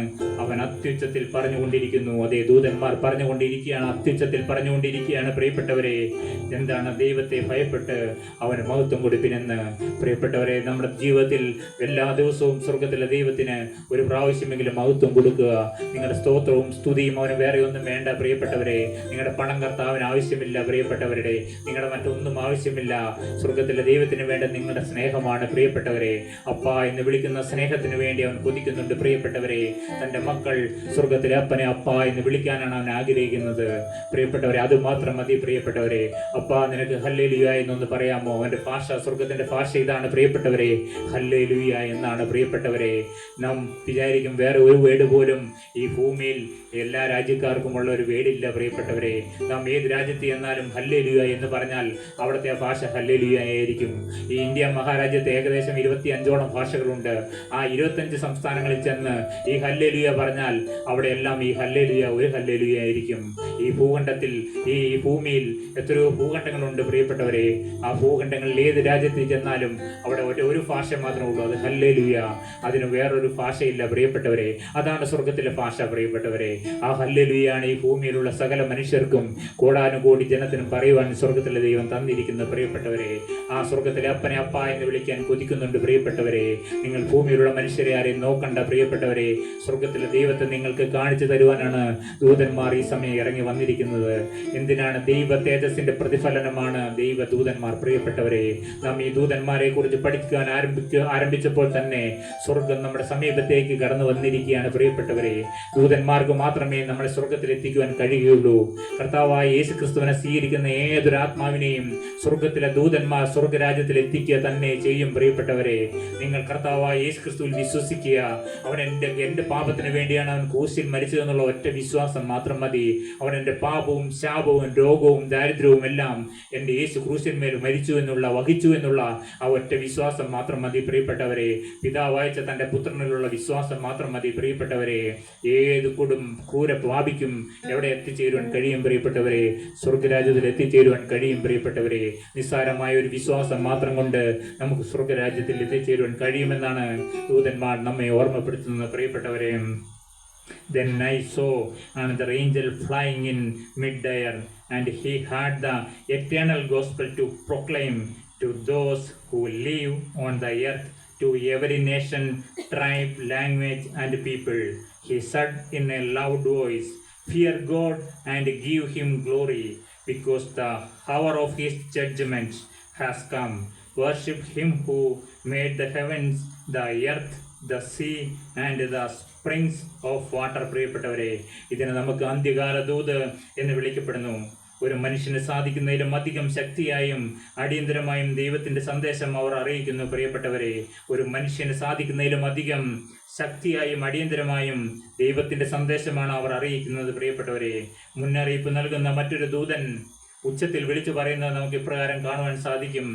അവൻ അത്യുച്ചത്തിൽ പറഞ്ഞുകൊണ്ടിരിക്കുന്നു. അതേ, ദൂതന്മാർ പറഞ്ഞുകൊണ്ടിരിക്കുകയാണ്, അത്യുച്ചത്തിൽ പറഞ്ഞുകൊണ്ടിരിക്കുകയാണ്. പ്രിയപ്പെട്ടവരെ, എന്താണ്? ദൈവത്തെ ഭയപ്പെട്ട് അവന് മഹത്വം കൊടുപ്പിനെന്ന്. പ്രിയപ്പെട്ടവരെ, നമ്മുടെ ജീവിതത്തിൽ എല്ലാ ദിവസവും സ്വർഗത്തിലെ ദൈവത്തിന് ഒരു പ്രാവശ്യമെങ്കിലും മഹത്വം കൊടുക്കുക. നിങ്ങളുടെ സ്തോത്രവും സ്തുതിയും അവന് വേറെ ഒന്നും വേണ്ട. പ്രിയപ്പെട്ടവരെ, നിങ്ങളുടെ പണം കർത്താവിന് ആവശ്യമില്ല. പ്രിയപ്പെട്ടവരുടെ. നിങ്ങളുടെ മറ്റൊന്നും ആവശ്യമില്ല. സ്വർഗത്തിലെ ദൈവത്തിന് വേണ്ട നിങ്ങളുടെ സ്നേഹമാണ് പ്രിയപ്പെട്ടവരെ. അപ്പ എന്ന് വിളിക്കുന്ന സ്നേഹത്തിന് വേണ്ടി അവൻ കൊതിക്കുന്നുണ്ട് പ്രിയപ്പെട്ടവരെ. തൻ്റെ മക്കൾ സ്വർഗത്തിലെ അപ്പനെ അപ്പ എന്ന് വിളിക്കാനാണ് അവൻ ആഗ്രഹിക്കുന്നത് പ്രിയപ്പെട്ടവരെ. അത് മാത്രം മതി പ്രിയപ്പെട്ടവരെ. അപ്പ നിനക്ക് ഹല്ലേലൂയ എന്നൊന്ന് പറയാമോ? അവൻ്റെ ഭാഷ, സ്വർഗത്തിൻ്റെ ഭാഷ ഇതാണ് പ്രിയപ്പെട്ടവരെ, ഹല്ലേലൂയ എന്നാണ് പ്രിയപ്പെട്ടവരെ. നാം വിചാരിക്കും വേറെ ഒരു വേർഡ് പോലും ഈ ഭൂമിയിൽ എല്ലാ രാജ്യക്കാർക്കുമുള്ള ഒരു വേടില്ല പ്രിയപ്പെട്ടവരെ. നാം ഏത് രാജ്യത്ത് ചെന്നാലും ഹല്ലേലൂയ എന്ന് പറഞ്ഞാൽ അവിടുത്തെ ഭാഷ ഹല്ലേലൂയ ആയിരിക്കും. ഈ ഇന്ത്യ മഹാരാജ്യത്ത് ഏകദേശം 25ഓളം ഭാഷകളുണ്ട്. ആ 25 സംസ്ഥാനങ്ങളിൽ ചെന്ന് ഈ ഹല്ലേലൂയ പറഞ്ഞാൽ അവിടെയെല്ലാം ഈ ഹല്ലേലൂയ ഒരു ഹല്ലേലൂയ ആയിരിക്കും. ഈ ഭൂഖണ്ഡത്തിൽ, ഈ ഭൂമിയിൽ എത്രയോ ഭൂഖണ്ഡങ്ങളുണ്ട് പ്രിയപ്പെട്ടവരെ. ആ ഭൂഖണ്ഡങ്ങളിൽ ഏത് രാജ്യത്തിൽ ചെന്നാലും അവിടെ ഒരു ഭാഷ മാത്രമേ ഉള്ളൂ, അത് ഹല്ലേലൂയ. അതിന് വേറൊരു ഭാഷയില്ല പ്രിയപ്പെട്ടവരെ. അതാണ് സ്വർഗത്തിലെ ഭാഷ പ്രിയപ്പെട്ടവരെ. ആ ഹല്ലേലൂയാണ് ഈ ഭൂമിയിലുള്ള സകല മനുഷ്യർക്കും, കോടാനുകോടി ജനത്തിനും പറയുവാൻ സ്വർഗത്തിലെ ദൈവം തന്നിരിക്കുന്നു പ്രിയപ്പെട്ടവരെ. ആ സ്വർഗത്തിലെ അപ്പനെ അപ്പ എന്ന് വിളിക്കാൻ കൊതിക്കുന്നുണ്ട് പ്രിയപ്പെട്ടവരെ. നിങ്ങൾ ഭൂമിയിലുള്ള മനുഷ്യരെ ആരെയും നോക്കണ്ട പ്രിയപ്പെട്ടവരെ. സ്വർഗത്തിലെ ദൈവത്തെ നിങ്ങൾക്ക് കാണിച്ചു തരുവാനാണ് ദൂതന്മാർ ഈ സമയം ഇറങ്ങി വന്നിരിക്കുന്നത്. എന്തിനാണ്? ദൈവ തേജസ്സിന്റെ പ്രതിഫലനമാണ് ദൈവ ദൂതന്മാർ പ്രിയപ്പെട്ടവരെ. നാം ഈ ദൂതന്മാരെ കുറിച്ച് പഠിക്കാൻ ആരംഭിച്ചപ്പോൾ തന്നെ സ്വർഗം നമ്മുടെ സമീപത്തേക്ക് കടന്നു വന്നിരിക്കുകയാണ് പ്രിയപ്പെട്ടവരെ. ദൂതന്മാർക്ക് മാത്രമേ നമ്മളെ സ്വർഗത്തിൽ എത്തിക്കുവാൻ കഴിയുകയുള്ളൂ. കർത്താവായ യേശു ക്രിസ്തുവിനെ സ്വീകരിക്കുന്ന ഏതൊരു ആത്മാവിനെയും സ്വർഗത്തിലെ ദൂതന്മാർ സ്വർഗരാജ്യത്തിൽ എത്തിക്കുക തന്നെ ചെയ്യും പ്രിയപ്പെട്ടവരെ. നിങ്ങൾ കർത്താവായ യേശു ക്രിസ്തുവിൽ വിശ്വസിക്കുക. അവൻ എൻ്റെ പാപത്തിന് വേണ്ടിയാണ് അവൻ ക്രൂശിൽ മരിച്ചതെന്നുള്ള ഒറ്റ വിശ്വാസം മാത്രം മതി. അവൻ എൻ്റെ പാപവും ശാപവും രോഗവും ദാരിദ്ര്യവും എല്ലാം എൻ്റെ യേശു ക്രൂശിന്മേൽ മരിച്ചു എന്നുള്ള, വഹിച്ചു എന്നുള്ള ആ ഒറ്റ വിശ്വാസം മാത്രം മതി പ്രിയപ്പെട്ടവരെ. പിതാവ് അയച്ച തൻ്റെ പുത്രനിലുള്ള വിശ്വാസം മാത്രം മതി പ്രിയപ്പെട്ടവരെ. ഏത് ക്രൂര പാപിക്കും എവിടെ എത്തിച്ചേരുവാൻ കഴിയും പ്രിയപ്പെട്ടവരെ? സ്വർഗരാജ്യത്തിൽ എത്തിച്ചേരുവാൻ കഴിയും പ്രിയപ്പെട്ടവരെ. നിസ്സാരമായ ഒരു വിശ്വാസം മാത്രം കൊണ്ട് നമുക്ക് സ്വർഗരാജ്യത്തിൽ എത്തിച്ചേരുവാൻ കഴിയുമെന്നാണ് ദൂതന്മാർ നമ്മെ ഓർമ്മപ്പെടുത്തുന്നത് പ്രിയപ്പെട്ടവരെ. Then I saw another angel flying in mid-air, and he had the eternal gospel to proclaim to those who live on the earth, to every nation, tribe, language, and people. He said in a loud voice, "Fear God and give him glory, because the hour of his judgment has come. Worship him who made the heavens, the earth, the sea, and the springs of water." പ്രിയപ്പെട്ടവരെ, ഇതിന് നമുക്ക് അന്ത്യകാല ദൂത് എന്ന് വിളിക്കപ്പെടുന്നു. ഒരു മനുഷ്യന് സാധിക്കുന്നതിലും അധികം ശക്തിയായും അടിയന്തരമായും ദൈവത്തിൻ്റെ സന്ദേശം അവർ അറിയിക്കുന്നു പ്രിയപ്പെട്ടവരെ. ഒരു മനുഷ്യന് സാധിക്കുന്നതിലും അധികം ശക്തിയായും അടിയന്തരമായും ദൈവത്തിൻ്റെ സന്ദേശമാണ് അവർ അറിയിക്കുന്നത് പ്രിയപ്പെട്ടവരെ. മുന്നറിയിപ്പ് നൽകുന്ന മറ്റൊരു ദൂതൻ ഉച്ചത്തിൽ വിളിച്ചു പറയുന്നത് നമുക്ക് ഇപ്രകാരം കാണുവാൻ സാധിക്കും.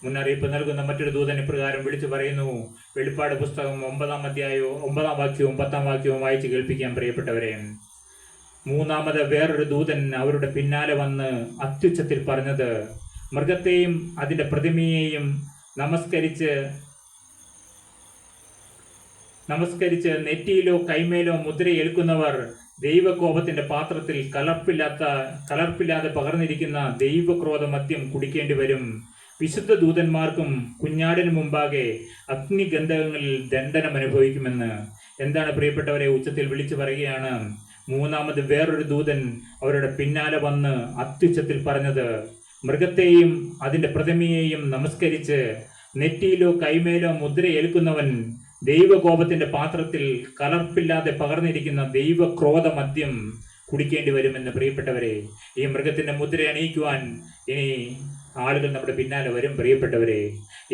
മുന്നറിയിപ്പ് നൽകുന്ന മറ്റൊരു ദൂതൻ ഇപ്രകാരം വിളിച്ചു പറയുന്നു. വെളിപ്പാട് പുസ്തകം 9-ാം അധ്യായവും 9-ാം വാക്യവും 10-ാം വാക്യവും വായിച്ച് കേൾപ്പിക്കാൻ പ്രിയപ്പെട്ടവരെ. മൂന്നാമത് വേറൊരു ദൂതൻ അവരുടെ പിന്നാലെ വന്ന് അത്യുച്ചത്തിൽ പറഞ്ഞത്, മൃഗത്തെയും അതിൻ്റെ പ്രതിമയെയും നമസ്കരിച്ച് നെറ്റിയിലോ കൈമേലോ മുദ്രയേൽക്കുന്നവർ ദൈവകോപത്തിന്റെ പാത്രത്തിൽ കലർപ്പില്ലാതെ പകർന്നിരിക്കുന്ന ദൈവക്രോധ മദ്യം കുടിക്കേണ്ടി വരും. വിശുദ്ധ ദൂതന്മാർക്കും കുഞ്ഞാടിന് മുമ്പാകെ അഗ്നിഗന്ധകങ്ങളിൽ ദണ്ഡനം അനുഭവിക്കുമെന്ന്. എന്താണ് പ്രിയപ്പെട്ടവരെ? ഉച്ചത്തിൽ വിളിച്ചു പറയുകയാണ്. മൂന്നാമത് വേറൊരു ദൂതൻ അവരുടെ പിന്നാലെ വന്ന് അത്യുച്ചത്തിൽ പറഞ്ഞത്, മൃഗത്തെയും അതിൻ്റെ പ്രതിമയെയും നമസ്കരിച്ച് നെറ്റിയിലോ കൈമേലോ മുദ്രയേൽക്കുന്നവൻ ദൈവകോപത്തിന്റെ പാത്രത്തിൽ കലർപ്പില്ലാതെ പകർന്നിരിക്കുന്ന ദൈവക്രോധ മദ്യം കുടിക്കേണ്ടി വരുമെന്ന്. പ്രിയപ്പെട്ടവരെ, ഈ മൃഗത്തിന്റെ മുദ്ര അണിയിക്കുവാൻ ഇനി ആളുകൾ നമ്മുടെ പിന്നാലെ വരും പ്രിയപ്പെട്ടവരെ.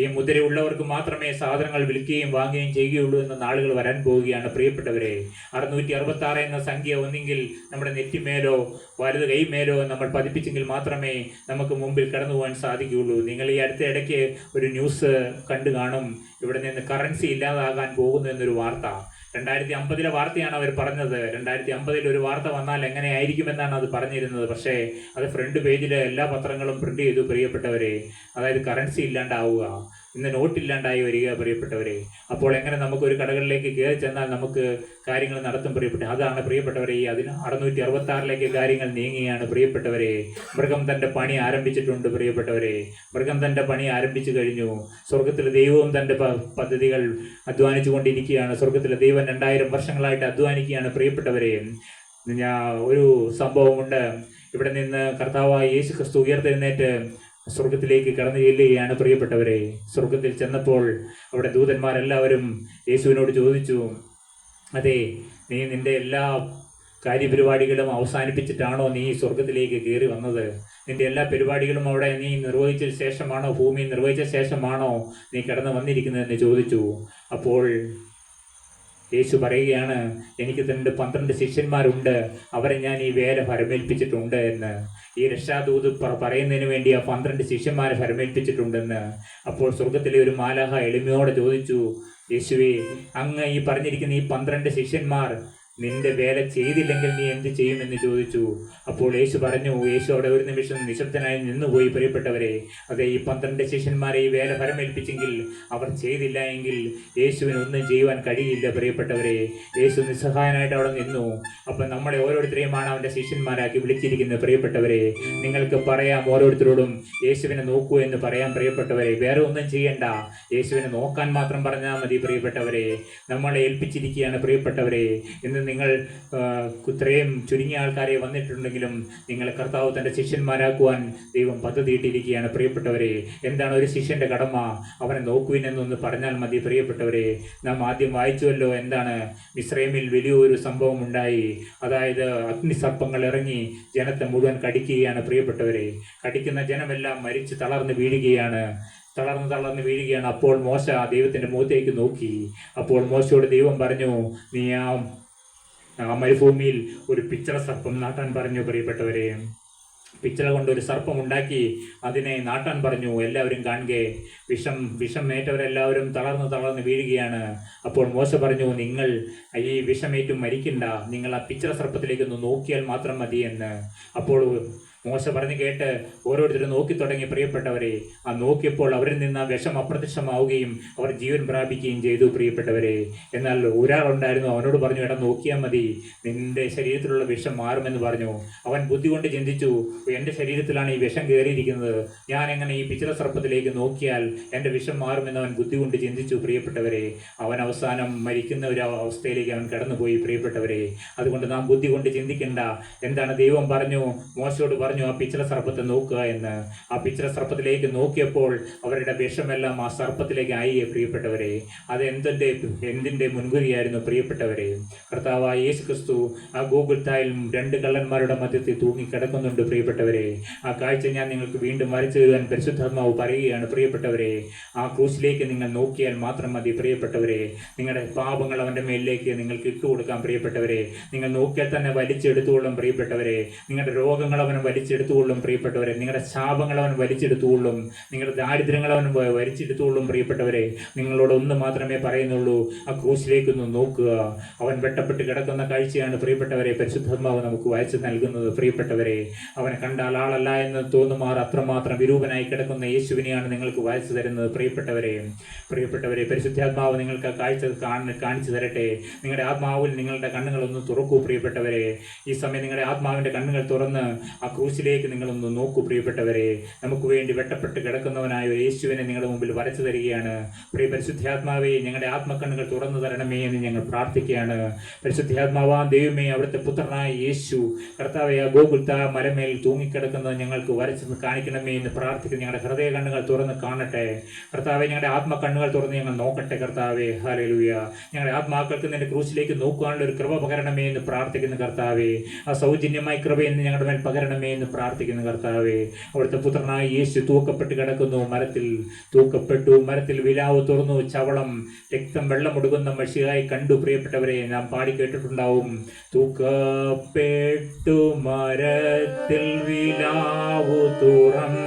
ഈ മുദ്രയുള്ളവർക്ക് മാത്രമേ സാധനങ്ങൾ വിൽക്കുകയും വാങ്ങുകയും ചെയ്യുകയുള്ളൂ എന്ന നാളുകൾ വരാൻ പോവുകയാണ് പ്രിയപ്പെട്ടവരെ. 666 എന്ന സംഖ്യ ഒന്നെങ്കിൽ നമ്മുടെ നെറ്റിമേലോ വലത് കൈമേലോ നമ്മൾ പതിപ്പിച്ചെങ്കിൽ മാത്രമേ നമുക്ക് മുമ്പിൽ കടന്നു പോകാൻ സാധിക്കുകയുള്ളൂ. നിങ്ങൾ ഈ അടുത്ത ഇടയ്ക്ക് ഒരു ന്യൂസ് കണ്ടു കാണും. ഇവിടെ നിന്ന് കറൻസി ഇല്ലാതാകാൻ പോകുന്നു എന്നൊരു വാർത്ത. 2050 വാർത്തയാണ് അവർ പറഞ്ഞത്. 2050 ഒരു വാർത്ത വന്നാൽ എങ്ങനെയായിരിക്കുമെന്നാണ് അത് പറഞ്ഞിരുന്നത്. പക്ഷേ അത് ഫ്രണ്ട് പേജിൽ എല്ലാ പത്രങ്ങളും പ്രിന്റ് ചെയ്തു പ്രിയപ്പെട്ടവരെ. അതായത് കറൻസി ഇല്ലാണ്ടാവുക, ഇന്ന് നോട്ടില്ലാണ്ടായി വരിക പ്രിയപ്പെട്ടവരെ. അപ്പോൾ എങ്ങനെ നമുക്കൊരു കടകളിലേക്ക് കയറി ചെന്നാൽ നമുക്ക് കാര്യങ്ങൾ നടത്തും പ്രിയപ്പെട്ട. അതാണ് പ്രിയപ്പെട്ടവരെ, ഈ 666 കാര്യങ്ങൾ നീങ്ങുകയാണ് പ്രിയപ്പെട്ടവരെ. മൃഗം തൻ്റെ പണി ആരംഭിച്ചിട്ടുണ്ട് പ്രിയപ്പെട്ടവരെ. മൃഗം തൻ്റെ പണി ആരംഭിച്ചു കഴിഞ്ഞു. സ്വർഗത്തിലെ ദൈവവും തൻ്റെ പദ്ധതികൾ അധ്വാനിച്ചു കൊണ്ടിരിക്കുകയാണ്. സ്വർഗത്തിലെ ദൈവം 2000 വർഷങ്ങളായിട്ട് അധ്വാനിക്കുകയാണ് പ്രിയപ്പെട്ടവരെ. ഒരു സംഭവമുണ്ട്. ഇവിടെ നിന്ന് കർത്താവായ യേശു ക്രിസ്തു ഉയർത്തെഴുന്നേറ്റ് സ്വർഗത്തിലേക്ക് കടന്നു ചെല്ലുകയാണ് പ്രിയപ്പെട്ടവരെ. സ്വർഗത്തിൽ ചെന്നപ്പോൾ അവിടെ ദൂതന്മാരെല്ലാവരും യേശുവിനോട് ചോദിച്ചു, അതെ, നീ നിന്റെ എല്ലാ കാര്യപരിപാടികളും അവസാനിപ്പിച്ചിട്ടാണോ നീ സ്വർഗത്തിലേക്ക് കയറി വന്നത്? നിന്റെ എല്ലാ പരിപാടികളും അവിടെ നീ നിർവഹിച്ച ശേഷമാണോ, ഭൂമി നിർവഹിച്ച ശേഷമാണോ നീ കടന്നു വന്നിരിക്കുന്നതെന്ന് ചോദിച്ചു. അപ്പോൾ യേശു പറയുകയാണ്, എനിക്ക് 12 ശിഷ്യന്മാരുണ്ട്, അവരെ ഞാൻ ഈ വേല ഫലമേൽപ്പിച്ചിട്ടുണ്ട് എന്ന്. ഈ രക്ഷാദൂത് പറയുന്നതിന് വേണ്ടി ആ 12 ശിഷ്യന്മാരെ ഫലമേൽപ്പിച്ചിട്ടുണ്ടെന്ന്. അപ്പോൾ സ്വർഗത്തിലെ ഒരു മാലാഖ എളിമയോടെ ചോദിച്ചു, യേശുവേ, അങ്ങ് ഈ പറഞ്ഞിരിക്കുന്ന ഈ 12 ശിഷ്യന്മാർ നിന്റെ വേല ചെയ്തില്ലെങ്കിൽ നീ എന്ത് ചെയ്യുമെന്ന് ചോദിച്ചു. അപ്പോൾ യേശു പറഞ്ഞു, യേശു അവിടെ ഒരു നിമിഷം നിശബ്ദനായി നിന്നുപോയി. പ്രിയപ്പെട്ടവരെ, അതെ, ഈ 12 ശിഷ്യന്മാരെ ഈ വേല ഫലമേൽപ്പിച്ചെങ്കിൽ അവർ ചെയ്തില്ല എങ്കിൽ യേശുവിന് ഒന്നും ചെയ്യുവാൻ കഴിയില്ല. പ്രിയപ്പെട്ടവരെ, യേശു നിസ്സഹായനായിട്ട് അവിടെ നിന്നു. അപ്പം നമ്മളെ ഓരോരുത്തരെയുമാണ് അവൻ്റെ ശിഷ്യന്മാരാക്കി വിളിച്ചിരിക്കുന്നത്. പ്രിയപ്പെട്ടവരെ, നിങ്ങൾക്ക് പറയാം, ഓരോരുത്തരോടും യേശുവിനെ നോക്കൂ എന്ന് പറയാം. പ്രിയപ്പെട്ടവരെ, വേറെ ഒന്നും ചെയ്യണ്ട, യേശുവിനെ നോക്കാൻ മാത്രം പറഞ്ഞാൽ മതി. പ്രിയപ്പെട്ടവരെ, നമ്മളെ ഏൽപ്പിച്ചിരിക്കുകയാണ്. പ്രിയപ്പെട്ടവരെ, ഇന്ന് നിങ്ങൾ ഇത്രയും ചുരുങ്ങിയ ആൾക്കാരെ വന്നിട്ടുണ്ടെങ്കിലും നിങ്ങളെ കർത്താവ് തൻ്റെ ശിഷ്യന്മാരാക്കുവാൻ ദൈവം പദ്ധതിയിട്ടിരിക്കുകയാണ്. പ്രിയപ്പെട്ടവരെ, എന്താണ് ഒരു ശിഷ്യൻ്റെ കടമ? അവനെ നോക്കുവിനെന്നൊന്ന് പറഞ്ഞാൽ മതി. പ്രിയപ്പെട്ടവരെ, നാം ആദ്യം വായിച്ചുവല്ലോ, എന്താണ് മിസ്രൈമിൽ വലിയൊരു സംഭവം ഉണ്ടായി. അതായത് അഗ്നിസർപ്പങ്ങൾ ഇറങ്ങി ജനത്തെ മുഴുവൻ കടിക്കുകയാണ്. പ്രിയപ്പെട്ടവരെ, കടിക്കുന്ന ജനമെല്ലാം മരിച്ച് തളർന്ന് വീഴുകയാണ്. അപ്പോൾ മോശ ദൈവത്തിൻ്റെ മുഖത്തേക്ക് നോക്കി. അപ്പോൾ മോശയോട് ദൈവം പറഞ്ഞു, നീ ആ മരുഭൂമിയിൽ ഒരു പിച്ചള സർപ്പം നാട്ടാൻ പറഞ്ഞു. പ്രിയപ്പെട്ടവരെ, പിച്ചള കൊണ്ട് ഒരു സർപ്പം ഉണ്ടാക്കി അതിനെ നാട്ടാൻ പറഞ്ഞു. എല്ലാവരും കാണുകെ വിഷം ഏറ്റവരെല്ലാവരും തളർന്ന് വീഴുകയാണ്. അപ്പോൾ മോശ പറഞ്ഞു, നിങ്ങൾ ഈ വിഷമേറ്റും മരിക്കണ്ട, നിങ്ങൾ ആ പിച്ചള സർപ്പത്തിലേക്കൊന്ന് നോക്കിയാൽ മാത്രം മതി എന്ന്. അപ്പോൾ മോശ പറഞ്ഞു കേട്ട് ഓരോരുത്തരും നോക്കി തുടങ്ങി. പ്രിയപ്പെട്ടവരെ, ആ നോക്കിയപ്പോൾ അവരിൽ നിന്ന് ആ വിഷം അപ്രത്യക്ഷമാവുകയും അവർ ജീവൻ പ്രാപിക്കുകയും ചെയ്തു. പ്രിയപ്പെട്ടവരെ, എന്നാൽ ഒരാളുണ്ടായിരുന്നു, അവനോട് പറഞ്ഞു, എടാ നോക്കിയാൽ മതി, നിന്റെ ശരീരത്തിലുള്ള വിഷം മാറുമെന്ന് പറഞ്ഞു. അവൻ ബുദ്ധി കൊണ്ട് ചിന്തിച്ചു, എൻ്റെ ശരീരത്തിലാണ് ഈ വിഷം കയറിയിരിക്കുന്നത്, ഞാൻ എങ്ങനെ ഈ പിച്ചള സർപ്പത്തിലേക്ക് നോക്കിയാൽ എൻ്റെ വിഷം മാറുമെന്ന് അവൻ ബുദ്ധി കൊണ്ട് ചിന്തിച്ചു. പ്രിയപ്പെട്ടവരെ, അവൻ അവസാനം മരിക്കുന്ന ഒരു അവസ്ഥയിലേക്ക് അവൻ കടന്നുപോയി. പ്രിയപ്പെട്ടവരെ, അതുകൊണ്ട് നാം ബുദ്ധി കൊണ്ട് ചിന്തിക്കേണ്ട. എന്താണ് ദൈവം പറഞ്ഞു? മോശയോട് പറഞ്ഞു, ആ പിച്ചള സർപ്പത്തെ നോക്കുക എന്ന്. ആ പിച്ചള സർപ്പത്തിലേക്ക് നോക്കിയപ്പോൾ അവരുടെ വിഷമെല്ലാം ആ സർപ്പത്തിലേക്ക് ആയി. പ്രിയപ്പെട്ടവരെ, അത് എന്തിൻ്റെ മുൻകുറിയായിരുന്നു? പ്രിയപ്പെട്ടവരെ, കർത്താവായ യേശു ക്രിസ്തു ആ ഗോഗുൽത്തായിൽ 2 കള്ളന്മാരുടെ മധ്യത്തിൽ തൂങ്ങിക്കിടക്കുന്നുണ്ട്. പ്രിയപ്പെട്ടവരെ, ആ കാഴ്ച ഞാൻ നിങ്ങൾക്ക് വീണ്ടും വരച്ചു തരുവാൻ പരിശുദ്ധാത്മാവ് പറയുകയാണ്. പ്രിയപ്പെട്ടവരെ, ആ ക്രൂശിലേക്ക് നിങ്ങൾ നോക്കിയാൽ മാത്രം മതി. പ്രിയപ്പെട്ടവരെ, നിങ്ങളുടെ പാപങ്ങൾ അവൻ്റെ മേലിലേക്ക് നിങ്ങൾക്ക് ഇട്ടുകൊടുക്കാം. പ്രിയപ്പെട്ടവരെ, നിങ്ങൾ നോക്കിയാൽ തന്നെ വലിച്ചെടുത്തുകൊള്ളും. പ്രിയപ്പെട്ടവരെ, നിങ്ങളുടെ രോഗങ്ങൾ അവൻ വലിച്ചെടുത്തുകൊള്ളും. പ്രിയപ്പെട്ടവരെ, നിങ്ങളുടെ ശാപങ്ങൾ അവൻ വലിച്ചെടുത്തുകൊള്ളും. നിങ്ങളുടെ ദാരിദ്ര്യങ്ങൾ അവൻ വലിച്ചെടുത്തുകൊള്ളും. പ്രിയപ്പെട്ടവരെ, നിങ്ങളോട് ഒന്ന് മാത്രമേ പറയുന്നുള്ളൂ, ആ ക്രൂശിലേക്കൊന്ന് നോക്കുക. അവൻ വെട്ടപ്പെട്ട് കിടക്കുന്ന കാഴ്ചയാണ് പ്രിയപ്പെട്ടവരെ പരിശുദ്ധാത്മാവ് നമുക്ക് വായിച്ചു നൽകുന്നത്. പ്രിയപ്പെട്ടവരെ, അവനെ കണ്ടാൽ ആളല്ല എന്ന് തോന്നുമാർ അത്രമാത്രം വിരൂപനായി കിടക്കുന്ന യേശുവിനെയാണ് നിങ്ങൾക്ക് വായിച്ചു തരുന്നത്. പ്രിയപ്പെട്ടവരെ, പരിശുദ്ധാത്മാവ് നിങ്ങൾക്ക് ആ കാഴ്ച കാണിച്ചു തരട്ടെ. നിങ്ങളുടെ ആത്മാവിൽ നിങ്ങളുടെ കണ്ണുകളൊന്ന് തുറക്കൂ. പ്രിയപ്പെട്ടവരെ, ഈ സമയം നിങ്ങളുടെ ആത്മാവിൻ്റെ കണ്ണുകൾ തുറന്ന് ആ ക്രൂശിലേക്ക് നിങ്ങളൊന്ന് നോക്കൂ. പ്രിയപ്പെട്ടവരെ, നമുക്ക് വേണ്ടി വെട്ടപ്പെട്ട് കിടക്കുന്നവനായ ഒരു യേശുവിനെ നിങ്ങളുടെ മുമ്പിൽ വരച്ചു തരികയാണ്. പരിശുദ്ധാത്മാവെ, ഞങ്ങളുടെ ആത്മക്കണ്ണുകൾ തുറന്നു തരണമേ എന്ന് ഞങ്ങൾ പ്രാർത്ഥിക്കുകയാണ്. പരിശുദ്ധാത്മാവാൻ ദൈവമേ, അവിടുത്തെ പുത്രനായ യേശു കർത്താവെ, ആ ഗോകുൽത്താ മലമേൽ തൂങ്ങിക്കിടക്കുന്നത് ഞങ്ങൾക്ക് വരച്ച് കാണിക്കണമേ എന്ന് പ്രാർത്ഥിക്കുന്നു. ഞങ്ങളുടെ ഹൃദയ കണ്ണുകൾ തുറന്ന് കാണട്ടെ കർത്താവെ, ഞങ്ങളുടെ ആത്മക്കണ്ണുകൾ തുറന്ന് ഞങ്ങൾ നോക്കട്ടെ കർത്താവെ. ഹല്ലേലൂയ. ഞങ്ങളുടെ ആത്മാക്കൾക്ക് നിന്റെ ക്രൂശിലേക്ക് നോക്കുവാനുള്ള ഒരു കൃപ പകരണമേ എന്ന് പ്രാർത്ഥിക്കുന്നു കർത്താവെ. ആ സൗജന്യമായ കൃപയെന്ന് ഞങ്ങളുടെ മേൽ പകരണമേ എന്ന് പ്രാർത്ഥിക്കുന്നു കർത്താവെ. അവിടുത്തെ പുത്രനായ യേശു തൂക്കപ്പെട്ട് കിടക്കുന്നു. മരത്തിൽ വിലാവ് തുറന്നു, ചവളം രക്തം വെള്ളമൊടുകുന്ന മഷിയായി കണ്ടു. പ്രിയപ്പെട്ടവരെ, നാം പാടി കേട്ടിട്ടുണ്ടാവും, തൂക്കപ്പെട്ടു മരത്തിൽ വിലാവു തുറന്ന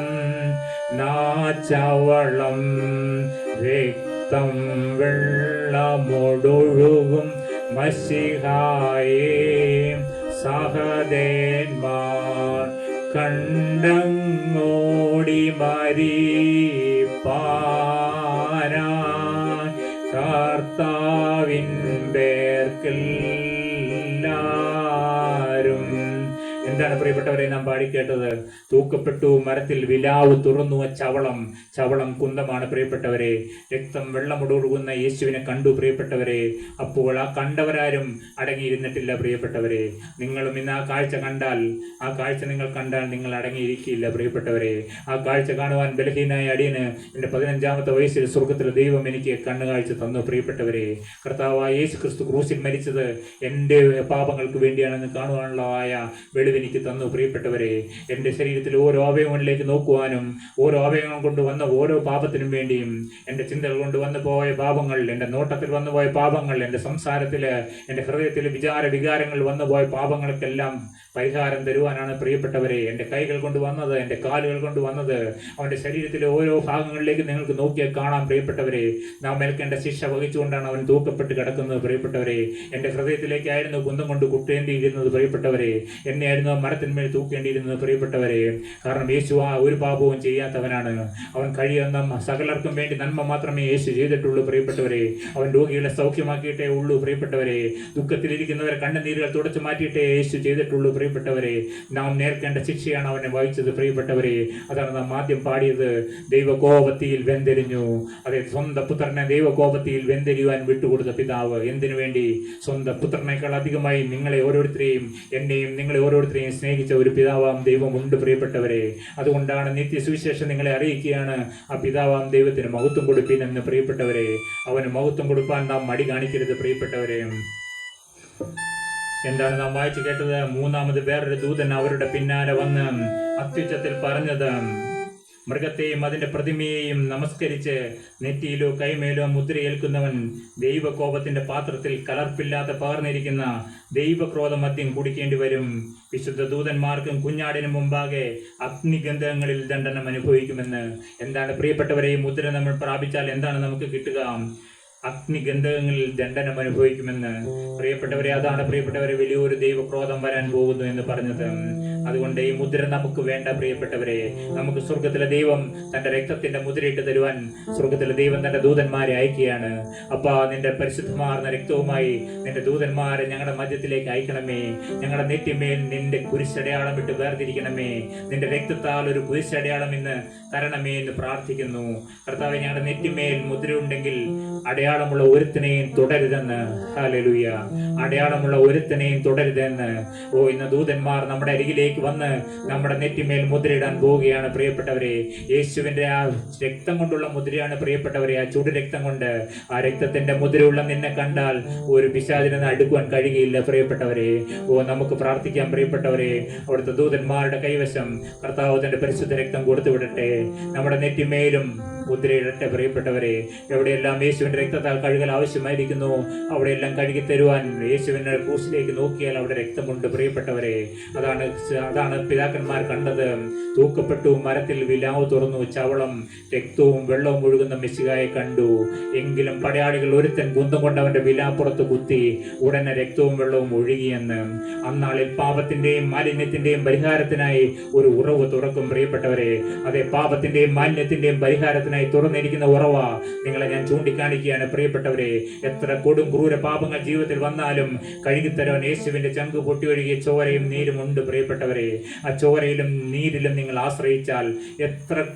ചവളം രക്തം വെള്ളമൊടൊഴുകും മഷിഹായേ സഹദേന്മാർ കണ്ടങ്ങോടി മരിപ്പാനാൻ കർത്താവിൻ പേർക്കെല്ലാരും എന്താണ് പ്രിയപ്പെട്ടവരെ നാം പാടിക്കേട്ടത്? തൂക്കപ്പെട്ടു മരത്തിൽ, വിലാവ് തുറന്നു, ചവളം ചവളം കുന്തമാണ് പ്രിയപ്പെട്ടവരെ. രക്തം വെള്ളമുടൊഴുകുന്ന യേശുവിനെ കണ്ടു പ്രിയപ്പെട്ടവരെ. അപ്പോൾ ആ കണ്ടവരാരും അടങ്ങിയിരുന്നിട്ടില്ല പ്രിയപ്പെട്ടവരെ. നിങ്ങളും ഇന്ന് ആ കാഴ്ച കണ്ടാൽ, ആ കാഴ്ച നിങ്ങൾ കണ്ടാൽ നിങ്ങൾ അടങ്ങിയിരിക്കില്ല പ്രിയപ്പെട്ടവരെ. ആ കാഴ്ച കാണുവാൻ ബലഹീനായ അടിയന് എൻ്റെ 15-ാമത്തെ വയസ്സിൽ സ്വർഗത്തിലെ ദൈവം എനിക്ക് കണ്ണുകാഴ്ച തന്നു പ്രിയപ്പെട്ടവരെ. കർത്താവായ യേശു ക്രിസ്തു ക്രൂശിൽ മരിച്ചത് എൻ്റെ പാപങ്ങൾക്ക് വേണ്ടിയാണെന്ന് കാണുവാനുള്ളതായ വെളിവെനിക്ക് തന്നു പ്രിയപ്പെട്ടവരെ. എൻ്റെ ശരീരത്തിൽ ഓരോ അവയവങ്ങളിലേക്ക് നോക്കുവാനും, ഓരോ അവയവങ്ങൾ കൊണ്ട് വന്ന ഓരോ പാപത്തിനും വേണ്ടിയും, എൻ്റെ ചിന്തകൾ കൊണ്ട് വന്നു പോയ പാപങ്ങൾ, എൻ്റെ നോട്ടത്തിൽ വന്നു പോയ പാപങ്ങൾ, എൻ്റെ സംസാരത്തിൽ, എൻ്റെ ഹൃദയത്തിൽ വികാരങ്ങൾ വന്നു പോയ പാപങ്ങൾക്കെല്ലാം പരിഹാരം തരുവാനാണ് പ്രിയപ്പെട്ടവരെ എൻ്റെ കൈകൾ കൊണ്ട് വന്നത്, എൻ്റെ കാലുകൾ കൊണ്ട് വന്നത്. അവൻ്റെ ശരീരത്തിലെ ഓരോ ഭാഗങ്ങളിലേക്ക് നിങ്ങൾക്ക് നോക്കിയാൽ കാണാം പ്രിയപ്പെട്ടവരെ. നാം ഏൽക്കേണ്ട ശിക്ഷ വഹിച്ചുകൊണ്ടാണ് അവൻ തൂക്കപ്പെട്ട് കിടക്കുന്നത് പ്രിയപ്പെട്ടവരെ. എൻ്റെ ഹൃദയത്തിലേക്കായിരുന്നു കുന്തം കൊണ്ട് കുത്തേണ്ടിയിരുന്നത് പ്രിയപ്പെട്ടവരെ. എന്നെയായിരുന്നു ആ മരത്തിന്മേൽ തൂക്കേണ്ടിയിരുന്നത് പ്രിയപ്പെട്ടവരെ. കാരണം യേശു ആ ഒരു പാപവും ചെയ്യാത്തവനാണ്. അവൻ കഴിയുന്ന സകലർക്കും വേണ്ടി നന്മ മാത്രമേ യേശു ചെയ്തിട്ടുള്ളൂ പ്രിയപ്പെട്ടവരെ. അവൻ രോഗികളെ സൗഖ്യമാക്കിയിട്ടേ ഉള്ളൂ പ്രിയപ്പെട്ടവരെ. ദുഃഖത്തിലിരിക്കുന്നവരെ കണ്ണുനീരുകൾ തുടച്ചു മാറ്റിയിട്ടേ യേശു ചെയ്തിട്ടുള്ളൂ പ്രിയപ്പെട്ടവരെ. നാം നേർക്കേണ്ട ശിക്ഷയാണ് അവനെ വഹിച്ചത് പ്രിയപ്പെട്ടവരെ. അതാണ് നാം ആദ്യം പാടിയത്. ദൈവകോപത്തിയിൽ വെന്തെരിഞ്ഞു. അതെ, സ്വന്തം പുത്രനെ ദൈവകോപത്തിയിൽ വെന്തെരിയുവാൻ വിട്ടുകൊടുത്ത പിതാവ്. എന്തിനു വേണ്ടി? സ്വന്തം പുത്രനേക്കാൾ അധികമായി നിങ്ങളെ ഓരോരുത്തരെയും, എന്നെയും നിങ്ങളെ ഓരോരുത്തരെയും സ്നേഹിച്ച ഒരു പിതാവാം ദൈവമുണ്ട് പ്രിയപ്പെട്ടവരെ. അതുകൊണ്ടാണ് നിത്യസുവിശേഷം നിങ്ങളെ അറിയിക്കുകയാണ്, ആ പിതാവാം ദൈവത്തിന് മഹത്വം കൊടുപ്പീനെന്ന് പ്രിയപ്പെട്ടവരെ. അവന് മഹത്വം കൊടുക്കാൻ നാം മടി കാണിക്കരുത് പ്രിയപ്പെട്ടവരെ. എന്താണ് നാം വായിച്ചു കേട്ടത്? മൂന്നാമത് വേറൊരു ദൂതൻ അവരുടെ പിന്നാലെ വന്ന് അത്യുച്ചത്തിൽ പറഞ്ഞത്, മൃഗത്തെയും അതിന്റെ പ്രതിമയെയും നമസ്കരിച്ച് നെറ്റിയിലോ കൈമേലോ മുദ്രയേൽക്കുന്നവൻ ദൈവകോപത്തിന്റെ പാത്രത്തിൽ കലർപ്പില്ലാതെ പകർന്നിരിക്കുന്ന ദൈവക്രോധ മദ്യം കുടിക്കേണ്ടി വരും. വിശുദ്ധ ദൂതന്മാർക്കും കുഞ്ഞാടിനും മുമ്പാകെ അഗ്നിഗന്ധങ്ങളിൽ ദണ്ഡനം അനുഭവിക്കുമെന്ന്. എന്താണ് പ്രിയപ്പെട്ടവരെ, ഈ മുദ്ര നമ്മൾ പ്രാപിച്ചാൽ എന്താണ് നമുക്ക് കിട്ടുക? അഗ്നിഗന്ധങ്ങളിൽ ദണ്ഡനം അനുഭവിക്കുമെന്ന് പ്രിയപ്പെട്ടവരെ. അതാണ് പ്രിയപ്പെട്ടവരെ വലിയൊരു ദൈവക്രോധം വരാൻ പോകുന്നു എന്ന് പറഞ്ഞത്. അതുകൊണ്ട് ഈ മുദ്ര നമുക്ക് വേണ്ട പ്രിയപ്പെട്ടവരെ. നമുക്ക് സ്വർഗത്തിലെ ദൈവം തന്റെ രക്തത്തിന്റെ മുദ്രയിട്ട് തരുവാൻ സ്വർഗത്തിലെ ദൈവം തന്റെ ദൂതന്മാരെ അയക്കുകയാണ്. അപ്പാ, നിന്റെ പരിശുദ്ധമാർന്ന രക്തവുമായി നിന്റെ ദൂതന്മാരെ ഞങ്ങളുടെ മധ്യത്തിലേക്ക് അയക്കണമേ. ഞങ്ങളുടെ നെറ്റിമേൽ നിന്റെ കുരിശടയാളം ഇട്ട് വേർതിരിക്കണമേ. നിന്റെ രക്തത്താൽ ഒരു കുരിശടയാളം ഇന്ന് തരണമേ എന്ന് പ്രാർത്ഥിക്കുന്നു. കർത്താവേ, ഞങ്ങളുടെ നെറ്റിമേൽ മുദ്രയുണ്ടെങ്കിൽ അടയാളമുള്ള ഒരുത്തനെയും തുടരുതെന്ന്. ഹല്ലേലൂയ. അടയാളമുള്ള ഒരുത്തനെയും തുടരുതെന്ന്. ഇന്ന് ദൂതന്മാർ നമ്മുടെ അരികിലേക്ക് വന്ന് നമ്മുടെ നെറ്റിമേൽ മുദ്രയിടാൻ പോവുകയാണ് പ്രിയപ്പെട്ടവരെ. യേശുവിന്റെ ആ രക്തം കൊണ്ടുള്ള മുദ്രയാണ് പ്രിയപ്പെട്ടവരെ. ആ ചുടു രക്തം കൊണ്ട്, ആ രക്തത്തിന്റെ മുദ്രയുള്ള നിന്നെ കണ്ടാൽ ഒരു പിശാചിനെ അടുക്കുവാൻ കഴിയുകയില്ല പ്രിയപ്പെട്ടവരെ. നമുക്ക് പ്രാർത്ഥിക്കാം പ്രിയപ്പെട്ടവരെ. അവിടുത്തെ ദൂതന്മാരുടെ കൈവശം കർത്താവ് തന്റെ പരിശുദ്ധ രക്തം കൊടുത്തു വിടട്ടെ. നമ്മുടെ നെറ്റിമേലും മുദ്രയിടട്ടെ പ്രിയപ്പെട്ടവരെ. എവിടെയെല്ലാം യേശുവിന്റെ രക്തത്താൽ കഴുകൽ ആവശ്യമായിരിക്കുന്നു അവിടെയെല്ലാം കഴുകി തരുവാൻ യേശുവിന്റെ ക്രൂശിലേക്ക് നോക്കിയാൽ അവിടെ രക്തമുണ്ട് പ്രിയപ്പെട്ടവരെ. അതാണ് പിതാക്കന്മാർ കണ്ടത്. തൂക്കപ്പെട്ടു മരത്തിൽ, വിലാവ് തുറന്നു, ചവളം രക്തവും വെള്ളവും ഒഴുകുന്ന മെസ്സിഹായെ കണ്ടു. എങ്കിലും പടയാളികൾ ഒരുത്തൻ കുന്തം കൊണ്ട് അവന്റെ വിലാപ്പുറത്ത് കുത്തി, ഉടനെ രക്തവും വെള്ളവും ഒഴുകിയെന്ന്. അന്നാളിൽ പാപത്തിന്റെയും മാലിന്യത്തിന്റെയും പരിഹാരത്തിനായി ഒരു ഉറവ് തുറക്കും പ്രിയപ്പെട്ടവരെ. അതെ, പാപത്തിന്റെയും മാലിന്യത്തിന്റെയും പരിഹാരത്തിനായി തുറന്നിരിക്കുന്ന ഉറവ നിങ്ങളെ ഞാൻ ചൂണ്ടിക്കാണിക്കുകയാണ് പ്രിയപ്പെട്ടവരെ. എത്ര കൊടും ക്രൂര പാപങ്ങൾ ജീവിതത്തിൽ വന്നാലും കഴുകിത്തരാൻ യേശുവിന്റെ ചങ്ക് പൊട്ടി ഒഴുകിയ ചോരയും നീരും ഉണ്ട് പ്രിയപ്പെട്ടവരെ. ആ ചോരയിലും നീരിലും നിങ്ങൾ ആശ്രയിച്ചാൽ എത്ര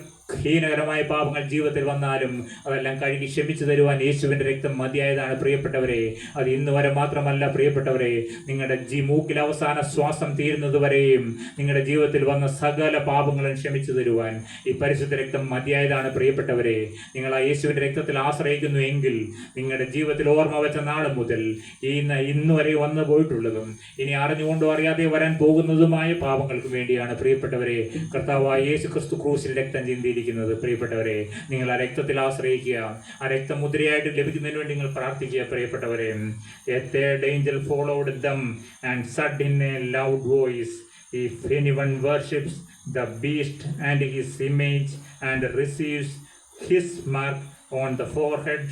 ഹീനകരമായ പാപങ്ങൾ ജീവിതത്തിൽ വന്നാലും അതെല്ലാം കഴുകി ക്ഷമിച്ചു തരുവാൻ യേശുവിന്റെ രക്തം മതിയായതാണ് പ്രിയപ്പെട്ടവരെ. അത് ഇന്ന് വരെ മാത്രമല്ല പ്രിയപ്പെട്ടവരെ, നിങ്ങളുടെ മൂക്കിൽ അവസാന ശ്വാസം തീരുന്നത് വരെയും നിങ്ങളുടെ ജീവിതത്തിൽ വന്ന സകല പാപങ്ങളും ക്ഷമിച്ചു തരുവാൻ ഈ പരിശുദ്ധ രക്തം മതിയായതാണ് പ്രിയപ്പെട്ടവരെ. നിങ്ങൾ ആ യേശുവിന്റെ രക്തത്തിൽ ആശ്രയിക്കുന്നു എങ്കിൽ നിങ്ങളുടെ ജീവിതത്തിൽ ഓർമ്മ വെച്ച നാൾ മുതൽ ഇന്ന് വരെ വന്നു പോയിട്ടുള്ളതും ഇനി അറിഞ്ഞുകൊണ്ടോ അറിയാതെ വരാൻ പോകുന്നതുമായ പാപങ്ങൾക്ക് വേണ്ടിയാണ് പ്രിയപ്പെട്ടവരെ കർത്താവായ യേശു ക്രിസ്തു ക്രൂശിൽ രക്തം ചിന്തിയിരിക്കുന്നത്. പ്രിയപ്പെട്ടവരെ, നിങ്ങൾ ആ രക്തത്തിൽ ആശ്രയിക്കുക. ആ രക്തമുദ്രയായിട്ട് ലഭിക്കുന്നതിന് വേണ്ടി നിങ്ങൾ പ്രാർത്ഥിക്കുക പ്രിയപ്പെട്ടവരെ. A third angel followed them and said in a loud voice, if anyone worships the beast and his image and receives his mark on the forehead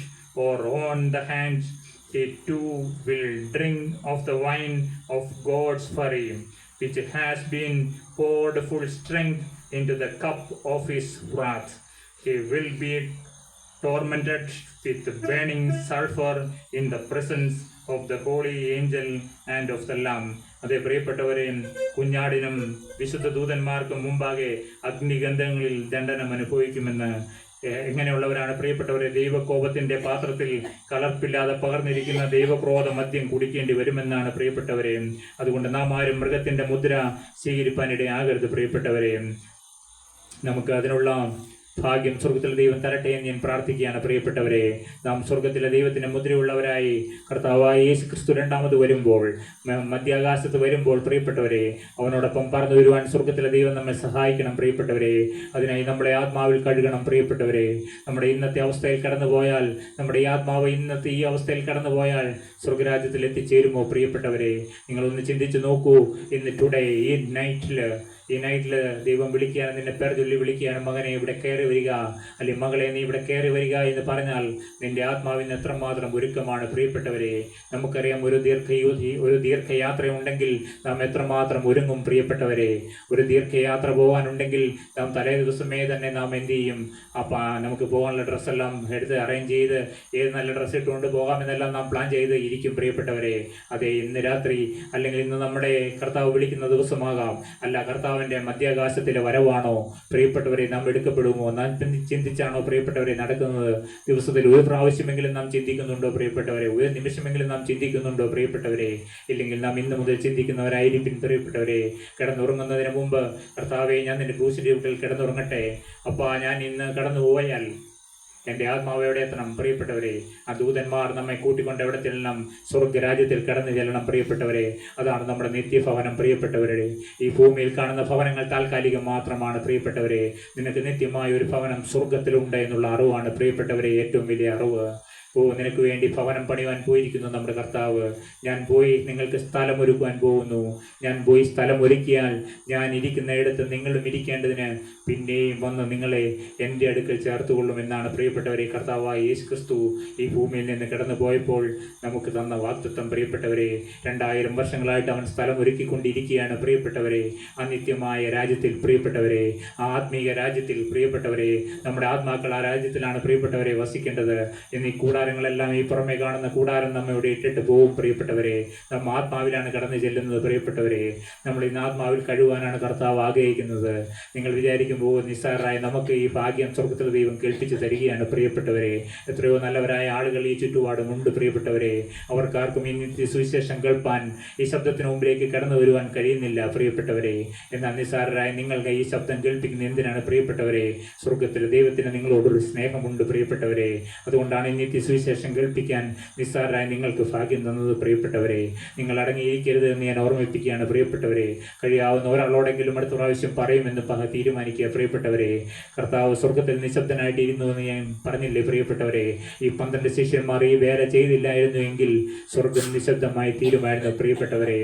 or on the hands, he too will drink of the wine of God's fury, which has been poured full strength into the cup of his wrath. He will be tormented with burning sulfur in the presence of the holy angel and of the Lamb. അതേ പ്രിയപ്പെട്ടവരെ, കുഞ്ഞാടിനും വിശുദ്ധ ദൂതന്മാർക്കും മുമ്പാകെ അഗ്നിഗന്ധങ്ങളിൽ ദണ്ഡനം അനുഭവിക്കുമെന്ന്. എങ്ങനെയുള്ളവരാണ് പ്രിയപ്പെട്ടവരെ? ദൈവകോപത്തിന്റെ പാത്രത്തിൽ കലർപ്പില്ലാതെ പകർന്നിരിക്കുന്ന ദൈവക്രോധ മദ്യം കുടിക്കേണ്ടി വരുമെന്നാണ് പ്രിയപ്പെട്ടവരെ. അതുകൊണ്ട് നാം ആരും മൃഗത്തിന്റെ മുദ്ര സ്വീകരിപ്പാനിടയാകരുത് പ്രിയപ്പെട്ടവരെ. നമുക്ക് അതിനുള്ള ഭാഗ്യം സ്വർഗത്തിലെ ദൈവം തരട്ടെ എന്ന് ഞാൻ പ്രാർത്ഥിക്കുകയാണ് പ്രിയപ്പെട്ടവരെ. നാം സ്വർഗത്തിലെ ദൈവത്തിൻ്റെ മുദ്രയുള്ളവരായി കർത്താവായ യേശു ക്രിസ്തു രണ്ടാമത് വരുമ്പോൾ, മധ്യാകാശത്ത് വരുമ്പോൾ പ്രിയപ്പെട്ടവരെ, അവനോടൊപ്പം പറന്നു വരുവാൻ സ്വർഗത്തിലെ ദൈവം നമ്മെ സഹായിക്കണം പ്രിയപ്പെട്ടവരെ. അതിനായി നമ്മളെ ആത്മാവിൽ കഴുകണം പ്രിയപ്പെട്ടവരെ. നമ്മുടെ ഇന്നത്തെ അവസ്ഥയിൽ കടന്നുപോയാൽ, നമ്മുടെ ഈ ആത്മാവ് ഇന്നത്തെ ഈ അവസ്ഥയിൽ കടന്നുപോയാൽ സ്വർഗരാജ്യത്തിൽ എത്തിച്ചേരുമോ പ്രിയപ്പെട്ടവരെ? നിങ്ങളൊന്ന് ചിന്തിച്ച് നോക്കൂ. ഇന്ന് ടുഡേ ഈ നൈറ്റിൽ ദൈവം വിളിക്കുകയാണ്, നിന്നെ പേർ ചൊല്ലി വിളിക്കുകയാണ്, മകനെ ഇവിടെ കയറി വരിക, അല്ലെങ്കിൽ മകളെ നീ ഇവിടെ കയറി വരിക എന്ന് പറഞ്ഞാൽ നിന്റെ ആത്മാവിന് എത്രമാത്രം ഒരുക്കമാണ് പ്രിയപ്പെട്ടവരെ. നമുക്കറിയാം, ഒരു ദീർഘയാത്രയുണ്ടെങ്കിൽ നാം എത്രമാത്രം ഒരുങ്ങും പ്രിയപ്പെട്ടവരെ. ഒരു ദീർഘയാത്ര പോകാനുണ്ടെങ്കിൽ നാം തലേ ദിവസമേ തന്നെ നാം എന്ത് ചെയ്യും? അപ്പം നമുക്ക് പോകാനുള്ള ഡ്രസ്സെല്ലാം എടുത്ത് അറേഞ്ച് ചെയ്ത് ഏത് നല്ല ഡ്രസ്സ് ഇട്ടുകൊണ്ട് പോകാമെന്നെല്ലാം നാം പ്ലാൻ ചെയ്ത് ഇരിക്കും പ്രിയപ്പെട്ടവരെ. അതെ, ഇന്ന് രാത്രി അല്ലെങ്കിൽ ഇന്ന് നമ്മുടെ കർത്താവ് വിളിക്കുന്ന ദിവസമാകാം, അല്ല കർത്താവിൻ്റെ മധ്യാകാശത്തിലെ വരവാണോ പ്രിയപ്പെട്ടവരെ നാം എടുക്കപ്പെടുമോ? നാം ചിന്തിച്ചാണോ പ്രിയപ്പെട്ടവരെ നടക്കുന്നത്? ദിവസത്തിൽ ഒരു പ്രാവശ്യമെങ്കിലും നാം ചിന്തിക്കുന്നുണ്ടോ പ്രിയപ്പെട്ടവരെ? ഒരു നിമിഷമെങ്കിലും നാം ചിന്തിക്കുന്നുണ്ടോ പ്രിയപ്പെട്ടവരെ? ഇല്ലെങ്കിൽ നാം ഇന്ന് മുതൽ ചിന്തിക്കുന്നവരായിരിക്കും പ്രിയപ്പെട്ടവരെ. കിടന്നുറങ്ങുന്നതിന് മുമ്പ്, കർത്താവെ ഞാൻ നിന്റെ ക്രൂശിന്റെ വീട്ടിൽ കിടന്നുറങ്ങട്ടെ, അപ്പാ ഞാൻ ഇന്ന് കടന്നു പോയാൽ എൻ്റെ ആത്മാവ് എവിടെ എത്തണം പ്രിയപ്പെട്ടവരെ? ആ ദൂതന്മാർ നമ്മെ കൂട്ടിക്കൊണ്ട് എവിടെ ചെല്ലണം? സ്വർഗ്ഗരാജ്യത്തിൽ കടന്നു ചെല്ലണം പ്രിയപ്പെട്ടവരെ. അതാണ് നമ്മുടെ നിത്യഭവനം പ്രിയപ്പെട്ടവരെ. ഈ ഭൂമിയിൽ കാണുന്ന ഭവനങ്ങൾ താൽക്കാലികം മാത്രമാണ് പ്രിയപ്പെട്ടവരെ. നിനക്ക് നിത്യമായ ഒരു ഭവനം സ്വർഗത്തിലുണ്ട് എന്നുള്ള അറിവാണ് പ്രിയപ്പെട്ടവരെ ഏറ്റവും വലിയ അറിവ്. നിനക്ക് വേണ്ടി ഭവനം പണിയുവാൻ പോയിരിക്കുന്നു നമ്മുടെ കർത്താവ്. ഞാൻ പോയി നിങ്ങൾക്ക് സ്ഥലം ഒരുക്കുവാൻ പോകുന്നു. ഞാൻ പോയി സ്ഥലം ഒരുക്കിയാൽ ഞാൻ ഇരിക്കുന്ന ഇടത്ത് നിങ്ങളും ഇരിക്കേണ്ടതിന് പിന്നെയും വന്ന് നിങ്ങളെ എൻ്റെ അടുക്കൽ ചേർത്തുകൊള്ളുമെന്നാണ് പ്രിയപ്പെട്ടവരെ കർത്താവായ യേശു ക്രിസ്തു ഈ ഭൂമിയിൽ നിന്ന് കടന്നു പോയപ്പോൾ നമുക്ക് തന്ന വാഗ്ദത്തം പ്രിയപ്പെട്ടവരെ. 2000 വർഷങ്ങളായിട്ട് അവൻ സ്ഥലം ഒരുക്കിക്കൊണ്ടിരിക്കുകയാണ് പ്രിയപ്പെട്ടവരെ. ആ നിത്യമായ രാജ്യത്തിൽ പ്രിയപ്പെട്ടവരെ, ആ ആത്മീയ രാജ്യത്തിൽ പ്രിയപ്പെട്ടവരെ, നമ്മുടെ ആത്മാക്കൾ ആ രാജ്യത്തിലാണ് പ്രിയപ്പെട്ടവരെ വസിക്കേണ്ടത്. എന്നീ കൂടാരങ്ങളെല്ലാം, ഈ പുറമെ കാണുന്ന കൂടാരം നമ്മെ ഇവിടെ ഇട്ടിട്ട് പോകും പ്രിയപ്പെട്ടവരെ. നമ്മൾ ആത്മാവിലാണ് കടന്നു ചെല്ലുന്നത് പ്രിയപ്പെട്ടവരെ. നമ്മൾ ഇന്ന് ആത്മാവിൽ കഴിവാനാണ് കർത്താവ് ആഗ്രഹിക്കുന്നത്. നിങ്ങൾ വിചാരിക്കുമ്പോൾ നിസ്സാരരായ നമുക്ക് ഈ ഭാഗ്യം സ്വർഗത്തിലെ ദൈവം കേൾപ്പിച്ച് തരികയാണ് പ്രിയപ്പെട്ടവരെ. എത്രയോ നല്ലവരായ ആളുകൾ ഈ ചുറ്റുപാടുമുണ്ട് പ്രിയപ്പെട്ടവരെ. അവർക്കാർക്കും ഈ സുവിശേഷം കേൾപ്പാൻ, ഈ ശബ്ദത്തിന് മുമ്പിലേക്ക് കടന്നു വരുവാൻ കഴിയുന്നില്ല പ്രിയപ്പെട്ടവരെ. എന്നാൽ നിസ്സാരരായ നിങ്ങൾക്ക് ഈ ശബ്ദം കേൾപ്പിക്കുന്ന എന്തിനാണ് പ്രിയപ്പെട്ടവരെ? സ്വർഗത്തിലെ ദൈവത്തിന് നിങ്ങളോടൊരു സ്നേഹമുണ്ട് പ്രിയപ്പെട്ടവരെ. അതുകൊണ്ടാണ് ഇന്നത്തെ സുവിശേഷം കേൾപ്പിക്കാൻ നിസ്സാരരായ നിങ്ങൾക്ക് ഭാഗ്യം തന്നത് പ്രിയപ്പെട്ടവരെ. നിങ്ങൾ അടങ്ങിയിരിക്കരുത് എന്ന് ഞാൻ ഓർമ്മിപ്പിക്കുകയാണ് പ്രിയപ്പെട്ടവരെ. കഴിയാവുന്ന ഒരാളോടെങ്കിലും അടുത്ത പ്രാവശ്യം പറയുമെന്ന് തീരുമാനിക്കുക പ്രിയപ്പെട്ടവരെ. കർത്താവ് സ്വർഗത്തിൽ നിശബ്ദനായിട്ട് ഇരുന്നു എന്ന് ഞാൻ പറഞ്ഞില്ലേ പ്രിയപ്പെട്ടവരെ? ഈ 12 ശിഷ്യന്മാർ ഈ വേല ചെയ്തില്ലായിരുന്നു എങ്കിൽ സ്വർഗം നിശബ്ദമായി തീരുമായിരുന്നു പ്രിയപ്പെട്ടവരെ.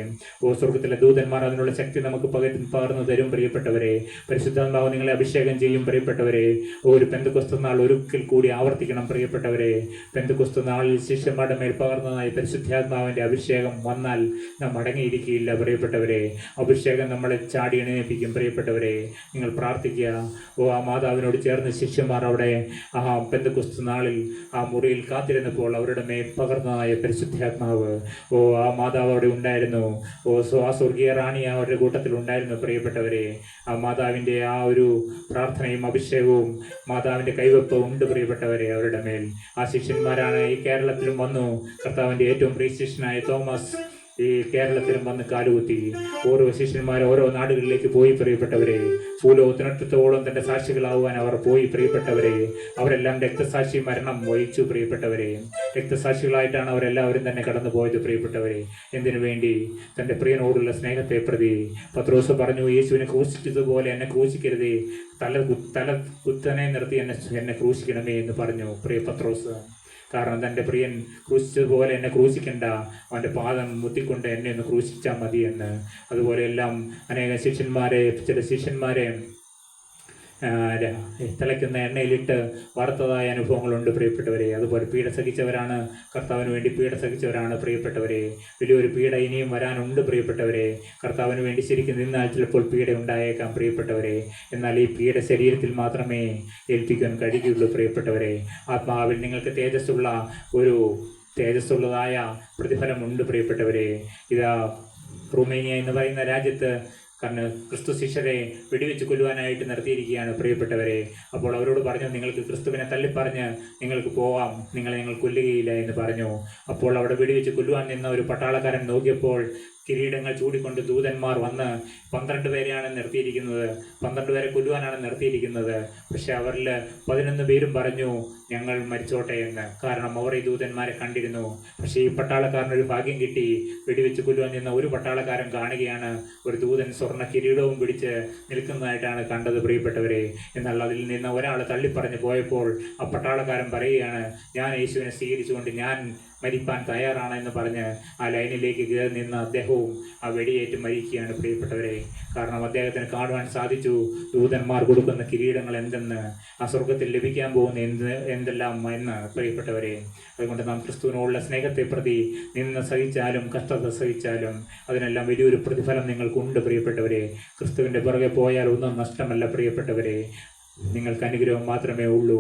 സ്വർഗത്തിലെ ദൂതന്മാർ അതിനുള്ള ശക്തി നമുക്ക് പകർന്നു തരും പ്രിയപ്പെട്ടവരെ. പരിശുദ്ധാത്മാവ് നിങ്ങളെ അഭിഷേകം ചെയ്യും പ്രിയപ്പെട്ടവരെ. ഒരു പെന്തക്കോസ്ത് നാൾ ഒരിക്കൽ കൂടി ആവർത്തിക്കണം പ്രിയപ്പെട്ടവരെ. പെന്തക്കോസ്ത് നാളിൽ ശിഷ്യന്മാരുടെ മേൽ പകർന്നതായി പരിശുദ്ധാത്മാവിൻ്റെ അഭിഷേകം വന്നാൽ നാം അടങ്ങിയിരിക്കുകയില്ല പ്രിയപ്പെട്ടവരെ. അഭിഷേകം നമ്മളെ ചാടി എണീപ്പിക്കും പ്രിയപ്പെട്ടവരെ. നിങ്ങൾ പ്രാർത്ഥിക്കുക. ആ മാതാവിനോട് ചേർന്ന് ശിഷ്യന്മാർ അവിടെ ആ പെന്തക്കോസ്ത് നാളിൽ ആ മുറിയിൽ കാത്തിരുന്നപ്പോൾ അവരുടെ മേൽ പകർന്നതായ പരിശുദ്ധാത്മാവ്, ആ മാതാവ് അവിടെ ഉണ്ടായിരുന്നു. ആ സ്വർഗീയ റാണി അവരുടെ കൂട്ടത്തിൽ ഉണ്ടായിരുന്നു പ്രിയപ്പെട്ടവരെ. ആ മാതാവിൻ്റെ ആ ഒരു പ്രാർത്ഥനയും അഭിഷേകവും മാതാവിൻ്റെ കൈവെപ്പും ഉണ്ട് പ്രിയപ്പെട്ടവരെ അവരുടെ മേൽ. ആ ശിഷ്യന്മാരാണ് ഈ കേരളത്തിലും വന്നു. കർത്താവിൻ്റെ ഏറ്റവും പ്രിയ ശിഷ്യനായ തോമസ് ഈ കേരളത്തിലും വന്ന് കാലുകുത്തി. ഓരോ ശിഷ്യന്മാർ ഓരോ നാടുകളിലേക്ക് പോയി പ്രിയപ്പെട്ടവരെ. ഭൂലോകത്തിനറ്റത്തോളം തൻ്റെ സാക്ഷികളാവുവാൻ അവർ പോയി പ്രിയപ്പെട്ടവരെ. അവരെല്ലാം രക്തസാക്ഷി മരണം വഹിച്ചു പ്രിയപ്പെട്ടവരെ. രക്തസാക്ഷികളായിട്ടാണ് അവരെല്ലാവരും തന്നെ കടന്നു പോയത് പ്രിയപ്പെട്ടവരെ. എന്തിനു വേണ്ടി? തൻ്റെ പ്രിയനോടുള്ള സ്നേഹത്തെ പ്രതി. പത്രോസ് പറഞ്ഞു, യേശുവിനെ ക്രൂശിച്ചതുപോലെ എന്നെ ക്രൂശിക്കരുതേ, തല കുത്തനെ നിർത്തി എന്നെ ക്രൂശിക്കണമേ എന്ന് പറഞ്ഞു പ്രിയ പത്രോസ്. കാരണം തൻ്റെ പ്രിയൻ ക്രൂശിച്ചതുപോലെ എന്നെ ക്രൂശിക്കണ്ട, അവൻ്റെ പാദം മുത്തിക്കൊണ്ട് എന്നെ ഒന്ന് ക്രൂശിച്ചാൽ മതി എന്ന്. അതുപോലെ എല്ലാം അനേകം ചില ശിഷ്യന്മാരെ തിളയ്ക്കുന്ന എണ്ണയിലിട്ട് വറുത്തതായ അനുഭവങ്ങളുണ്ട് പ്രിയപ്പെട്ടവരെ. അതുപോലെ പീഡ സഹിച്ചവരാണ്, കർത്താവിന് വേണ്ടി പീഡ സഹിച്ചവരാണ് പ്രിയപ്പെട്ടവരെ. വലിയൊരു പീഡ ഇനിയും വരാനുണ്ട് പ്രിയപ്പെട്ടവരെ. കർത്താവിന് വേണ്ടി ശരിക്കും നിന്നാൽ ചിലപ്പോൾ പീഡ ഉണ്ടായേക്കാം പ്രിയപ്പെട്ടവരെ. എന്നാൽ ഈ പീഡ ശരീരത്തിൽ മാത്രമേ ഏൽപ്പിക്കാൻ കഴിയുകയുള്ളൂ പ്രിയപ്പെട്ടവരെ. ആത്മാവിൽ നിങ്ങൾക്ക് തേജസ്സുള്ളതായ പ്രതിഫലമുണ്ട് പ്രിയപ്പെട്ടവരെ. ഇതാ റുമേനിയ എന്ന് പറയുന്ന രാജ്യത്ത് കാരണം ക്രിസ്തു ശിഷ്യരെ വെടിവെച്ച് കൊല്ലുവാനായിട്ട് നിർത്തിയിരിക്കുകയാണ് പ്രിയപ്പെട്ടവരെ. അപ്പോൾ അവരോട് പറഞ്ഞു, നിങ്ങൾക്ക് ക്രിസ്തുവിനെ തള്ളിപ്പറഞ്ഞ് നിങ്ങൾക്ക് പോവാം, നിങ്ങളെ ഞങ്ങൾ കൊല്ലുകയില്ല എന്ന് പറഞ്ഞു. അപ്പോൾ അവിടെ വെടിവെച്ച് കൊല്ലുവാൻ നിന്ന ഒരു പട്ടാളക്കാരൻ നോക്കിയപ്പോൾ കിരീടങ്ങൾ ചൂടിക്കൊണ്ട് ദൂതന്മാർ വന്ന് 12 പേരെയാണ് നിർത്തിയിരിക്കുന്നത്, 12 പേരെ കൊല്ലുവാനാണ് നിർത്തിയിരിക്കുന്നത്. പക്ഷെ അവരിൽ 11 പേരും പറഞ്ഞു ഞങ്ങൾ മരിച്ചോട്ടെ എന്ന്. കാരണം അവർ ഈ ദൂതന്മാരെ കണ്ടിരുന്നു. പക്ഷേ ഈ പട്ടാളക്കാരനൊരു ഭാഗ്യം കിട്ടി. വെടിവെച്ച് കൊല്ലുവാൻ നിന്ന ഒരു പട്ടാളക്കാരൻ കാണുകയാണ് ഒരു ദൂതൻ സ്വർണ്ണ കിരീടവും പിടിച്ച് നിൽക്കുന്നതായിട്ടാണ് കണ്ടത് പ്രിയപ്പെട്ടവരെ. എന്നാൽ അതിൽ നിന്ന് ഒരാൾ തള്ളിപ്പറഞ്ഞ് പോയപ്പോൾ ആ പട്ടാളക്കാരൻ പറയുകയാണ്, ഞാൻ യേശുവിനെ സ്വീകരിച്ചുകൊണ്ട് ഞാൻ മരിപ്പാൻ തയ്യാറാണ് എന്ന് പറഞ്ഞ് ആ ലൈനിലേക്ക് കയറി നിന്ന് അദ്ദേഹവും ആ വെടിയേറ്റ് മരിക്കുകയാണ് പ്രിയപ്പെട്ടവരെ. കാരണം അദ്ദേഹത്തിന് കാണുവാൻ സാധിച്ചു ദൂതന്മാർ കൊടുക്കുന്ന കിരീടങ്ങൾ എന്തെന്ന്, ആ സ്വർഗത്തിൽ ലഭിക്കാൻ പോകുന്ന എന്തെല്ലാം എന്ന് പ്രിയപ്പെട്ടവരെ. അതുകൊണ്ട് നാം ക്രിസ്തുവിനോടുള്ള സ്നേഹത്തെ പ്രതി നിന്ന് സഹിച്ചാലും കഷ്ടത സഹിച്ചാലും അതിനെല്ലാം വലിയൊരു പ്രതിഫലം നിങ്ങൾക്കുണ്ട് പ്രിയപ്പെട്ടവരെ. ക്രിസ്തുവിൻ്റെ പുറകെ പോയാൽ ഒന്നും നഷ്ടമല്ല പ്രിയപ്പെട്ടവരെ. നിങ്ങൾക്ക് അനുഗ്രഹം മാത്രമേ ഉള്ളൂ,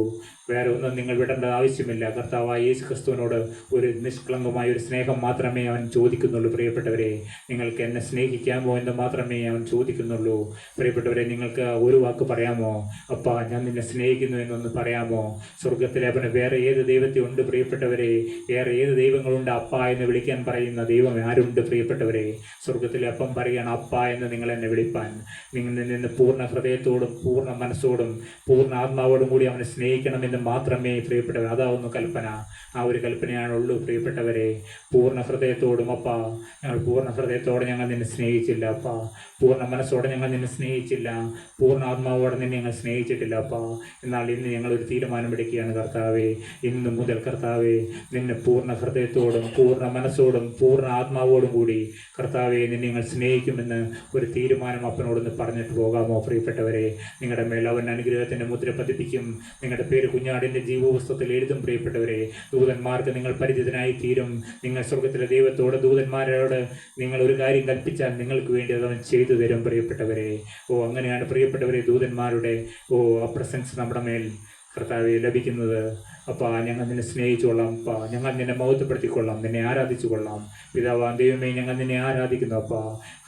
വേറെ ഒന്നും നിങ്ങൾ വിടേണ്ട ആവശ്യമില്ല. കർത്താവായ യേശു ക്രിസ്തുവിനോട് ഒരു നിഷ്കളങ്കമായ ഒരു സ്നേഹം മാത്രമേ അവൻ ചോദിക്കുന്നുള്ളൂ പ്രിയപ്പെട്ടവരെ. നിങ്ങൾക്ക് എന്നെ സ്നേഹിക്കാമോ എന്ന് മാത്രമേ അവൻ ചോദിക്കുന്നുള്ളൂ പ്രിയപ്പെട്ടവരെ. നിങ്ങൾക്ക് ഒരു വാക്ക് പറയാമോ, അപ്പാ ഞാൻ നിന്നെ സ്നേഹിക്കുന്നു എന്നൊന്ന് പറയാമോ? സ്വർഗത്തിലെ അവന് വേറെ ഏത് ദൈവത്തെ ഉണ്ട് പ്രിയപ്പെട്ടവരെ? വേറെ ഏത് ദൈവങ്ങളുണ്ട് അപ്പാ എന്ന് വിളിക്കാൻ പറയുന്ന ദൈവം ആരുണ്ട് പ്രിയപ്പെട്ടവരെ? സ്വർഗത്തിലെ അപ്പം പറയുകയാണ്, അപ്പാ എന്ന് നിങ്ങൾ എന്നെ വിളിപ്പാൻ. നിങ്ങൾ നിന്ന് പൂർണ്ണ ഹൃദയത്തോടും പൂർണ്ണ മനസ്സോടും പൂർണ്ണ ആത്മാവോടും കൂടി അവനെ സ്നേഹിക്കണമെന്ന് മാത്രമേ പ്രിയപ്പെട്ടവർ, അതാവുന്നു കൽപ്പന. ആ ഒരു കൽപ്പനയാണുള്ളൂ പ്രിയപ്പെട്ടവരെ. പൂർണ്ണ ഹൃദയത്തോടും അപ്പാ ഞങ്ങൾ പൂർണ്ണ ഹൃദയത്തോടെ ഞങ്ങൾ നിന്നെ സ്നേഹിച്ചില്ല അപ്പാ, പൂർണ്ണ മനസ്സോടെ ഞങ്ങൾ നിന്നെ സ്നേഹിച്ചില്ല, പൂർണ്ണ ആത്മാവോടെ നിന്നെ ഞങ്ങൾ സ്നേഹിച്ചിട്ടില്ല അപ്പാ. എന്നാൽ ഇന്ന് ഞങ്ങളൊരു തീരുമാനമെടുക്കുകയാണ് കർത്താവേ, ഇന്ന് മുതൽ കർത്താവേ നിന്നെ പൂർണ്ണ ഹൃദയത്തോടും പൂർണ്ണ മനസ്സോടും പൂർണ്ണ ആത്മാവോടും കൂടി കർത്താവേ നിന്നെ ഞങ്ങൾ സ്നേഹിക്കുമെന്ന് ഒരു തീരുമാനം അപ്പനോടൊന്ന് പറഞ്ഞിട്ട് പോകാമോ പ്രിയപ്പെട്ടവരെ? നിങ്ങളുടെ മേൽ അവൻ അനുഗ്രഹത്തിൻ്റെ മുദ്ര പതിപ്പിക്കും, നിങ്ങളുടെ പേര് കുഞ്ഞാടിൻ്റെ ജീവപുസ്തകത്തിൽ എഴുതും പ്രിയപ്പെട്ടവരെ. ദൂതന്മാർക്ക് നിങ്ങൾ പരിചിതനായി തീരും. നിങ്ങൾ സ്വർഗത്തിലെ ദൈവത്തോട് ദൂതന്മാരോട് നിങ്ങൾ ഒരു കാര്യം കൽപ്പിച്ചാൽ നിങ്ങൾക്ക് വേണ്ടി അതവൻ ചെയ്തു തരും പ്രിയപ്പെട്ടവരെ. അങ്ങനെയാണ് പ്രിയപ്പെട്ടവരെ ദൂതന്മാരുടെ ആ പ്രസൻസ് നമ്മുടെ മേൽ കർത്താവെ ലഭിക്കുന്നത്. അപ്പാ ഞങ്ങൾ നിന്നെ സ്നേഹിച്ചുകൊള്ളാം അപ്പാ, ഞങ്ങൾ നിന്നെ മഹത്വപ്പെടുത്തിക്കൊള്ളാം, നിന്നെ ആരാധിച്ചു കൊള്ളാം. പിതാവാം ദൈവമേ ഞങ്ങൾ നിന്നെ ആരാധിക്കുന്നു അപ്പാ,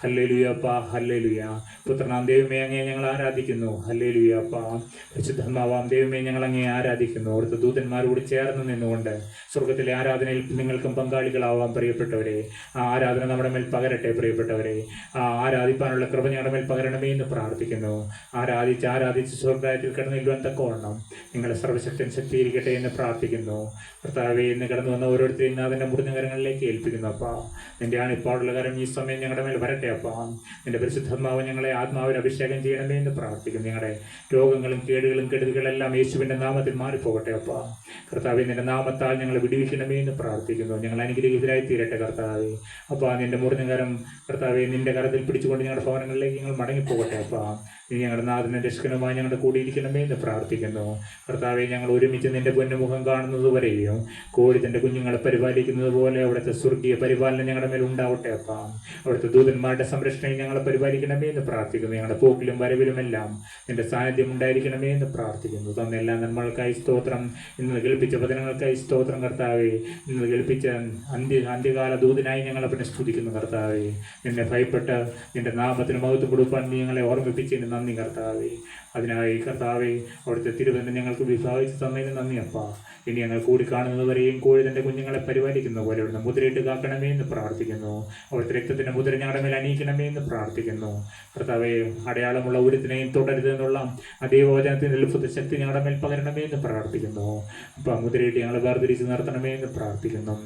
ഹല്ലേലൂയ അപ്പാ, ഹല്ലേലൂയ. പുത്രനാം ദൈവമേ അങ്ങേ ഞങ്ങൾ ആരാധിക്കുന്നു, ഹല്ലേലൂയ അപ്പാ. പരിശുദ്ധാത്മാവാം ദൈവമേ ഞങ്ങൾ അങ്ങേ ആരാധിക്കുന്നു. അവിടുത്തെ ദൂതന്മാരോട് ചേർന്ന് നിന്നുകൊണ്ട് സ്വർഗത്തിലെ ആരാധനയിൽ നിങ്ങൾക്കും പങ്കാളികളാവാം പ്രിയപ്പെട്ടവരെ. ആ ആരാധന നമ്മുടെ മേൽ പകരട്ടെ പ്രിയപ്പെട്ടവരെ. ആ ആരാധിപ്പാനുള്ള കൃപ ഞങ്ങളുടെ മേൽ പകരണമേ എന്ന് പ്രാർത്ഥിക്കുന്നു. ആരാധിച്ച് സ്വർഗത്തിൽ കിടന്നില്ലുവാൻ തക്കവണ്ണം നിങ്ങളുടെ സർവശക്തൻ ശക്തിയിരിക്കട്ടെ എന്ന് പ്രാർത്ഥിക്കുന്നു. കർത്താവെ ഇന്ന് കടന്നു വന്ന ഓരോരുത്തരെയും അതിൻ്റെ മുറിഞ്ഞ കരങ്ങളിലേക്ക് ഏൽപ്പിക്കുന്നു അപ്പാ. നിന്റെ ആണിപ്പാടുള്ള കരം ഈ സമയം ഞങ്ങളുടെ മേൽ വരട്ടെ അപ്പാ. നിന്റെ പരിശുദ്ധാത്മാവ് ഞങ്ങളെ ആത്മാവിൽ അഭിഷേകം ചെയ്യണമേ എന്ന് പ്രാർത്ഥിക്കുന്നു. ഞങ്ങളുടെ രോഗങ്ങളും കേടുകളും കെടുതികളെല്ലാം യേശുവിൻ്റെ നാമത്തിൽ മാറിപ്പോകട്ടെ അപ്പാ. കർത്താവെ നിന്റെ നാമത്താൽ ഞങ്ങളെ വിടുവിക്കണമേ എന്ന് പ്രാർത്ഥിക്കുന്നു. ഞങ്ങൾ അനുഗ്രഹീതരായി തീരട്ടെ കർത്താവെ. അപ്പാ നിന്റെ മുറിഞ്ഞ കരം കർത്താവെ നിന്റെ കരത്തിൽ പിടിച്ചുകൊണ്ട് ഞങ്ങളുടെ ഭവനങ്ങളിലേക്ക് ഞങ്ങൾ മടങ്ങിപ്പോകട്ടെ അപ്പാ. ഇനി ഞങ്ങളുടെ നാഥനും രക്ഷകനുമായി ഞങ്ങളുടെ കൂടിയിരിക്കണമേ എന്ന് പ്രാർത്ഥിക്കുന്നു. കർത്താവെ ഞങ്ങൾ ഒരുമിച്ച് നിന്റെ പൊന്നുമുഖം കാണുന്നത് വരെയും കോഴി തൻ്റെ കുഞ്ഞുങ്ങളെ പരിപാലിക്കുന്നത് പോലെ അവിടുത്തെ സ്വർഗീയ പരിപാലനം ഞങ്ങളുടെ മേൽ ഉണ്ടാവട്ടെ അപ്പാ. അവിടുത്തെ ദൂതന്മാരുടെ സംരക്ഷണയിൽ ഞങ്ങളെ പരിപാലിക്കണമേ എന്ന് പ്രാർത്ഥിക്കുന്നു. ഞങ്ങളുടെ പോക്കിലും വരവിലുമെല്ലാം നിന്റെ സാന്നിധ്യം ഉണ്ടായിരിക്കണമേ എന്ന് പ്രാർത്ഥിക്കുന്നു. തന്നെല്ലാം നന്മകൾക്കായി സ്തോത്രം. ഇന്ന് കേൾപ്പിച്ച വചനങ്ങൾക്കായി സ്തോത്രം കർത്താവെ. ഇന്ന് കേൾപ്പിച്ച അന്ത്യകാല ദൂതനായി ഞങ്ങളെ പിന്നെ സ്തുതിക്കുന്നു കർത്താവെ. നിന്നെ ഭയപ്പെട്ട് നിന്റെ നാമത്തിന് മഹത്വം കൊടുക്കാൻ നീ ഞങ്ങളെ ഓർമ്മിപ്പിച്ചതിന് നന്ദി കർത്താവെ. അതിനായി കർത്താവെ അവിടുത്തെ തിരുവചനം ഞങ്ങൾക്ക് വിഭാഗിച്ച് തന്നതിന് നന്ദി അപ്പാ. ഇനി ഞങ്ങൾ കൂടി കാണുന്നതുവരെയും കോഴി തൻ്റെ കുഞ്ഞുങ്ങളെ പരിപാലിക്കുന്ന പോലെ അവിടുന്ന് മുദ്രയിട്ട് കാക്കണമേ എന്ന് പ്രാർത്ഥിക്കുന്നു. അവിടുത്തെ രക്തത്തിൻ്റെ മുദ്ര ഞങ്ങളുടെ മേൽ അണിയിക്കണമേ എന്ന് പ്രാർത്ഥിക്കുന്നു. കർത്താവെ അടയാളമുള്ള ഒരുത്തിനെയും തുടരുത് എന്നുള്ള ദൈവവചനത്തിൻ്റെ അത്ഭുത ശക്തി ഞങ്ങളുടെ മേൽ പകരണമേ എന്ന് പ്രാർത്ഥിക്കുന്നു. അപ്പം മുദ്രയിട്ട് ഞങ്ങളെ വേർതിരിച്ച് നിർത്തണമേ എന്ന് പ്രാർത്ഥിക്കുന്നു.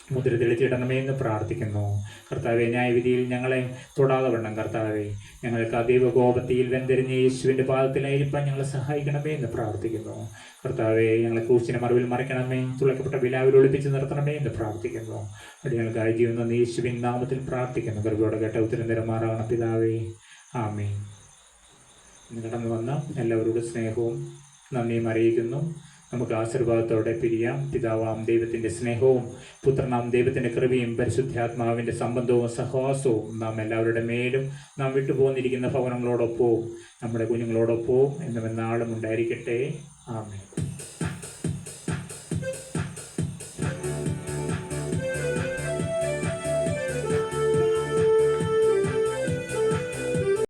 മുദ്ര തെളിച്ചിടണമേ എന്ന് പ്രാർത്ഥിക്കുന്നു. കർത്താവെ ന്യായവിധിയിൽ ഞങ്ങളെ തൊടാതെ വണ്ണം കർത്താവെ ഞങ്ങൾക്ക് അതീവ കോപത്തിൽ വെന്തെരിഞ്ഞ് യേശുവിൻ്റെ പാദത്തിലായിരിക്കാൻ ഞങ്ങളെ സഹായിക്കണമേ എന്ന് പ്രാർത്ഥിക്കുന്നു. കർത്താവെ ഞങ്ങളെ ക്രൂശിനെ മറവിൽ മറയ്ക്കണമേ, തുളയ്ക്കപ്പെട്ട വിലാവിൽ ഒളിപ്പിച്ച് നിർത്തണമേ എന്ന് പ്രാർത്ഥിക്കുന്നു. അടിയങ്ങൾക്കായി ജീവൻ യേശുവിൻ നാമത്തിൽ പ്രാർത്ഥിക്കുന്നു. കൃപയോടെ കേട്ട ഉത്തരം തരമാറാകണം പിതാവേ, ആമേൻ. ഇന്ന് കടന്നു വന്ന എല്ലാവരോടും സ്നേഹവും നന്ദിയും അറിയിക്കുന്നു. നമുക്ക് ആശീർവാദത്തോടെ പിരിയാം. പിതാവാം ദൈവത്തിൻ്റെ സ്നേഹവും പുത്രനാം ദൈവത്തിൻ്റെ കൃപയും പരിശുദ്ധാത്മാവിൻ്റെ സംബന്ധവും സഹവാസവും നാം എല്ലാവരുടെ മേലും നാം വിട്ടുപോന്നിരിക്കുന്ന ഭവനങ്ങളോടൊപ്പവും നമ്മുടെ കുഞ്ഞുങ്ങളോടൊപ്പവും എന്നും എന്നാളും ഉണ്ടായിരിക്കട്ടെ. ആമേൻ.